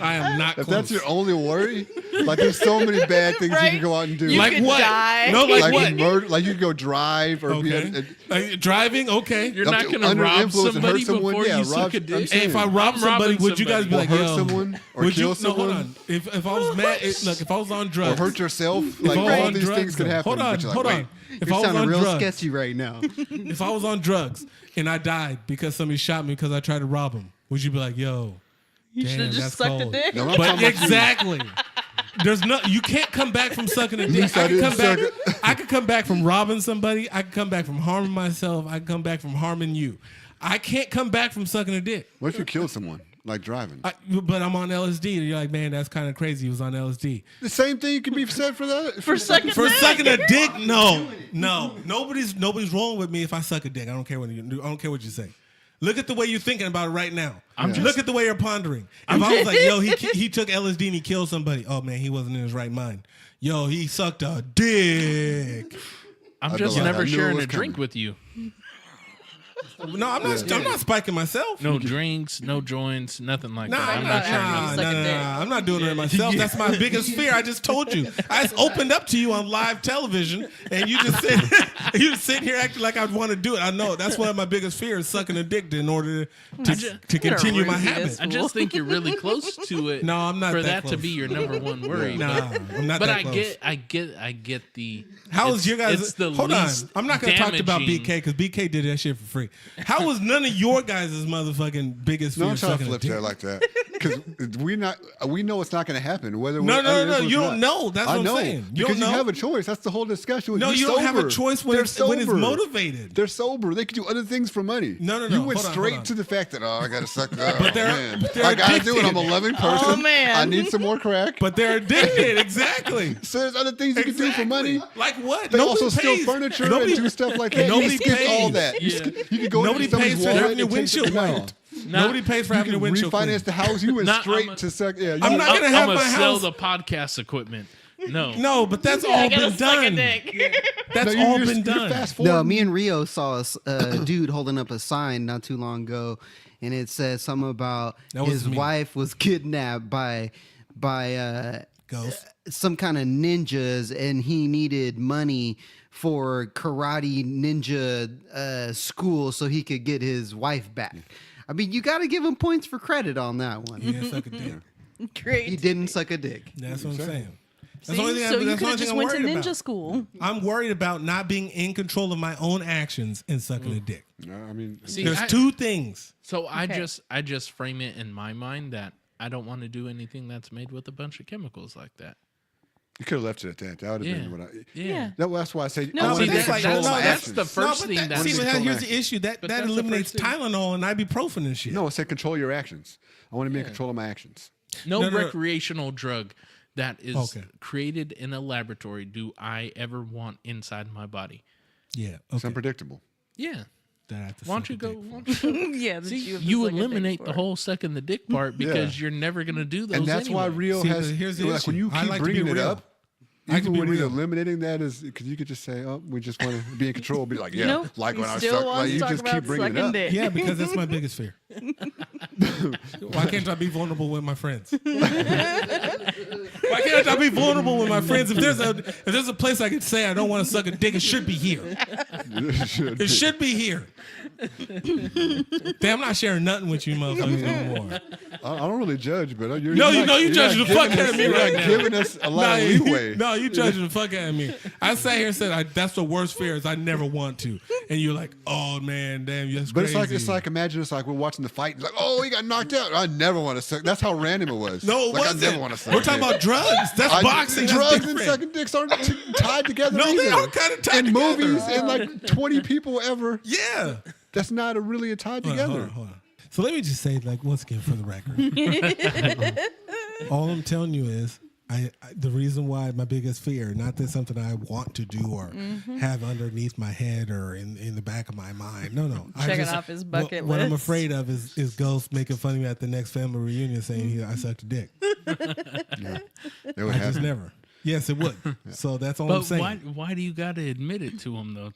I am not If close. that's your only worry, like there's so many bad things you can go out and do. You Like could what? die. No, like what? murder, like you could go drive or Okay. Like, driving, okay. You're not going to under rob influence and somebody hurt someone, before yeah, you suck rob- a I'm dick. saying. If I rob I'm somebody, robbing would you guys be somebody. like, Or hurt yo, someone, or would kill you, No, hold someone. on. If I was mad, look, if I was on or drugs, hurt yourself, if like I was all on these drugs, things could though, happen. Hold on, but you're like, hold wait. on. If You're I was sounding on real drugs, sketchy right now. if I was on drugs and I died because somebody shot me because I tried to rob them, would you be like, yo, You should damn, have that's just sucked cold. a dick. No, I'm not But talking about you. exactly. There's no. You can't come back from sucking a dick. Yes, I I could didn't come back. suck I could come back from robbing somebody. I could come back from harming myself. I could come back from harming you. I can't come back from sucking a dick. What if you killed someone, like driving? But I'm on LSD. And you're like, man, that's kind of crazy. He was on LSD. The same thing can be said for that. For sucking For dick. sucking a dick, no. Nobody's rolling with me if I suck a dick. I don't care what you do. I don't care what you say. Look at the way you're thinking about it right now. Look at the way you're pondering. If I was like, yo, he took LSD and he killed somebody. Oh man, he wasn't in his right mind. Yo, he sucked a dick. I'm I just know, I never knew it sharing was a drink coming. with you. No, I'm not spiking myself. No drinks, no joints, nothing like Nah, that. I'm not sharing nah, with suck a dick. I'm not doing it myself. That's my biggest fear. I just told you. I just opened up to you on live television, and you just sit here acting like I'd want to do it. I know that's one of my biggest fears: sucking a dick in order to continue my habit. I just think you're really close to it. No, I'm not for that that to close. be your number one worry. Nah, I'm not But that I close. get the. How was your guys? It's the Hold on, least I'm not going to talk about damaging- BK because BK did that shit for free. How was none of your guys' motherfucking biggest No, fear I'm trying to sucking a flip dick? that like that because we know it's not going to happen. Whether No, we're no, under no, influence you or don't not. know. That's what I I'm know saying. You because don't you know. have a choice. That's the whole discussion. No, You're you don't have a sober. choice when They're it's sober. motivated. They're sober. They could do other things for money. No. You went Hold on, straight hold on. to the fact that I got to suck that. But they're- man. but they're I got to do it. I'm a addicted. loving person. Oh, man. I need some more crack. But they're addicted. Exactly. So there's other things you can do for money. Like what? They Nobody also steal pays. furniture Nobody, and do stuff like that. Nobody you skip all pays. that. Yeah. You can go Nobody into pays somebody's for wallet having your and take windshield the- no. wiped. Nobody pays for having You your can windshield refinance cleaned. the house. You went Nah, straight I'm a- to suck. Yeah, you I'm not gonna have I'm my gonna sell house. the podcast equipment. No, but that's all been done. That's No, all you're been done. Fast No, forward. me and Rio saw a dude holding up a sign not too long ago, and it said something about That was his me. wife was kidnapped by Ghost. some kind of ninjas, and he needed money for karate ninja school so he could get his wife back. I mean, you got to give him points for credit on that one. You didn't suck a dick. Great. He didn't suck a dick. That's what I'm saying. That's See? the only thing. So you That's the could only have thing just I'm went to worried ninja about. school. I'm worried about not being in control of my own actions and sucking a dick. No, I mean, See, There's I- two things. So I Okay. just frame it in my mind that I don't want to do anything that's made with a bunch of chemicals like that. you could have left it at that. That would have Yeah. been what I. Yeah. That's why I say No, I want see, to be in that's like- control of no, my that's actions. the first but thing that- see, Wanna but control here's action. the issue. That that's the eliminates first thing. Tylenol and ibuprofen and shit. No, I said control your actions. I want to be in control of my actions. No, No. recreational drug that is Okay. created in a laboratory do I ever want inside my body. Yeah. It's Okay. unpredictable. Yeah. That I have to Why don't suck you a go? dick for. Why don't you go- Yeah. that See, have to you suck a dick eliminate for. the whole sucking the dick part because you're never gonna do those. And that's why anyway. Rio See, has. but here's the like issue. when you I keep like to be bringing it real. up, I like to even be when he's real. eliminating that, is because you could just say, "Oh, we just want to be in control." Be like, "Yeah, Nope. like He when I still suck." wants Like to you talk just about keep bringing it sucking up. dick. Yeah, because that's my biggest fear. Why can't I be vulnerable with my friends? Why can't I be vulnerable with my friends? If there's a place I can say I don't want to suck a dick, it should be here. It should be here. Damn, I'm not sharing nothing with you motherfuckers no more. I don't really judge, but you're No, you're not- you you're judging not the fuck giving out of us- me you're right not now. giving us a lot of leeway. No, you judging the fuck out of me. I sat here and said that's the worst fear is I never want to, and you're like, oh man, damn, that's But crazy. it's like imagine it's like we're watching the fight. It's like, oh, he got knocked out. I never want to suck. That's how random it was. No, it like, wasn't. I never want to suck. We're talking about drugs. That's boxing. That's Drugs and different. sucking dicks aren't tied together. No, they either. are kinda tied in together. movies and like 20 people ever. Yeah. That's not really a tied together. Hold on. So let me just say, like, once again, for the record, all I'm telling you is, I the reason why my biggest fear, not that something I want to do or have underneath my head or in the back of my mind. No. Checking off his bucket what I'm list. afraid of is ghosts making fun of me at the next family reunion saying I sucked a dick. It would I just happen. never. Yes, it would. So that's all I'm But saying. why do you got to admit it to him though?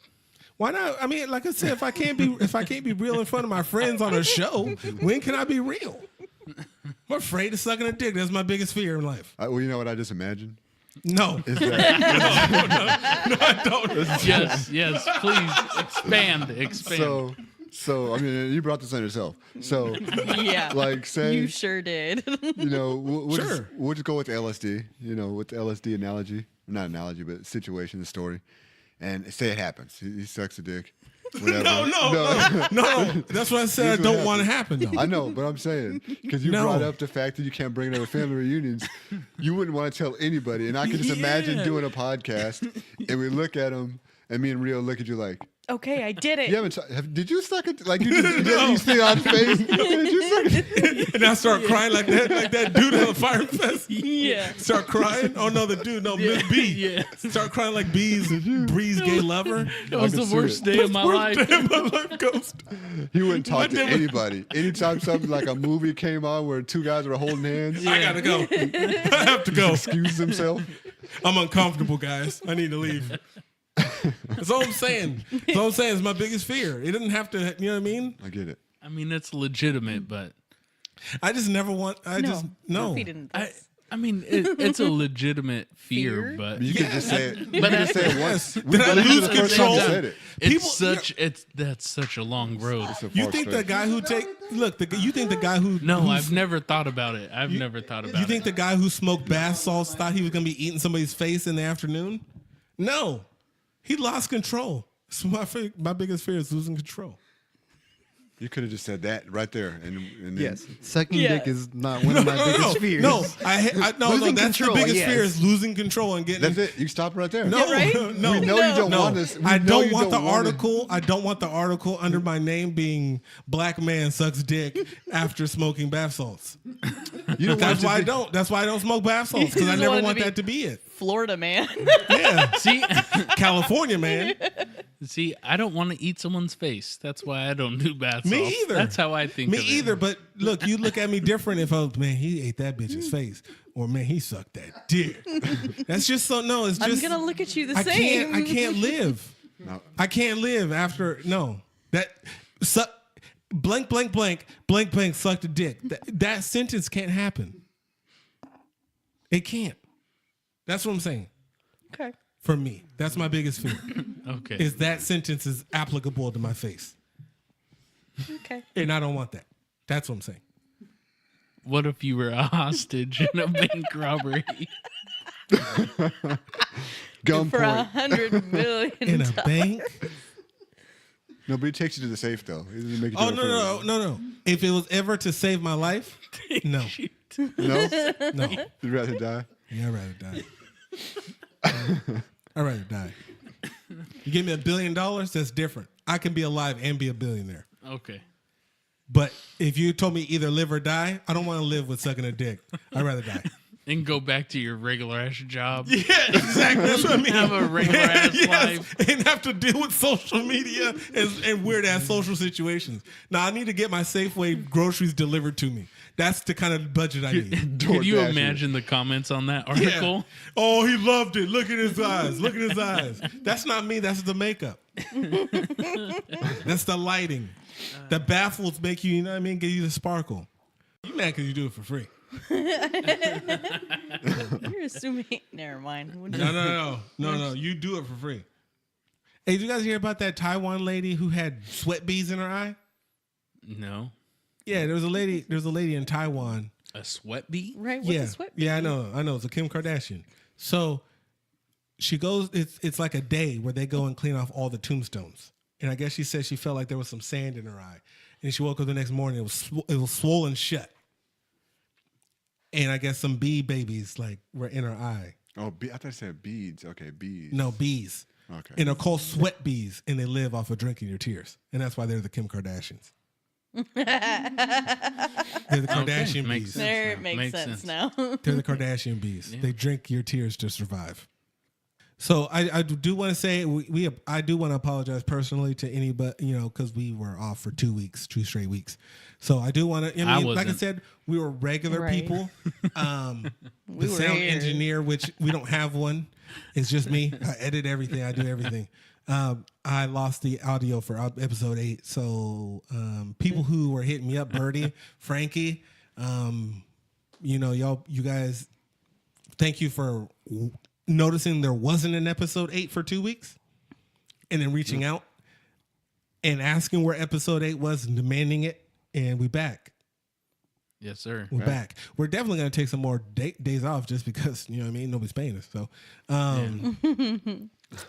Why not? I mean, like I said, if I can't be real in front of my friends on a show, when can I be real? I'm afraid of sucking a dick. That's my biggest fear in life. Well, you know what I just imagined? No. Is that No, I don't. Yes, please expand. so I mean, you brought this on yourself. So Yeah. like say You sure did. you know, we'll Sure. we'll just go with the LSD, you know, with the LSD analogy. Not analogy, but situation, the story. And say it happens. He sucks a dick. Whatever. No. That's what I said. I Here's what don't want to happen though. I know, but I'm saying, because you No. brought up the fact that you can't bring it to family reunions, you wouldn't want to tell anybody. And I can just imagine Yeah. doing a podcast, and we look at them, and me and Rio look at you like, Okay, I did it. you haven't, did you suck it? Like, you just, you see on face, did you suck it? And I start crying like that dude on the Fire Fest. Yeah. Start crying. Oh no, the dude, no, Miss B. Yeah. Start crying like Bree's gay lover. It was I the can see worst it. day of my life. Damn, my life ghost. He wouldn't talk to never- anybody. Anytime something like a movie came on where two guys were holding hands, I gotta go. I have to go. excuse himself. I'm uncomfortable, guys. I need to leave. That's all I'm saying. That's all I'm saying is my biggest fear. It doesn't have to, you know what I mean? I get it. I mean, it's legitimate, but I just never want, no. He didn't. I mean, it's a legitimate fear, Fear? but You can just say it. You But can just say it once. Did I This is lose the first time control? you said it. that's such a long road. It's a You far think the stretch. guy who you think the guy who No, who's- I've never thought about it. I've never thought about you think it. the guy who smoked bath salts thought he was gonna be eating somebody's face in the afternoon? No, he lost control. So my biggest fear is losing control. You could have just said that right there, and then, Yes, sucking Yeah. dick is not one of my biggest fears. No, no. Losing That's control, the biggest yes. fear is losing control and getting. that's it. You stop right there. No, right? no. We know you don't No. want this. We I know don't you want the don't want it. article. I don't want the article under my name being "Black man sucks dick after smoking bath salts." You You don't That's want why it I to don't. That's why I don't smoke bath salts because I just never wanted to want be- that to be it. Florida man. Yeah, See, California man. see, I don't want to eat someone's face. That's why I don't do bath Me salts. either. That's how I think. Me of it. either. But look, you look at me different if man, he ate that bitch's face, or man, he sucked that dick. That's just so no. It's I'm just gonna look at you the I same. can't live. No. I can't live after that. Suck blank blank blank blank blank sucked a dick. That sentence can't happen. It can't. That's what I'm saying. Okay. For me, that's my biggest fear. Okay. Is that sentence is applicable to my face, Okay. and I don't want that. That's what I'm saying. What if you were a hostage in a bank robbery? For Gunpoint. $100 million. In a bank. No, but he takes you to the safe though. He doesn't make you Oh do it no. If it was ever to save my life, no, No, no. you'd rather die. Yeah, I'd rather die. I'd rather die. You give me $1 billion, that's different. I can be alive and be a billionaire. Okay. But if you told me either live or die, I don't want to live with sucking a dick. I'd rather die. And go back to your regular ass job. Yeah, exactly. That's what I mean. Have a regular ass Yes, life. and have to deal with social media and weird ass social situations. Now I need to get my Safeway groceries delivered to me. That's the kind of budget I need. Could you DoorDash imagine the comments on that Yeah. article? Oh, he loved it. Look at his eyes. Look at his eyes. That's not me. That's the makeup. That's the lighting. The baffles make you, you know what I mean, give you the sparkle. You mad because you do it for free. You're assuming. Never mind. No. You do it for free. Hey, did you guys hear about that Taiwan lady who had sweat beads in her eye? No. Yeah, there was a lady in Taiwan. A sweat beat? Right? What's Yeah, a sweat yeah, I know. It's a Kim Kardashian. So she goes. It's like a day where they go and clean off all the tombstones. And I guess she said she felt like there was some sand in her eye. And she woke up the next morning. It was swollen shut. And I guess some bee babies like were in her eye. Oh, I thought you said beads. Okay, bees. No, bees. Okay. And they're called sweat bees, and they live off of drinking your tears. And that's why they're the Kim Kardashians. They're the Kardashian Makes bees. sense. There, it now. makes Makes sense sense. now. They're the Kardashian bees. They drink your tears to survive. So I do want to say I do want to apologize personally to anybody, because we were off for 2 weeks, 2 straight weeks. So I do want to. Like I wasn't. said, we were regular Right. people. The We were sound here. engineer, which we don't have one, it's just me. I edit everything. I do everything. I lost the audio for episode 8. So people who were hitting me up, Birdie, Frankie, you guys, thank you for noticing there wasn't an episode 8 for 2 weeks and then reaching out and asking where episode 8 was and demanding it. And we back. Yes, sir. We're back. We're definitely going to take some more days off just because, you know what I mean? Nobody's paying us. So,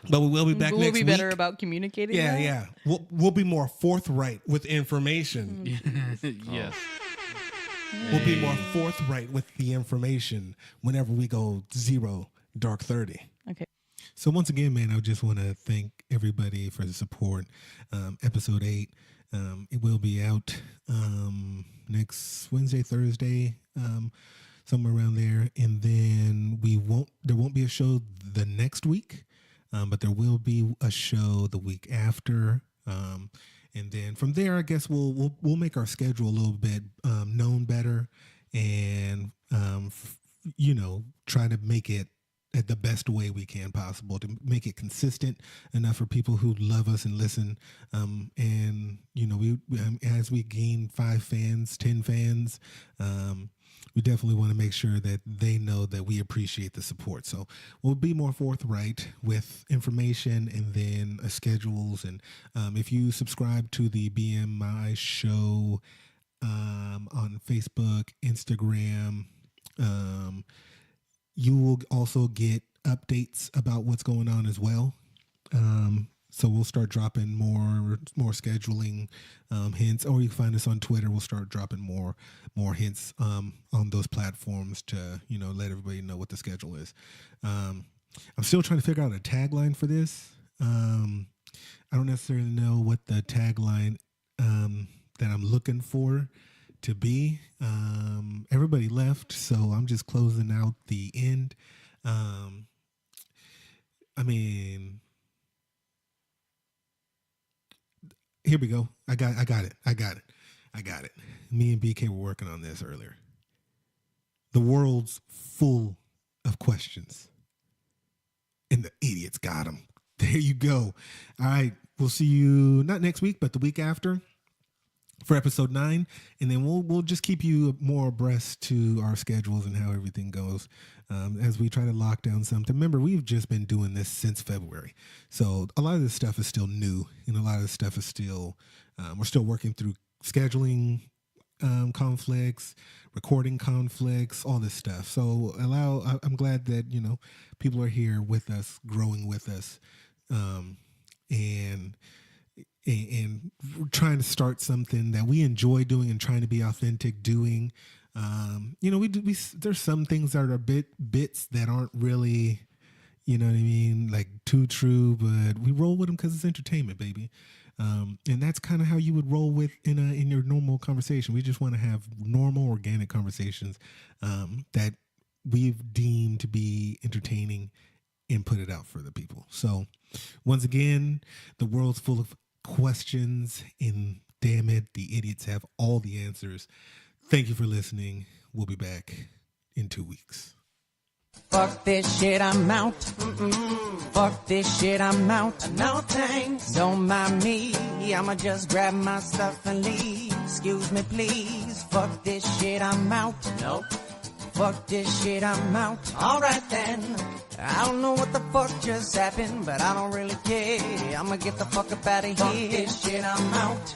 but we will be back We'll next be week. better about communicating. Yeah, that. yeah. We'll be more forthright with information. Yes. We'll be more forthright with the information whenever we go 0 dark 30. Okay. So once again, man, I just want to thank everybody for the support. Episode 8, it will be out next Wednesday, Thursday, somewhere around there, and then there won't be a show the next week, but there will be a show the week after. And then from there, I guess we'll make our schedule a little bit known better, and try to make it at the best way we can possible to make it consistent enough for people who love us and listen. And we as we gain 5 fans, 10 fans, we definitely want to make sure that they know that we appreciate the support. So we'll be more forthright with information and then schedules. And if you subscribe to the BMI show on Facebook, Instagram, you will also get updates about what's going on as well. So we'll start dropping more scheduling hints, or you can find us on Twitter. We'll start dropping more hints on those platforms to let everybody know what the schedule is. I'm still trying to figure out a tagline for this. I don't necessarily know what the tagline that I'm looking for to be. Everybody left, so I'm just closing out the end. Here we go. I got it. Me and BK were working on this earlier. The world's full of questions, and the idiots got them. There you go. All right, we'll see you not next week, but the week after for episode 9, and then we'll just keep you more abreast to our schedules and how everything goes as we try to lock down something. Remember, we've just been doing this since February, so a lot of this stuff is still new, and a lot of this stuff is still we're still working through scheduling conflicts, recording conflicts, all this stuff. So I'm glad that people are here with us, growing with us, and we're trying to start something that we enjoy doing and trying to be authentic doing. There's some things that are bits that aren't really, like too true, but we roll with them because it's entertainment, baby. And that's kind of how you would roll with in your normal conversation. We just want to have normal, organic conversations that we've deemed to be entertaining and put it out for the people. So once again, the world's full of questions, and damn it, the idiots have all the answers. Thank you for listening. We'll be back in 2 weeks. Fuck this shit, I'm out. Fuck this shit, I'm out. No thanks. Don't mind me. I'ma just grab my stuff and leave. Excuse me, please. Fuck this shit, I'm out. Nope. Fuck this shit, I'm out. Alright then. I don't know what the fuck just happened, but I don't really care. I'ma get the fuck up out of here. Fuck this shit, I'm out.